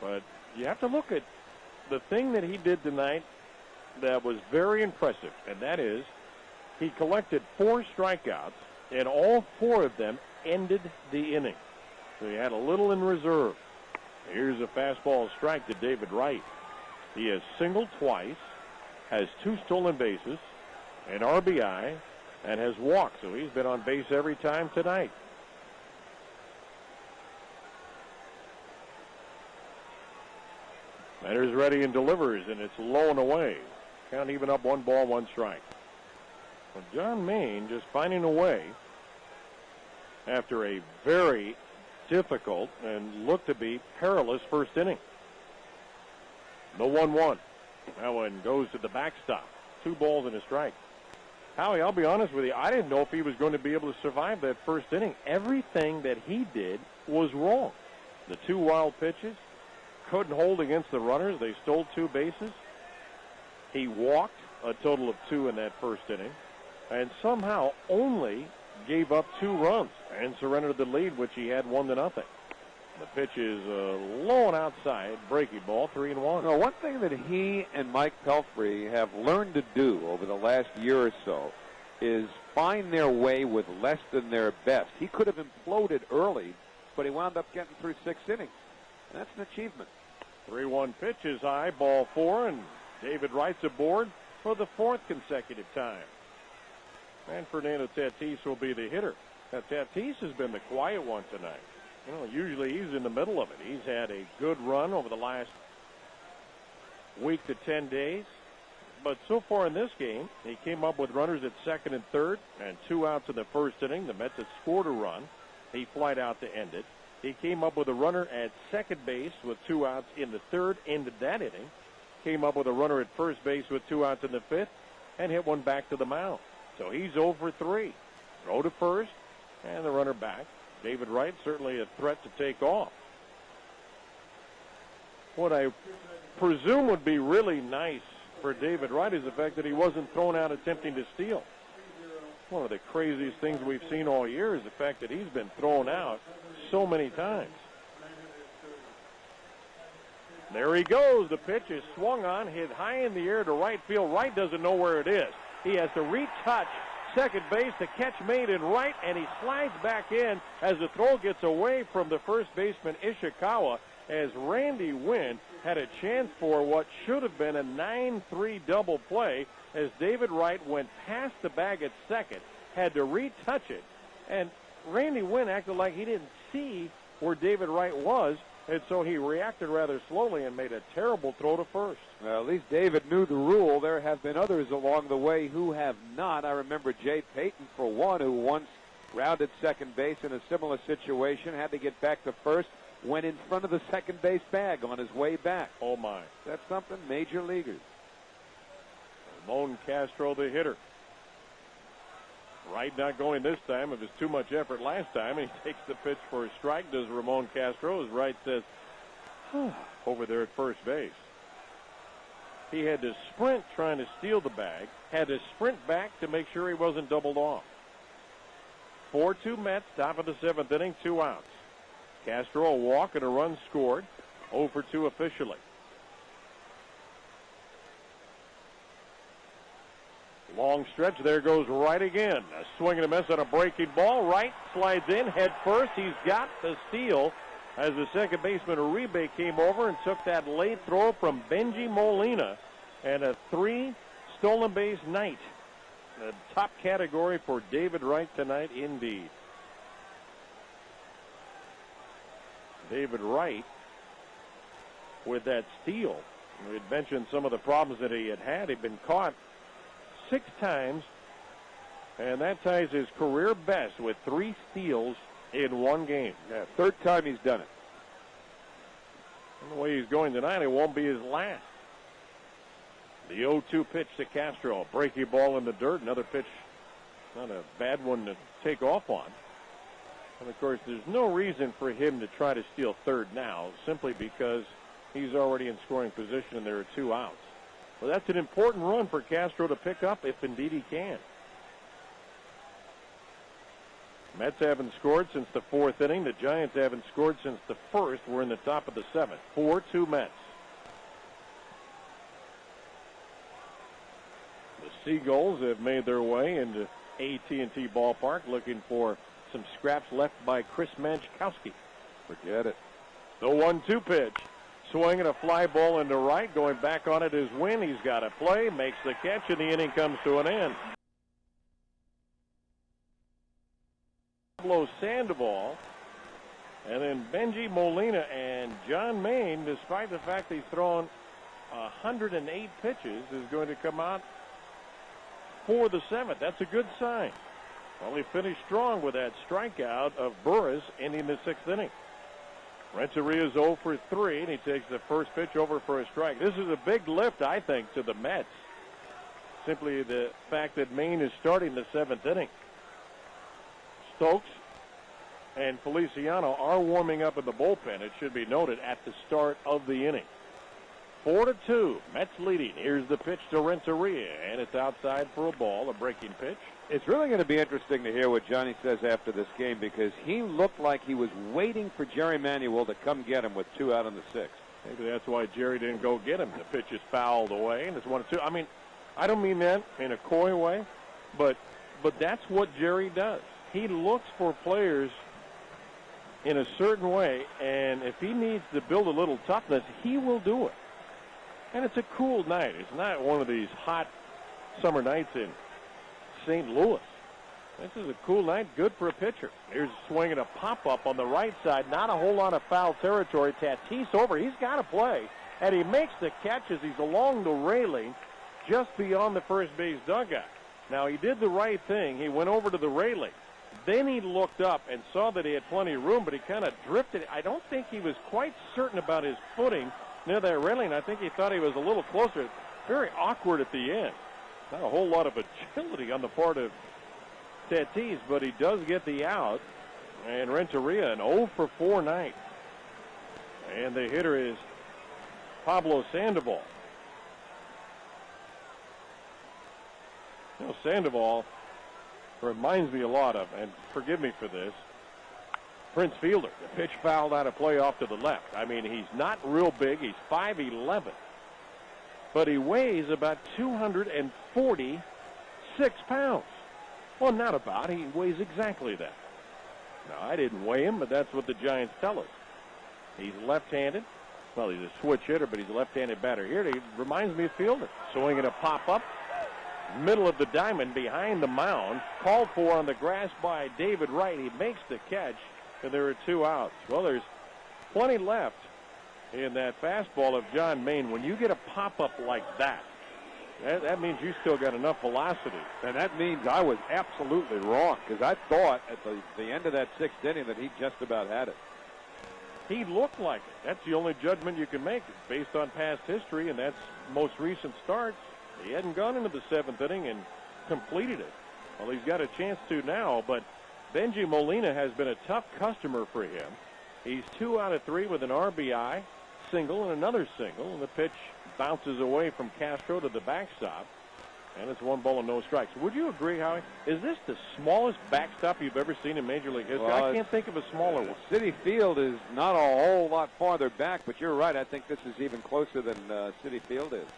But you have to look at the thing that he did tonight that was very impressive, and that is he collected 4 strikeouts, and all 4 of them ended the inning. So he had a little in reserve. Here's a fastball strike to David Wright. He has singled twice, has 2 stolen bases, an RBI, and has walked. So he's been on base every time tonight. Batter's ready and delivers, and it's low and away. Count even up, 1 ball, 1 strike. Well, John Maine just finding a way after a very difficult and looked to be perilous first inning. The 1-1. That one goes to the backstop. 2 balls and a strike. Howie, I'll be honest with you, I didn't know if he was going to be able to survive that first inning. Everything that he did was wrong. The 2 wild pitches, couldn't hold against the runners. They stole 2 bases. He walked a total of 2 in that first inning, and somehow only gave up 2 runs and surrendered the lead, which he had 1-0. The pitch is low and outside, breaking ball, 3-1. No, one thing that he and Mike Pelfrey have learned to do over the last year or so is find their way with less than their best. He could have imploded early, but he wound up getting through 6 innings. And that's an achievement. 3-1 pitch is high, ball 4, and David Wright's aboard for the 4th consecutive time. And Fernando Tatis will be the hitter. Now, Tatis has been the quiet one tonight. You know, usually he's in the middle of it. He's had a good run over the last week to 10 days. But so far in this game, he came up with runners at 2nd and 3rd and 2 outs in the first inning. The Mets had scored a run. He flied out to end it. He came up with a runner at second base with 2 outs in the 3rd, ended that inning. Came up with a runner at first base with 2 outs in the 5th and hit one back to the mound. So he's 0 for 3. Throw to first and the runner back. David Wright certainly a threat to take off. What I presume would be really nice for David Wright is the fact that he wasn't thrown out attempting to steal. One of the craziest things we've seen all year is the fact that he's been thrown out so many times. There he goes. The pitch is swung on, hit high in the air to right field. Wright doesn't know where it is. He has to retouch second base. The catch made in right, and he slides back in as the throw gets away from the first baseman Ishikawa, as Randy Wynn had a chance for what should have been a 9-3 double play, as David Wright went past the bag at second, had to retouch it, and Randy Wynn acted like he didn't see where David Wright was, and so he reacted rather slowly and made a terrible throw to first. Well, at least David knew the rule. There have been others along the way who have not. I remember Jay Payton, for one, who once rounded second base in a similar situation, had to get back to first, went in front of the second base bag on his way back. Oh, my. That's something major leaguers. Ramon Castro, the hitter. Wright not going this time. It was too much effort last time, and he takes the pitch for a strike, does Ramon Castro, as Wright says, over there at first base. He had to sprint trying to steal the bag, had to sprint back to make sure he wasn't doubled off. 4-2 Mets, top of the 7th inning, 2 outs. Castro a walk and a run scored, 0 for 2 officially. Long stretch, there goes Wright again. A swing and a miss on a breaking ball. Wright slides in head first. He's got the steal as the second baseman Uribe came over and took that late throw from Benji Molina, and a 3 stolen base night. The top category for David Wright tonight indeed. David Wright with that steal. We had mentioned some of the problems that he had. He'd been caught 6 times, and that ties his career best with 3 steals in 1 game. Yeah, 3rd time he's done it. And the way he's going tonight, it won't be his last. The 0-2 pitch to Castro. A breaking ball in the dirt. Another pitch, not a bad one to take off on. And, of course, there's no reason for him to try to steal third now, simply because he's already in scoring position and there are 2 outs. Well, that's an important run for Castro to pick up if indeed he can. Mets haven't scored since the 4th inning. The Giants haven't scored since the 1st. We're in the top of the 7th. 4-2 Mets. The Seagulls have made their way into AT&T Ballpark looking for some scraps left by Chris Manchkowski. Forget it. The 1-2 pitch. Swinging a fly ball into right. Going back on it is Wynn. He's got a play, makes the catch, and the inning comes to an end. Pablo Sandoval, and then Benji Molina and John Maine, despite the fact he's thrown 108 pitches, is going to come out for the 7th. That's a good sign. Well, he finished strong with that strikeout of Burris ending the 6th inning. Renteria is 0 for 3, and he takes the first pitch over for a strike. This is a big lift, I think, to the Mets. Simply the fact that Maine is starting the 7th inning. Stokes and Feliciano are warming up in the bullpen. It should be noted at the start of the inning. 4-2, Mets leading. Here's the pitch to Renteria, and it's outside for a ball, a breaking pitch. It's really going to be interesting to hear what Johnny says after this game, because he looked like he was waiting for Jerry Manuel to come get him with 2 out in the 6th. Maybe that's why Jerry didn't go get him. The pitch is fouled away, and it's 1-2. I mean, I don't mean that in a coy way, but that's what Jerry does. He looks for players in a certain way, and if he needs to build a little toughness, he will do it. And it's a cool night. It's not one of these hot summer nights in St. Louis. This is a cool night, good for a pitcher. Here's swinging a pop-up on the right side. Not a whole lot of foul territory. Tatis over. He's got to play. And he makes the catch as he's along the railing just beyond the first base dugout. Now, he did the right thing. He went over to the railing. Then he looked up and saw that he had plenty of room, but he kind of drifted. I don't think he was quite certain about his footing near that railing. I think he thought he was a little closer. Very awkward at the end. Not a whole lot of agility on the part of Tatis, but he does get the out. And Renteria, an 0-for-4 night. And the hitter is Pablo Sandoval. You know, Sandoval reminds me a lot of, and forgive me for this, Prince Fielder. The pitch fouled out of play off to the left. I mean, he's not real big. He's 5'11", but he weighs about 246 pounds. Well, not about. He weighs exactly that. Now, I didn't weigh him, but that's what the Giants tell us. He's left-handed. Well, he's a switch hitter, but he's a left-handed batter here. He reminds me of Fielder. Swinging a pop-up. Middle of the diamond behind the mound. Called for on the grass by David Wright. He makes the catch, and there are 2 outs. Well, there's plenty left in that fastball of John Maine. When you get a pop-up like that, that means you still got enough velocity. And that means I was absolutely wrong, because I thought at the end of that 6th inning that he just about had it. He looked like it. That's the only judgment you can make. It's based on past history, and that's most recent starts. He hadn't gone into the 7th inning and completed it. Well, he's got a chance to now, but Benji Molina has been a tough customer for him. He's 2 out of 3 with an RBI, single, and another single, and the pitch bounces away from Castro to the backstop, and it's 1 ball and no strikes. Would you agree, Howie? Is this the smallest backstop you've ever seen in Major League history? Well, I can't think of a smaller one. City Field is not a whole lot farther back, but you're right. I think this is even closer than City Field is.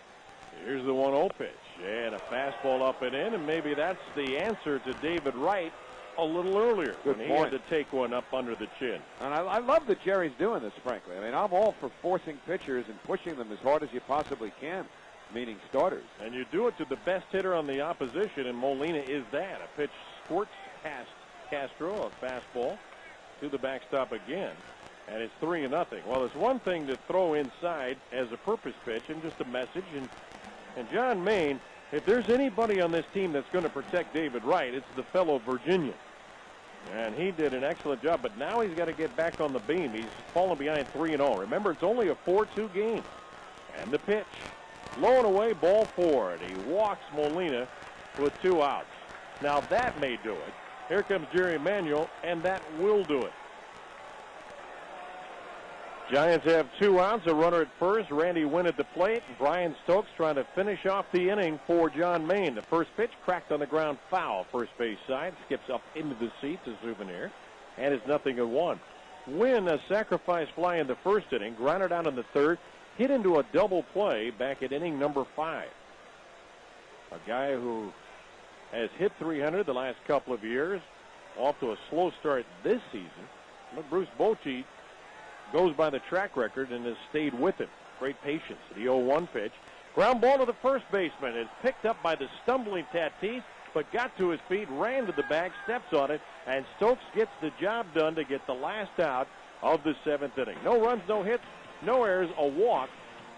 Here's the 1-0 pitch, and a fastball up and in, and maybe that's the answer to David Wright a little earlier. Good when point. He had to take one up under the chin. And I love that Jerry's doing this, frankly. I mean, I'm all for forcing pitchers and pushing them as hard as you possibly can, meaning starters. And you do it to the best hitter on the opposition, and Molina is that. A pitch squirts past Castro, a fastball to the backstop again, and it's 3-0. Well, it's one thing to throw inside as a purpose pitch and just a message, and John Maine, if there's anybody on this team that's going to protect David Wright, it's the fellow Virginian. And he did an excellent job, but now he's got to get back on the beam. He's fallen behind 3-0. Remember, it's only a 4-2 game. And the pitch, low and away, ball 4. And he walks Molina with 2 outs. Now that may do it. Here comes Jerry Manuel, and that will do it. Giants have 2 outs, a runner at first. Randy Wynn at the plate. Brian Stokes trying to finish off the inning for John Maine. The first pitch cracked on the ground, foul. First base side, skips up into the seats, a souvenir, and it's 0-1. Wynn, a sacrifice fly in the first inning, grounded out in the 3rd, hit into a double play back at inning number 5. A guy who has hit 300 the last couple of years, off to a slow start this season. But Bruce Bochy goes by the track record and has stayed with him. Great patience. The 0-1 pitch. Ground ball to the first baseman. It's picked up by the stumbling Tatis, but got to his feet, ran to the bag, steps on it, and Stokes gets the job done to get the last out of the 7th inning. No runs, no hits, no errors, a walk,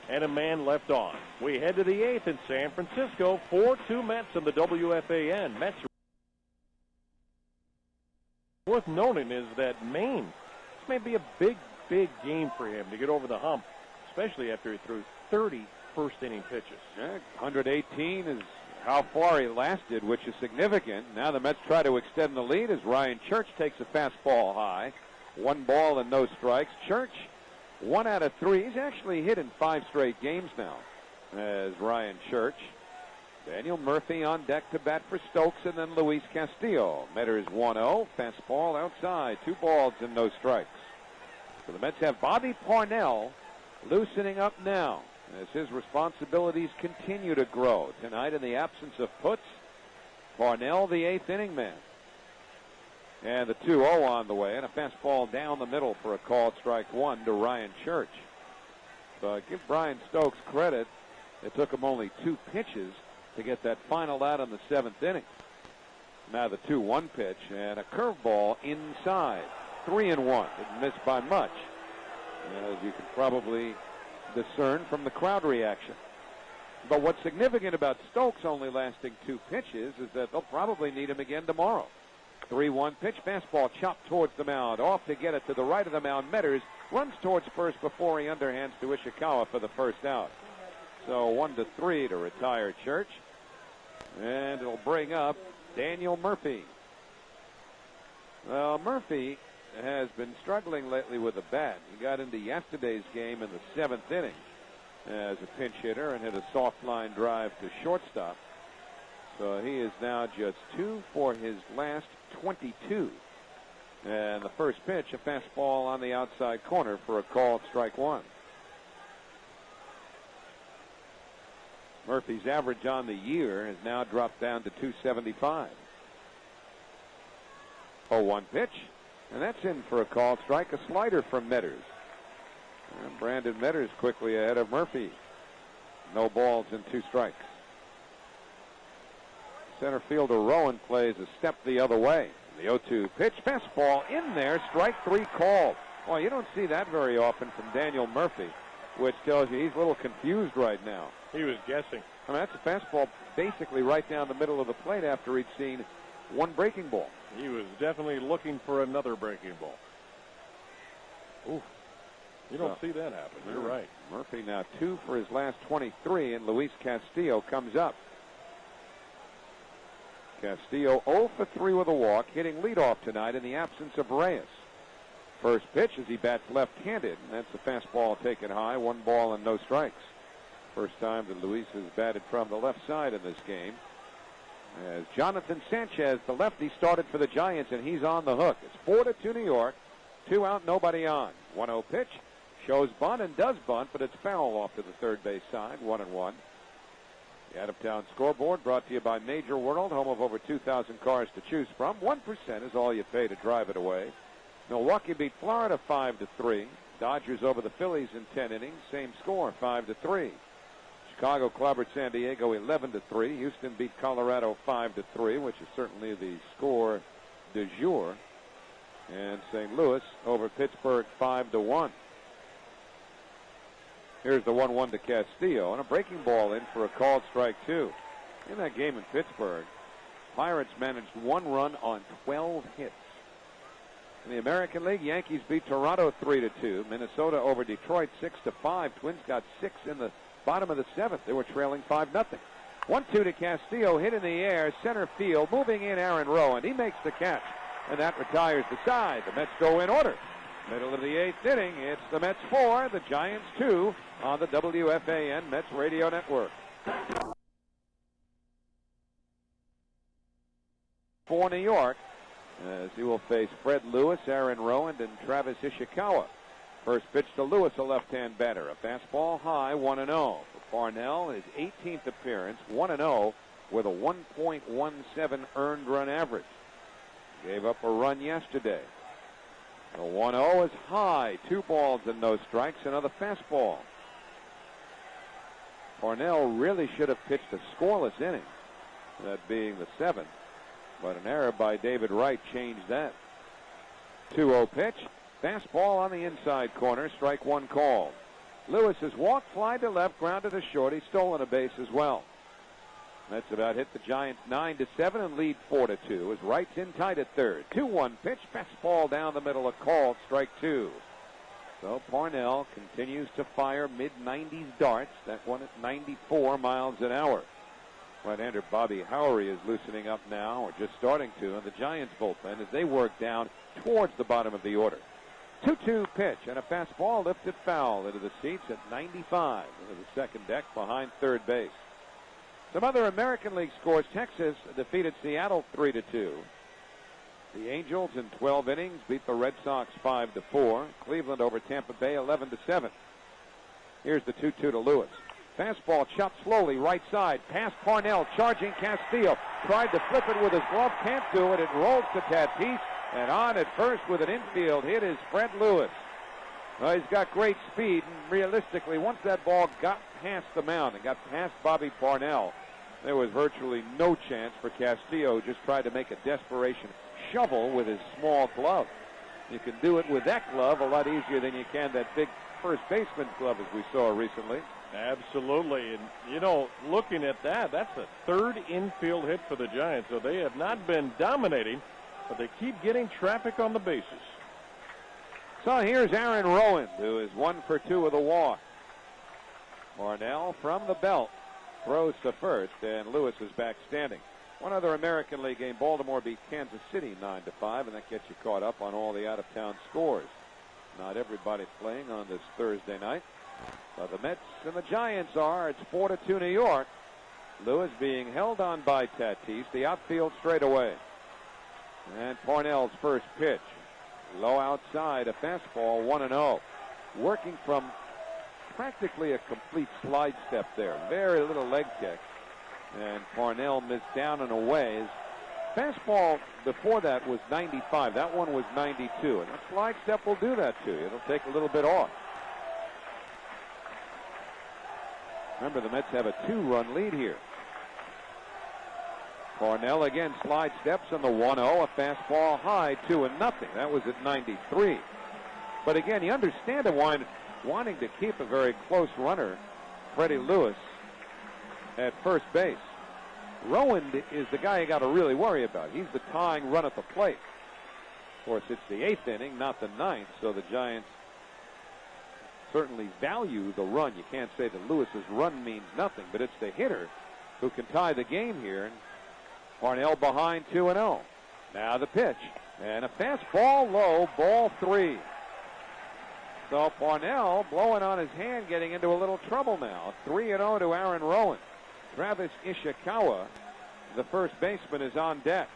and a man left on. We head to the 8th in San Francisco. 4-2 Mets in the WFAN. Mets. Worth noting is that Maine, this may be a big game for him to get over the hump, especially after he threw 30 first-inning pitches. Yeah, 118 is how far he lasted, which is significant. Now the Mets try to extend the lead as Ryan Church takes a fastball high. 1 ball and no strikes. Church, 1 out of 3. He's actually hit in 5 straight games now as Ryan Church. Daniel Murphy on deck to bat for Stokes, and then Luis Castillo. Metters 1-0. Fastball outside. 2 balls and no strikes. So the Mets have Bobby Parnell loosening up now as his responsibilities continue to grow. Tonight, in the absence of Putz, Parnell, the 8th inning man. And the 2-0 on the way, and a fastball down the middle for a called strike 1 to Ryan Church. So give Brian Stokes credit. It took him only 2 pitches to get that final out in the 7th inning. Now the 2-1 pitch and a curveball inside. 3-1. Didn't miss by much, as you can probably discern from the crowd reaction. But what's significant about Stokes only lasting 2 pitches is that they'll probably need him again tomorrow. 3-1 pitch, fastball chopped towards the mound. Off to get it to the right of the mound. Metters runs towards first before he underhands to Ishikawa for the first out. So 1-3 to retire Church. And it'll bring up Daniel Murphy. Well, Murphy has been struggling lately with the bat. He got into yesterday's game in the 7th inning as a pinch hitter and hit a soft line drive to shortstop. So he is now just 2 for his last 22. And the first pitch, a fastball on the outside corner for a called strike 1. Murphy's average on the year has now dropped down to 275. 0-1 pitch, and that's in for a called strike, a slider from Metters. And Brandon Metters quickly ahead of Murphy. No balls and 2 strikes. Center fielder Rowan plays a step the other way. The 0-2 pitch, fastball in there, strike 3 called. Well, you don't see that very often from Daniel Murphy, which tells you he's a little confused right now. He was guessing. I mean, that's a fastball basically right down the middle of the plate after he'd seen 1 breaking ball. He was definitely looking for another breaking ball. Ooh, you don't see that happen. You're right. Murphy now 2 for his last 23, and Luis Castillo comes up. Castillo 0 for 3 with a walk, hitting leadoff tonight in the absence of Reyes. First pitch as he bats left-handed, and that's a fastball taken high, 1 ball and no strikes. First time that Luis has batted from the left side in this game. As Jonathan Sanchez, the lefty, started for the Giants, and he's on the hook. It's 4-2 New York. 2 out, nobody on. 1-0 pitch. Shows bunt and does bunt, but it's foul off to the third base side. 1-1. The Out-of-Town scoreboard brought to you by Major World, home of over 2,000 cars to choose from. 1% is all you pay to drive it away. Milwaukee beat Florida 5-3. Dodgers over the Phillies in 10 innings. Same score, 5-3. Chicago clobbered San Diego 11-3. Houston beat Colorado 5-3, which is certainly the score du jour. And St. Louis over Pittsburgh 5-1. Here's the 1-1 to Castillo, and a breaking ball in for a called strike 2. In that game in Pittsburgh, Pirates managed 1 run on 12 hits. In the American League, Yankees beat Toronto 3-2. Minnesota over Detroit 6-5. Twins got 6 in the bottom of the 7th. They were trailing 5-0. 1-2 to Castillo, hit in the air, center field, moving in Aaron Rowan. He makes the catch, and that retires the side. The Mets go in order. Middle of the 8th inning, it's the Mets 4, the Giants 2 on the WFAN Mets Radio Network. For New York, as he will face Fred Lewis, Aaron Rowan, and Travis Ishikawa. First pitch to Lewis, a left-hand batter. A fastball high, 1-0. For Parnell, his 18th appearance, 1-0 with a 1.17 earned run average. Gave up a run yesterday. The 1-0 is high. 2 balls and no strikes. Another fastball. Parnell really should have pitched a scoreless inning, that being the 7th. But an error by David Wright changed that. 2-0 pitch. Fastball on the inside corner. Strike 1 called. Lewis has walked, fly to left, grounded to short. He's stolen a base as well. That's about hit the Giants 9-7 and lead 4-2 as Wright's in tight at third. 2-1 pitch. Fastball down the middle of called. Strike 2. So Parnell continues to fire mid-90s darts. That one at 94 miles an hour. Right-hander Bobby Howery is loosening up now, or just starting to, in the Giants bullpen as they work down towards the bottom of the order. 2-2 pitch and a fastball lifted foul into the seats at 95 into the second deck behind third base. Some other American League scores. Texas defeated Seattle 3-2. The Angels in 12 innings beat the Red Sox 5-4. Cleveland over Tampa Bay 11-7. Here's the 2-2 to Lewis. Fastball chopped slowly right side. Past Parnell, charging Castillo. Tried to flip it with his glove, can't do it. It rolls to Tatis, and on at first with an infield hit is Fred Lewis. He's got great speed, and realistically, once that ball got past the mound and got past Bobby Parnell, there was virtually no chance for Castillo, who just tried to make a desperation shovel with his small glove. You can do it with that glove a lot easier than you can that big first baseman's glove, as we saw recently. Absolutely. And, you know, looking at that, that's a third infield hit for the Giants. So they have not been dominating, but they keep getting traffic on the bases. So here's Aaron Rowan, who is 1 for 2 with a walk. Parnell from the belt throws to first, and Lewis is back standing. One other American League game, Baltimore beat Kansas City 9-5, and that gets you caught up on all the out-of-town scores. Not everybody playing on this Thursday night. The Mets and the Giants are. It's 4-2 New York. Lewis being held on by Tatis. The outfield straight away. And Parnell's first pitch. Low outside, a fastball, 1-0. Working from practically a complete slide step there. Very little leg kick. And Parnell missed down and away. His fastball before that was 95. That one was 92. And a slide step will do that to you. It'll take a little bit off. Remember, the Mets have a 2-run lead here. Parnell again slide steps on the 1-0. A fastball high, 2-0. That was at 93. But again, you understand him wanting to keep a very close runner, Freddie Lewis, at first base. Rowan is the guy you got to really worry about. He's the tying run at the plate. Of course, it's the 8th inning, not the 9th, so the Giants certainly value the run. You can't say that Lewis's run means nothing, but it's the hitter who can tie the game here. And Parnell behind 2-0. Now the pitch, and a fastball low, ball 3. So Parnell blowing on his hand, getting into a little trouble now. 3-0 to Aaron Rowan. Travis Ishikawa, the first baseman, is on deck.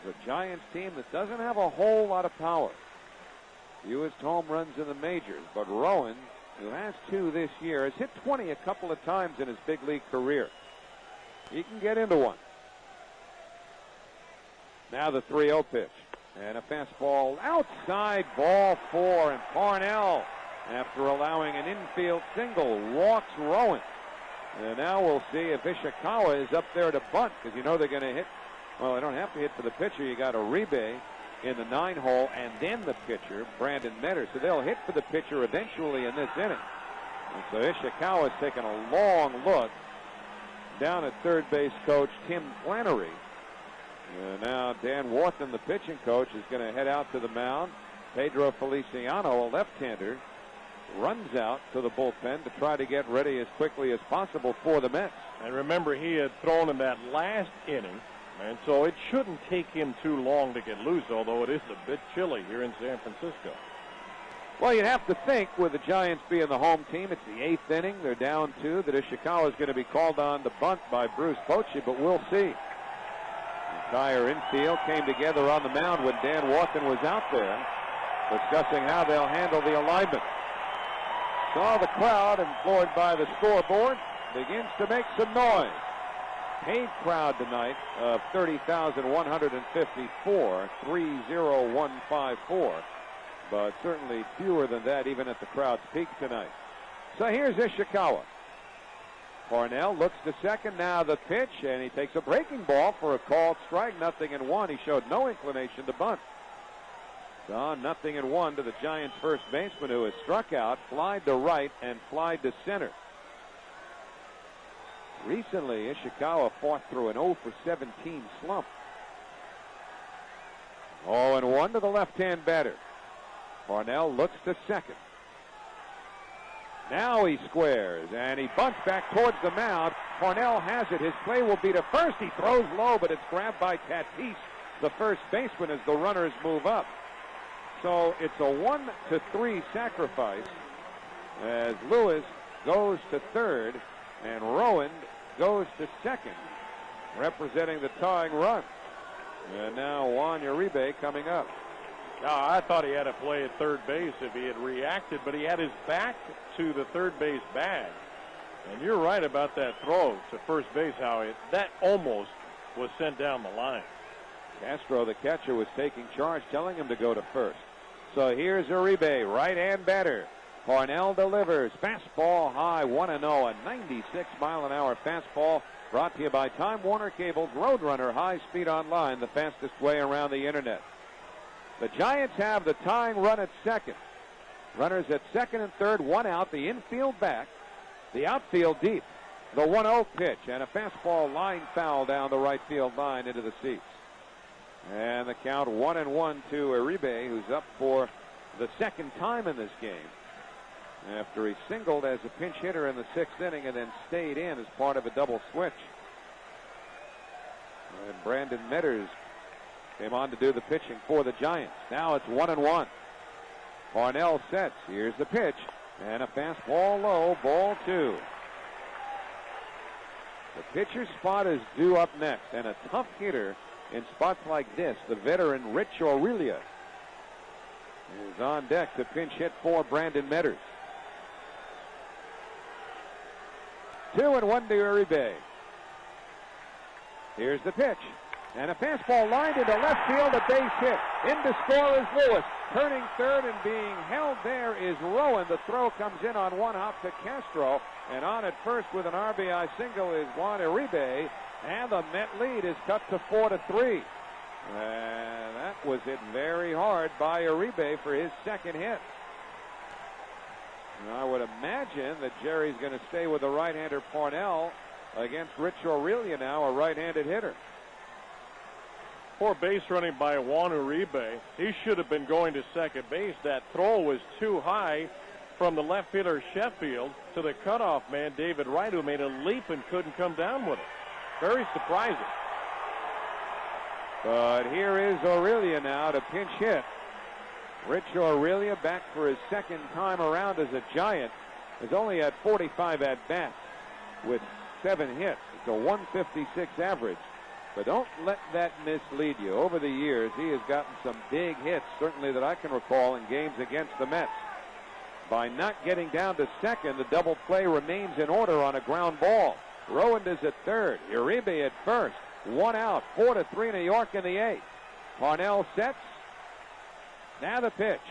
There's a Giants team that doesn't have a whole lot of power. Fewest home runs in the majors, but Rowan, who has 2 this year, has hit 20 a couple of times in his big league career. He can get into one. Now the 3-0 pitch. And a fastball outside, ball 4. And Parnell, after allowing an infield single, walks Rowan. And now we'll see if Ishikawa is up there to bunt, because you know they're going to hit. Well, they don't have to hit for the pitcher. You got Uribe in the 9-hole, and then the pitcher, Brandon Metter. So they'll hit for the pitcher eventually in this inning. And so Ishikawa's taking a long look down at third base coach Tim Flannery. And now Dan Warthen, the pitching coach, is going to head out to the mound. Pedro Feliciano, a left-hander, runs out to the bullpen to try to get ready as quickly as possible for the Mets. And remember, he had thrown in that last inning, and so it shouldn't take him too long to get loose, although it is a bit chilly here in San Francisco. Well, you'd have to think, with the Giants being the home team, it's the 8th inning, they're down 2, that Ishikawa is going to be called on to bunt by Bruce Bochy, but we'll see. The entire infield came together on the mound when Dan Warthen was out there, discussing how they'll handle the alignment. Saw the crowd, employed by the scoreboard, begins to make some noise. Paid crowd tonight of 30,154, 30154. But certainly fewer than that even at the crowd's peak tonight. So here's Ishikawa. Parnell looks to second, now the pitch, and he takes a breaking ball for a called strike, 0-1. He showed no inclination to bunt. So 0-1 to the Giants' first baseman, who has struck out, flied to right, and flied to center. Recently, Ishikawa fought through an 0-for-17 slump. 0-1 to the left-hand batter. Parnell looks to second. Now he squares, and he bunts back towards the mound. Parnell has it. His play will be to first. He throws low, but it's grabbed by Tatis, the first baseman, as the runners move up. So it's a 1-3 sacrifice as Lewis goes to third and Rowan goes to second, representing the tying run. And now Juan Uribe coming up. Now, I thought he had a play at third base if he had reacted, but he had his back to the third base bag. And you're right about that throw to first base, Howie. That almost was sent down the line. Castro, the catcher, was taking charge, telling him to go to first. So here's Uribe, right-hand batter. Parnell delivers. Fastball high, 1-0, a 96-mile-an-hour fastball. Brought to you by Time Warner Cable's Roadrunner high-speed online, the fastest way around the internet. The Giants have the tying run at second. Runners at second and third, one out. The infield back, the outfield deep. The 1-0 pitch and a fastball line foul down the right field line into the seats. And the count 1-1 to Uribe, who's up for the second time in this game after he singled as a pinch hitter in the sixth inning and then stayed in as part of a double switch. And Brandon Metters came on to do the pitching for the Giants. Now it's 1-1. Parnell sets. Here's the pitch. And a fastball low, ball two. The pitcher's spot is due up next. And a tough hitter in spots like this, the veteran Rich Aurelia, is on deck to pinch hit for Brandon Metters. 2-1 to Uribe. Here's the pitch. And a fastball lined into left field, a base hit. In to score is Lewis. Turning third and being held there is Rowan. The throw comes in on one hop to Castro. And on at first with an RBI single is Juan Uribe. And the Met lead is cut to 4-3. And that was hit very hard by Uribe for his second hit. And I would imagine that Jerry's going to stay with the right-hander Parnell against Rich Aurelia now, a right-handed hitter. Poor base running by Juan Uribe. He should have been going to second base. That throw was too high from the left fielder Sheffield to the cutoff man David Wright, who made a leap and couldn't come down with it. Very surprising. But here is Aurelia now to pinch hit. Rich Aurelia, back for his second time around as a Giant, has only had 45 at-bats with 7 hits. It's a 156 average. But don't let that mislead you. Over the years, he has gotten some big hits, certainly that I can recall, in games against the Mets. By not getting down to second, the double play remains in order on a ground ball. Rowan is at third. Uribe at first. One out. 4-3 New York in the eighth. Parnell sets. Now the pitch.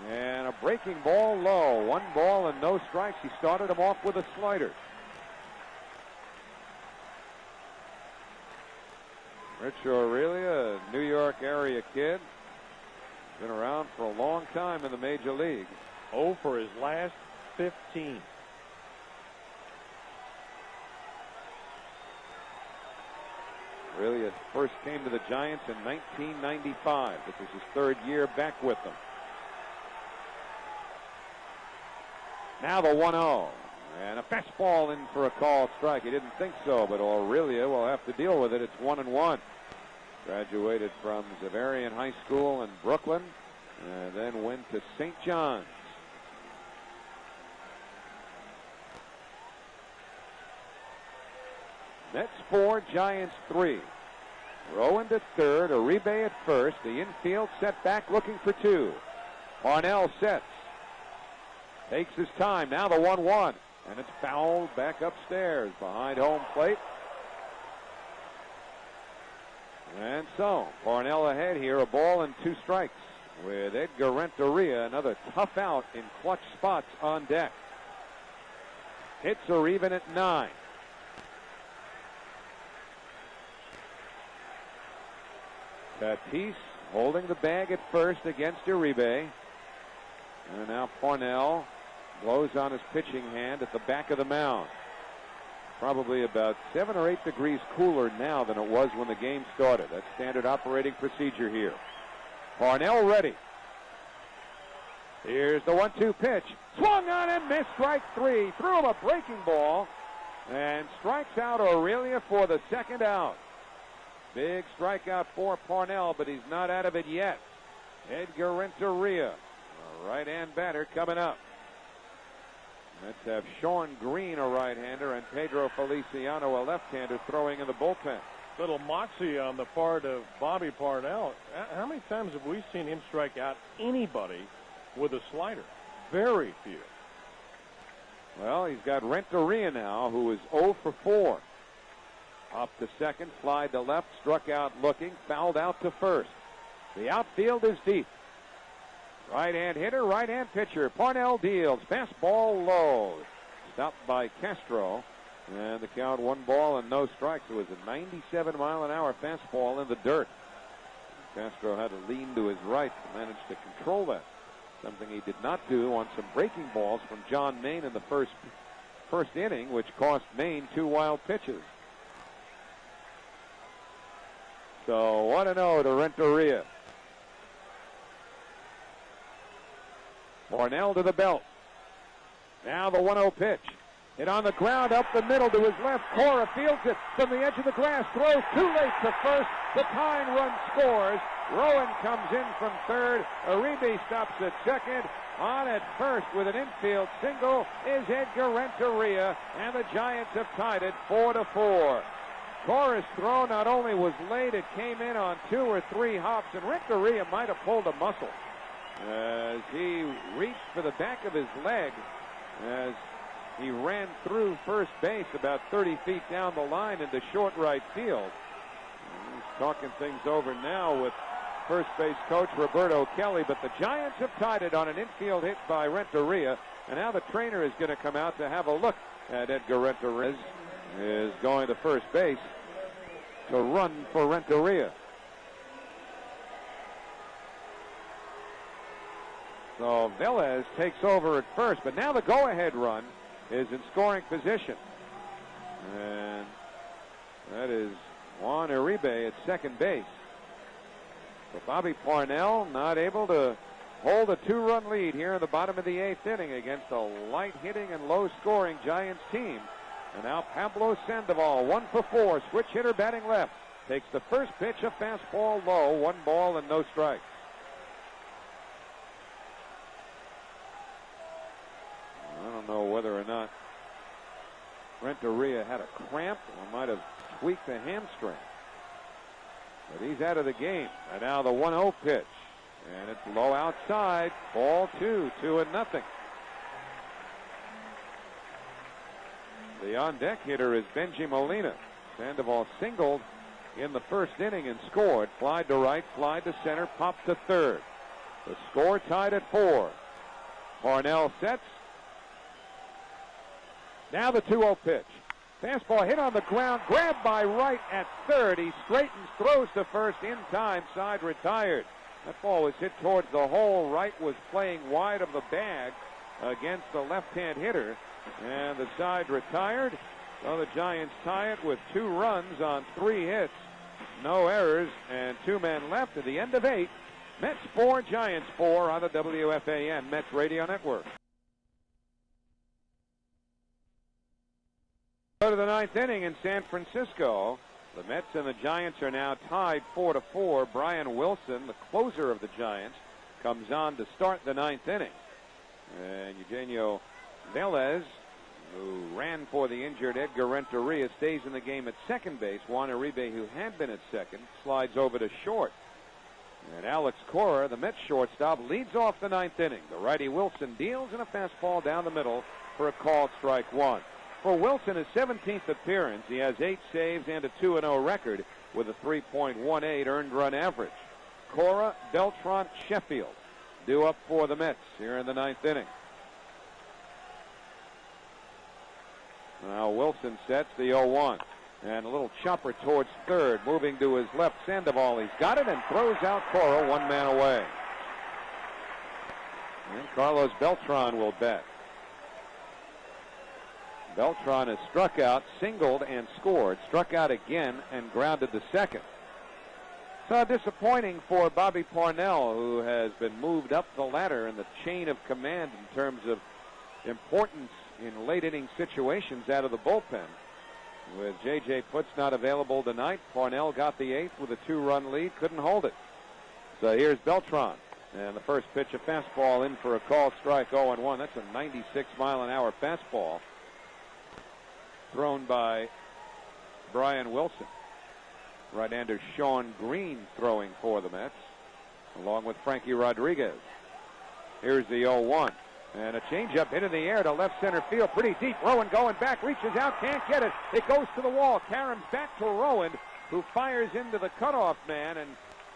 And a breaking ball low. 1 ball and no strikes. He started him off with a slider. Rich Aurelia, a New York area kid. Been around for a long time in the major league. 0 for his last 15. Aurelia first came to the Giants in 1995. This is his third year back with them. Now the 1-0. And a fastball in for a called strike. He didn't think so, but Aurelia will have to deal with it. It's 1-1. Graduated from Xaverian High School in Brooklyn and then went to St. John's. Mets 4, Giants 3. Rowan to third, Uribe at first. The infield set back looking for 2. Parnell sets. Takes his time. Now the 1-1. And it's fouled back upstairs behind home plate. And so Parnell ahead here, a ball and 2 strikes with Edgar Renteria, another tough out in clutch spots on deck. Hits are even at 9. Tatis holding the bag at first against Uribe. And now Parnell blows on his pitching hand at the back of the mound. Probably about 7 or 8 degrees cooler now than it was when the game started. That's standard operating procedure here. Parnell ready. Here's the 1-2 pitch. Swung on and missed. Strike 3. Threw him a breaking ball and strikes out Aurelia for the second out. Big strikeout for Parnell, but he's not out of it yet. Edgar Renteria, a right-hand batter, coming up. Let's have Sean Green, a right-hander, and Pedro Feliciano, a left-hander, throwing in the bullpen. Little moxie on the part of Bobby Parnell. How many times have we seen him strike out anybody with a slider? Very few. Well, he's got Renteria now, who is 0 for 4. Up to second, fly to left, struck out looking, fouled out to first. The outfield is deep. Right-hand hitter, right-hand pitcher. Parnell deals. Fastball low. Stopped by Castro. And the count 1 ball and no strikes. It was a 97-mile-an-hour fastball in the dirt. Castro had to lean to his right to manage to control that. Something he did not do on some breaking balls from John Maine in the first inning, which cost Maine 2 wild pitches. So 1-0 to Renteria. Parnell to the belt. Now the 1-0 pitch. Hit on the ground up the middle to his left. Cora fields it from the edge of the grass. Throws too late to first. The tying run scores. Rowan comes in from third. Uribe stops at second. On at first with an infield single is Edgar Renteria, and the Giants have tied it 4-4. Cora's throw not only was late, it came in on 2 or 3 hops, and Renteria might have pulled a muscle as he reached for the back of his leg as he ran through first base about 30 feet down the line into short right field. He's talking things over now with first base coach Roberto Kelly, but the Giants have tied it on an infield hit by Renteria, and now the trainer is going to come out to have a look at Edgar Renteria. Is going to first base to run for Renteria. So Velez takes over at first, but now the go-ahead run is in scoring position. And that is Juan Uribe at second base. So Bobby Parnell not able to hold a 2-run lead here in the bottom of the 8th inning against a light-hitting and low-scoring Giants team. And now Pablo Sandoval, 1 for 4, switch hitter batting left. Takes the first pitch, a fastball low, 1 ball and no strikes. I don't know whether or not Renteria had a cramp or might have tweaked a hamstring. But he's out of the game. And now the 1-0 pitch. And it's low outside, ball 2, 2-0. The on-deck hitter is Benji Molina. Sandoval singled in the first inning and scored. Fly to right, fly to center, popped to third. The score tied at 4. Parnell sets. Now the 2-0 pitch. Fastball hit on the ground, grabbed by Wright at third. He straightens, throws to first in time, side retired. That ball was hit towards the hole. Wright was playing wide of the bag against the left-hand hitter. And the side retired. So the Giants tie it with 2 runs on 3 hits. No errors and 2 men left at the end of 8. Mets 4, Giants 4 on the WFAN Mets Radio Network. Go to the 9th inning in San Francisco. The Mets and the Giants are now tied 4-4. Brian Wilson, the closer of the Giants, comes on to start the 9th inning. And Eugenio Velez, who ran for the injured Edgar Renteria, stays in the game at second base. Juan Uribe, who had been at second, slides over to short. And Alex Cora, the Mets shortstop, leads off the 9th inning. The righty Wilson deals in a fastball down the middle for a called strike 1. For Wilson, his 17th appearance, he has 8 saves and a 2-0 record with a 3.18 earned run average. Cora, Beltran, Sheffield due up for the Mets here in the 9th inning. Now Wilson sets the 0-1. And a little chopper towards third, moving to his left. Sandoval, he's got it and throws out Cora, 1 man away. And Carlos Beltran will bat. Beltran has struck out, singled, and scored. Struck out again and grounded to second. Disappointing for Bobby Parnell, who has been moved up the ladder in the chain of command in terms of importance in late inning situations out of the bullpen. With J.J. Putz not available tonight, Parnell got the 8th with a 2-run lead, couldn't hold it. So here's Beltran. And the first pitch, a fastball in for a called strike, 0-1. That's a 96-mile-an-hour fastball thrown by Brian Wilson. Right-hander Sean Green throwing for the Mets, along with Frankie Rodriguez. Here's the 0-1. And a changeup into the air to left center field. Pretty deep. Rowan going back. Reaches out. Can't get it. It goes to the wall. Karam's back to Rowan, who fires into the cutoff man. And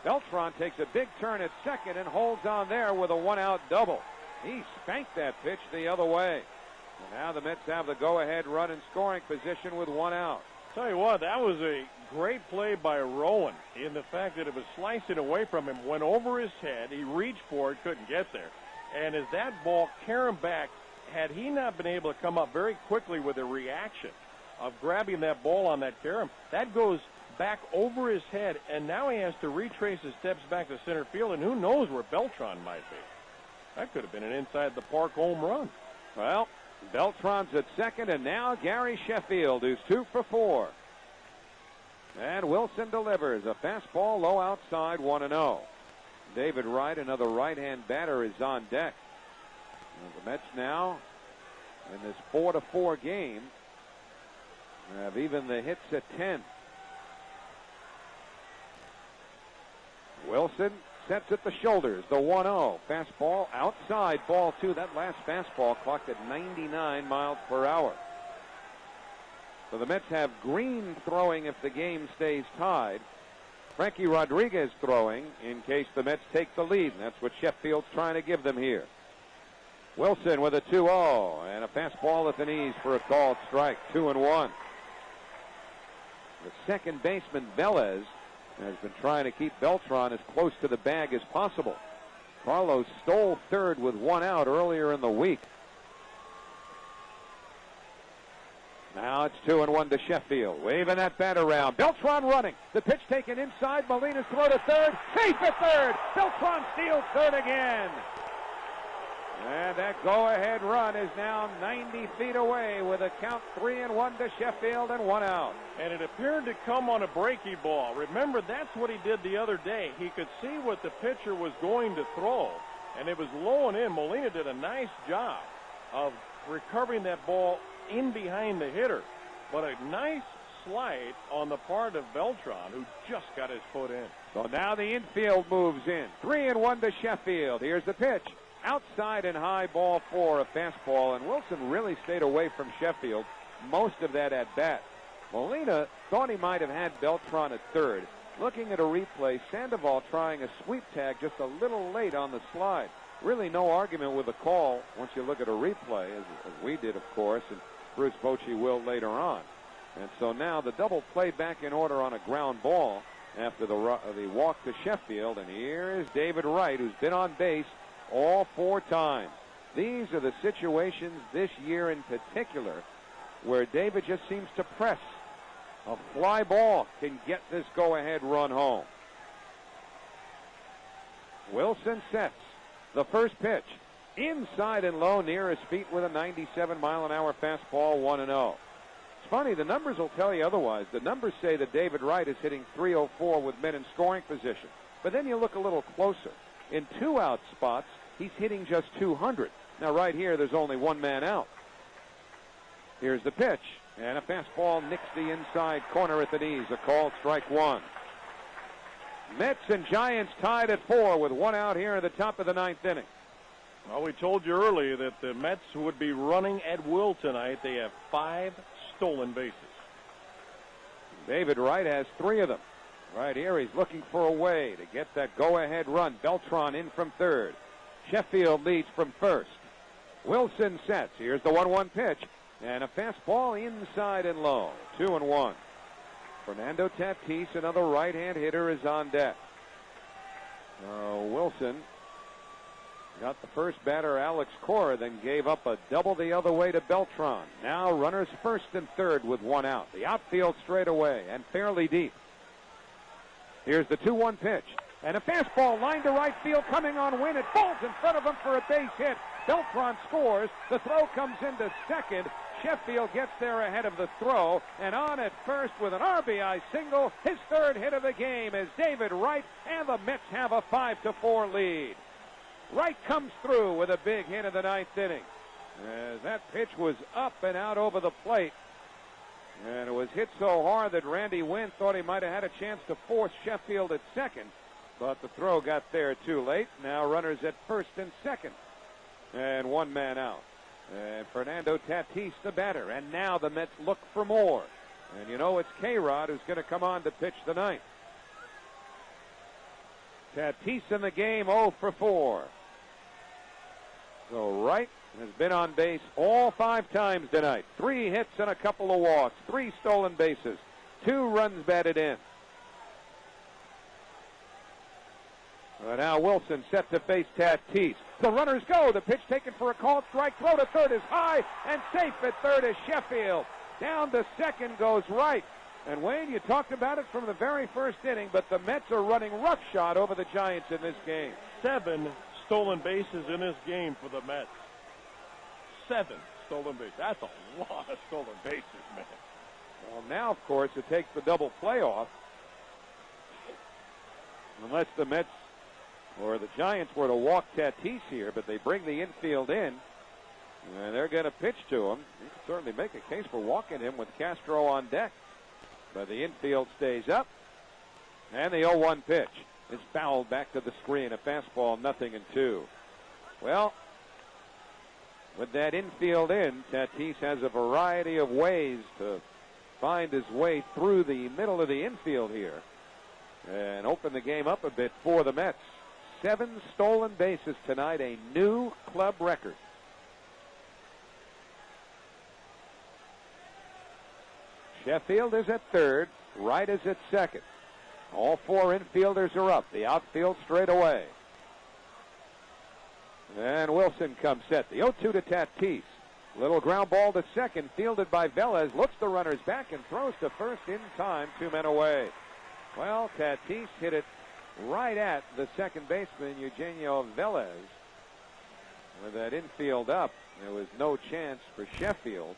Beltran takes a big turn at second and holds on there with a 1-out double. He spanked that pitch the other way. And now the Mets have the go-ahead run in scoring position with 1 out. Tell you what, that was a great play by Rowan in the fact that it was slicing away from him, went over his head. He reached for it, couldn't get there. And as that ball carried back, had he not been able to come up very quickly with a reaction of grabbing that ball on that carom, that goes back over his head, and now he has to retrace his steps back to center field, and who knows where Beltran might be. That could have been an inside-the-park home run. Well, Beltran's at second, and now Gary Sheffield, who's 2 for 4. And Wilson delivers a fastball low outside, 1-0. David Wright, another right-hand batter, is on deck. And the Mets now, in this 4-4 game, have even the hits at 10. Wilson sets at the shoulders, the 1-0. Fastball outside, ball 2. That last fastball clocked at 99 miles per hour. So the Mets have Green throwing if the game stays tied. Frankie Rodriguez throwing in case the Mets take the lead, and that's what Sheffield's trying to give them here. Wilson with a 2-0 and a fastball at the knees for a called strike, 2-1. The second baseman, Velez, has been trying to keep Beltran as close to the bag as possible. Carlos stole third with 1 out earlier in the week. Now it's 2-1 to Sheffield. Waving that bat around. Beltran running. The pitch taken inside. Molina's throw to third. Safe at third. Beltran steals third again. And that go-ahead run is now 90 feet away with a count 3-1 to Sheffield and 1 out. And it appeared to come on a breaky ball. Remember, that's what he did the other day. He could see what the pitcher was going to throw, and it was low and in. Molina did a nice job of recovering that ball in behind the hitter. But a nice slide on the part of Beltran, who just got his foot in. So now the infield moves in. 3-1 to Sheffield. Here's the pitch. Outside and high, ball 4, a fastball, and Wilson really stayed away from Sheffield most of that at bat. Molina thought he might have had Beltran at third. Looking at a replay, Sandoval trying a sweep tag just a little late on the slide. Really no argument with the call once you look at a replay, as we did, of course, and Bruce Bochy will later on. And so now the double play back in order on a ground ball after the walk to Sheffield, and here is David Wright, who's been on base all 4 times. These are the situations this year in particular where David just seems to press. A fly ball can get this go-ahead run home. Wilson sets the first pitch. Inside and low near his feet with a 97-mile-an-hour fastball, 1-0. It's funny, the numbers will tell you otherwise. The numbers say that David Wright is hitting .304 with men in scoring position. But then you look a little closer. In 2-out spots, he's hitting just .200. Now, right here, there's only 1 man out. Here's the pitch, and a fastball nicks the inside corner at the knees. A called strike 1. Mets and Giants tied at 4 with 1 out here in the top of the 9th inning. Well, we told you earlier that the Mets would be running at will tonight. They have 5 stolen bases. David Wright has 3 of them. Right here, he's looking for a way to get that go-ahead run. Beltran in from third. Sheffield leads from first. Wilson sets. Here's the 1-1 pitch. And a fastball inside and low. 2-1. Fernando Tatis, another right-hand hitter, is on deck. Wilson got the first batter, Alex Cora, then gave up a double the other way to Beltran. Now runners first and third with 1 out. The outfield straight away and fairly deep. Here's the 2-1 pitch. And a fastball lined to right field coming on Wynn. It falls in front of him for a base hit. Beltran scores. The throw comes into second. Sheffield gets there ahead of the throw. And on at first with an RBI single. His third hit of the game is David Wright. And the Mets have a 5-4 lead. Wright comes through with a big hit in the ninth inning. As that pitch was up and out over the plate. And it was hit so hard that Randy Wynn thought he might have had a chance to force Sheffield at second. But the throw got there too late. Now runners at first and second. And one man out. And Fernando Tatis the batter. And now the Mets look for more. And you know it's K-Rod who's going to come on to pitch the ninth. Tatis in the game 0 for 4. So Wright has been on base all 5 times tonight. 3 hits and a couple of walks. 3 stolen bases. 2 runs batted in. Now Wilson set to face Tatis. The runners go. The pitch taken for a called strike. Throw to third is high and safe at third is Sheffield. Down to second goes Wright. And Wayne, you talked about it from the very first inning, but the Mets are running roughshod over the Giants in this game. 7 stolen bases in this game for the Mets. 7 stolen bases. That's a lot of stolen bases, man. Well, now, of course, it takes the double play off. Unless the Mets or the Giants were to walk Tatis here, but they bring the infield in, and they're going to pitch to him. You can certainly make a case for walking him with Castro on deck. But the infield stays up, and the 0-1 pitch is fouled back to the screen. A fastball, 0-2. Well, with that infield in, Tatis has a variety of ways to find his way through the middle of the infield here and open the game up a bit for the Mets. 7 stolen bases tonight, a new club record. Sheffield is at third. Wright is at second. All 4 infielders are up. The outfield straight away. And Wilson comes set. The 0-2 to Tatis. Little ground ball to second, fielded by Velez. Looks the runners back and throws to first in time. 2 men away. Well, Tatis hit it right at the second baseman, Eugenio Velez. With that infield up, there was no chance for Sheffield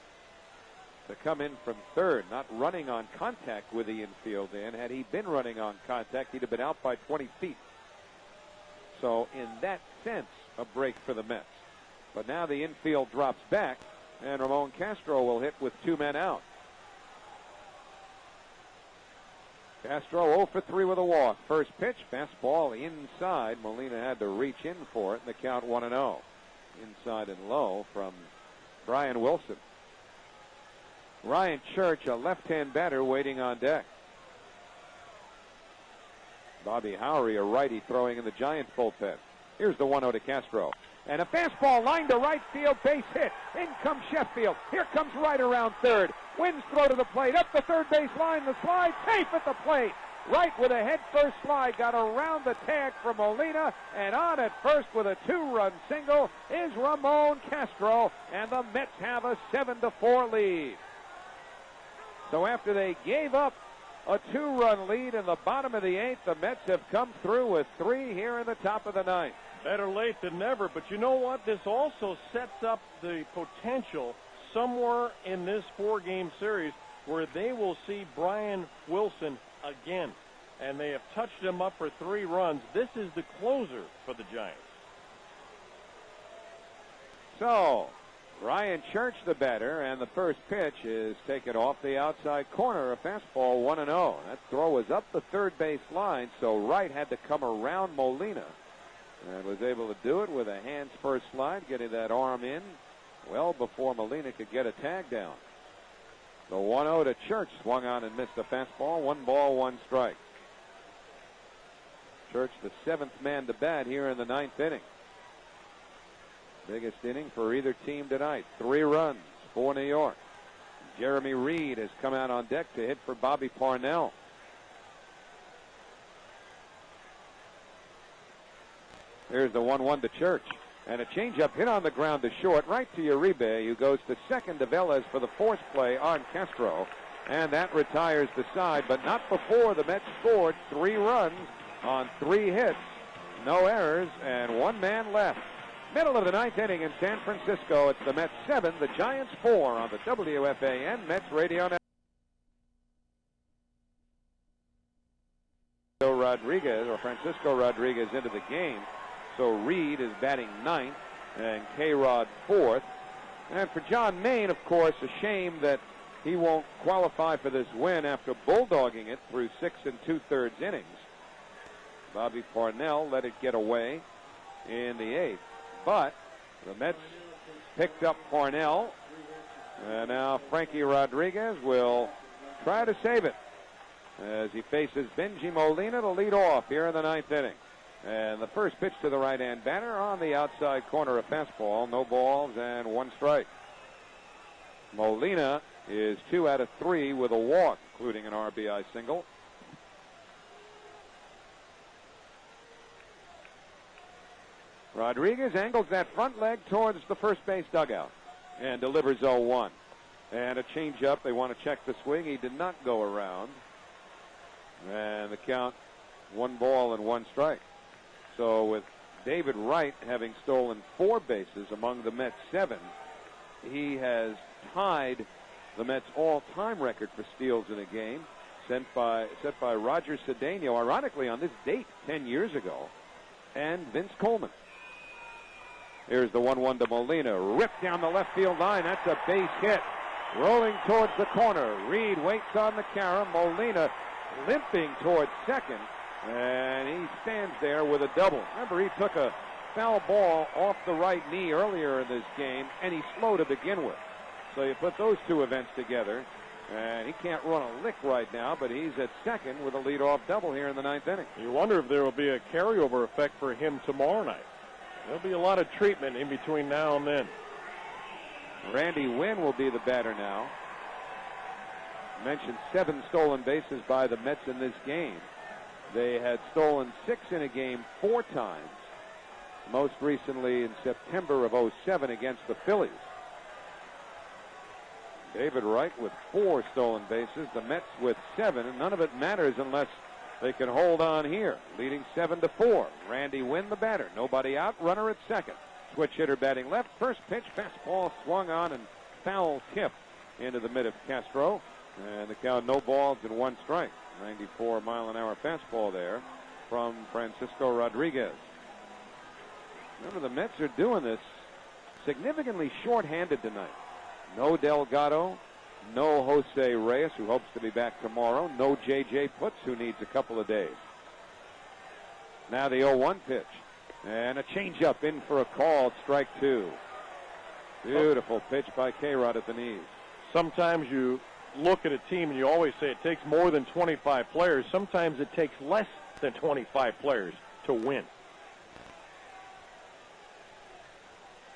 to come in from third, not running on contact with the infield in. Had he been running on contact, he'd have been out by 20 feet. So in that sense, a break for the Mets. But now the infield drops back, and Ramon Castro will hit with 2 men out. Castro 0 for 3 with a walk. First pitch, fastball inside. Molina had to reach in for it, and the count 1-0. Inside and low from Brian Wilson. Ryan Church, a left-hand batter, waiting on deck. Bobby Howry, a righty, throwing in the Giants bullpen. Here's the 1-0 to Castro. And a fastball lined to right field, base hit. In comes Sheffield. Here comes Wright around third. Wynn's throw to the plate, up the third base line, the slide, safe at the plate. Wright with a head-first slide, got around the tag from Molina, and on at first with a 2-run single is Ramon Castro, and the Mets have a 7-4 lead. So after they gave up a 2-run lead in the bottom of the 8th, the Mets have come through with 3 here in the top of the 9th. Better late than never, but you know what? This also sets up the potential somewhere in this 4-game series where they will see Brian Wilson again. And they have touched him up for 3 runs. This is the closer for the Giants. So, Ryan Church the batter, and the first pitch is taken off the outside corner. A fastball 1-0. That throw was up the third base line, so Wright had to come around Molina and was able to do it with a hands first slide, getting that arm in well before Molina could get a tag down. The 1-0 to Church, swung on and missed a fastball. 1 ball, 1 strike. Church, the 7th man to bat here in the 9th inning. Biggest inning for either team tonight. 3 runs for New York. Jeremy Reed has come out on deck to hit for Bobby Parnell. Here's the 1-1 to Church. And a changeup hit on the ground to short, right to Uribe, who goes to second to Velez for the force play on Castro. And that retires the side, but not before the Mets scored 3 runs on 3 hits. No errors, and 1 man left. Middle of the 9th inning in San Francisco. It's the Mets 7, the Giants 4 on the WFAN Mets Radio Network. Francisco Rodriguez into the game. So Reed is batting 9th and K-Rod 4th. And for John Maine, of course, a shame that he won't qualify for this win after bulldogging it through 6 2/3 innings. Bobby Parnell let it get away in the 8th. But the Mets picked up Parnell. And now Frankie Rodriguez will try to save it as he faces Benji Molina to lead off here in the 9th inning. And the first pitch to the right-hand batter on the outside corner, a fastball, no balls and 1 strike. Molina is 2 out of 3 with a walk, including an RBI single. Rodriguez angles that front leg towards the first base dugout and delivers 0-1. And a changeup. They want to check the swing. He did not go around. And the count, 1 ball and 1 strike. So with David Wright having stolen 4 bases among the Mets' 7, he has tied the Mets' all-time record for steals in a game, set by Roger Cedeno, ironically on this date 10 years ago, and Vince Coleman. Here's the 1-1 to Molina, ripped down the left field line. That's a base hit. Rolling towards the corner. Reed waits on the carom. Molina limping towards second, and he stands there with a double. Remember, he took a foul ball off the right knee earlier in this game, and he's slow to begin with. So you put those 2 events together, and he can't run a lick right now, but he's at second with a leadoff double here in the 9th inning. You wonder if there will be a carryover effect for him tomorrow night. There'll be a lot of treatment in between now and then. Randy Wynn will be the batter now. Mentioned 7 stolen bases by the Mets in this game. They had stolen 6 in a game 4 times, most recently in September of 07 against the Phillies. David Wright with 4 stolen bases, the Mets with 7, and none of it matters unless they can hold on here, leading 7-4. Randy Wynn the batter, nobody out, runner at second. Switch hitter batting left, first pitch, fastball swung on and foul tip into the mid of Castro. And the count, no balls and 1 strike. 94-mile-an-hour fastball there from Francisco Rodriguez. Remember, the Mets are doing this significantly short-handed tonight. No Delgado, no Jose Reyes, who hopes to be back tomorrow. No J.J. Putz, who needs a couple of days. Now the 0-1 pitch. And a changeup in for a call, strike 2. Beautiful pitch by K-Rod at the knees. Sometimes you look at a team and you always say it takes more than 25 players. Sometimes it takes less than 25 players to win.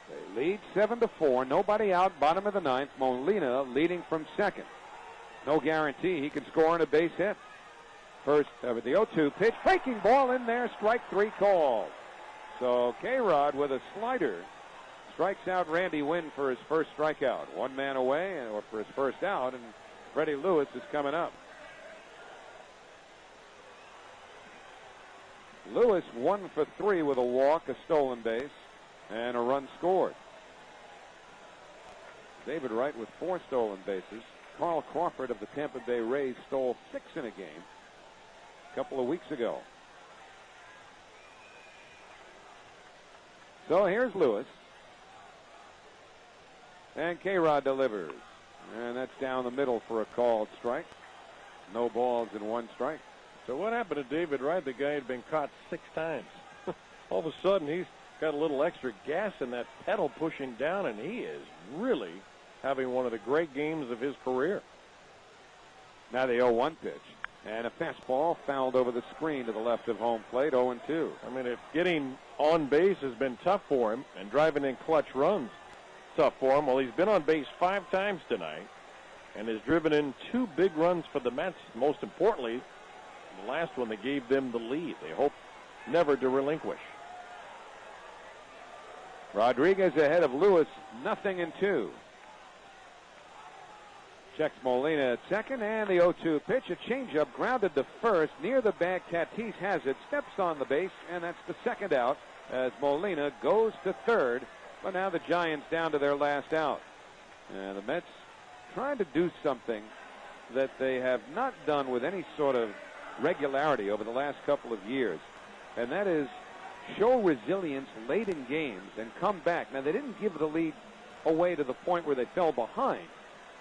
They lead 7-4. Nobody out, bottom of the 9th. Molina leading from second. No guarantee he can score on a base hit. First, the 0-2 pitch. Breaking ball in there. Strike 3 called. So K-Rod with a slider strikes out Randy Wynn for his first strikeout. 1 man away, or for his first out, and Freddie Lewis is coming up. Lewis 1 for 3 with a walk, a stolen base, and a run scored. David Wright with 4 stolen bases. Carl Crawford of the Tampa Bay Rays stole 6 in a game a couple of weeks ago. So here's Lewis. And K-Rod delivers. And that's down the middle for a called strike. No balls and 1 strike. So what happened to David Wright? The guy had been caught 6 times. All of a sudden, he's got a little extra gas in that pedal pushing down, and he is really having one of the great games of his career. Now the 0-1 pitch. And a fastball fouled over the screen to the left of home plate, 0-2. I mean, if getting on base has been tough for him and driving in clutch runs tough for him, well, he's been on base 5 times tonight and has driven in 2 big runs for the Mets. Most importantly, the last one that gave them the lead. They hope never to relinquish. Rodriguez ahead of Lewis, 0-2. Checks Molina at second, and the 0-2 pitch, a changeup grounded to first. Near the bag, Tatis has it, steps on the base, and that's the second out as Molina goes to third. But now the Giants down to their last out. And the Mets trying to do something that they have not done with any sort of regularity over the last couple of years, and that is show resilience late in games and come back. Now, they didn't give the lead away to the point where they fell behind,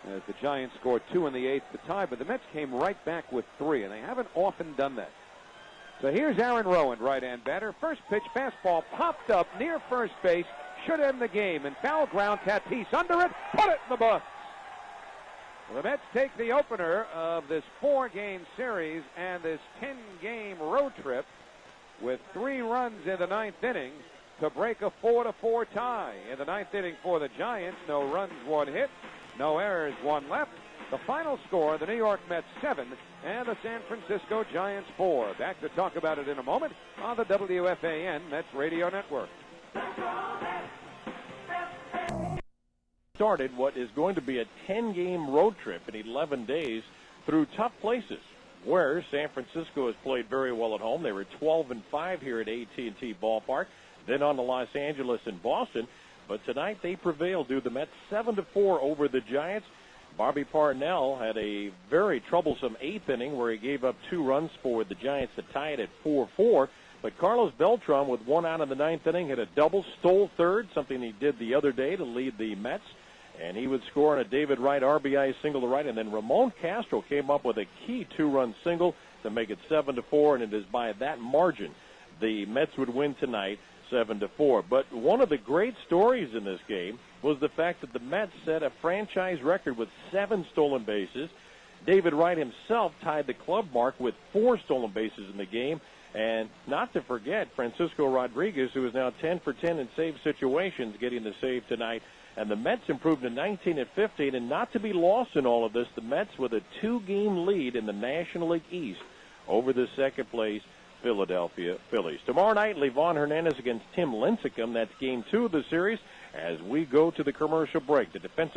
as the Giants scored 2 in the 8th to tie, but the Mets came right back with 3, and they haven't often done that. So here's Aaron Rowan, right-hand batter. First pitch, fastball popped up near first base, should end the game, and foul ground. Tatis under it, put it in the books. Well, the Mets take the opener of this 4-game series and this 10-game road trip with 3 runs in the 9th inning to break a 4-4 tie. In the 9th inning for the Giants, no runs, 1 hit, no errors, 1 left. The final score, the New York Mets 7 and the San Francisco Giants 4. Back to talk about it in a moment on the WFAN Mets Radio Network. Started what is going to be a 10-game road trip in 11 days through tough places, where San Francisco has played very well at home. They were 12-5 here at AT&T Ballpark, then on to Los Angeles and Boston. But tonight they prevailed, due the Mets 7-4 over the Giants. Bobby Parnell had a very troublesome 8th inning where he gave up 2 runs for the Giants to tie it at 4-4. But Carlos Beltran, with 1 out in the 9th inning, hit a double, stole third, something he did the other day to lead the Mets. And he would score on a David Wright RBI single to right. And then Ramon Castro came up with a key 2-run single to make it 7-4. And it is by that margin the Mets would win tonight, 7-4. But one of the great stories in this game was the fact that the Mets set a franchise record with 7 stolen bases. David Wright himself tied the club mark with 4 stolen bases in the game. And not to forget Francisco Rodriguez, who is now 10 for 10 in save situations, getting the save tonight. And the Mets improved to 19-15, and not to be lost in all of this, the Mets with a 2-game lead in the National League East over the second-place Philadelphia Phillies. Tomorrow night, Livan Hernandez against Tim Lincecum. That's Game 2 of the series as we go to the commercial break. The defensive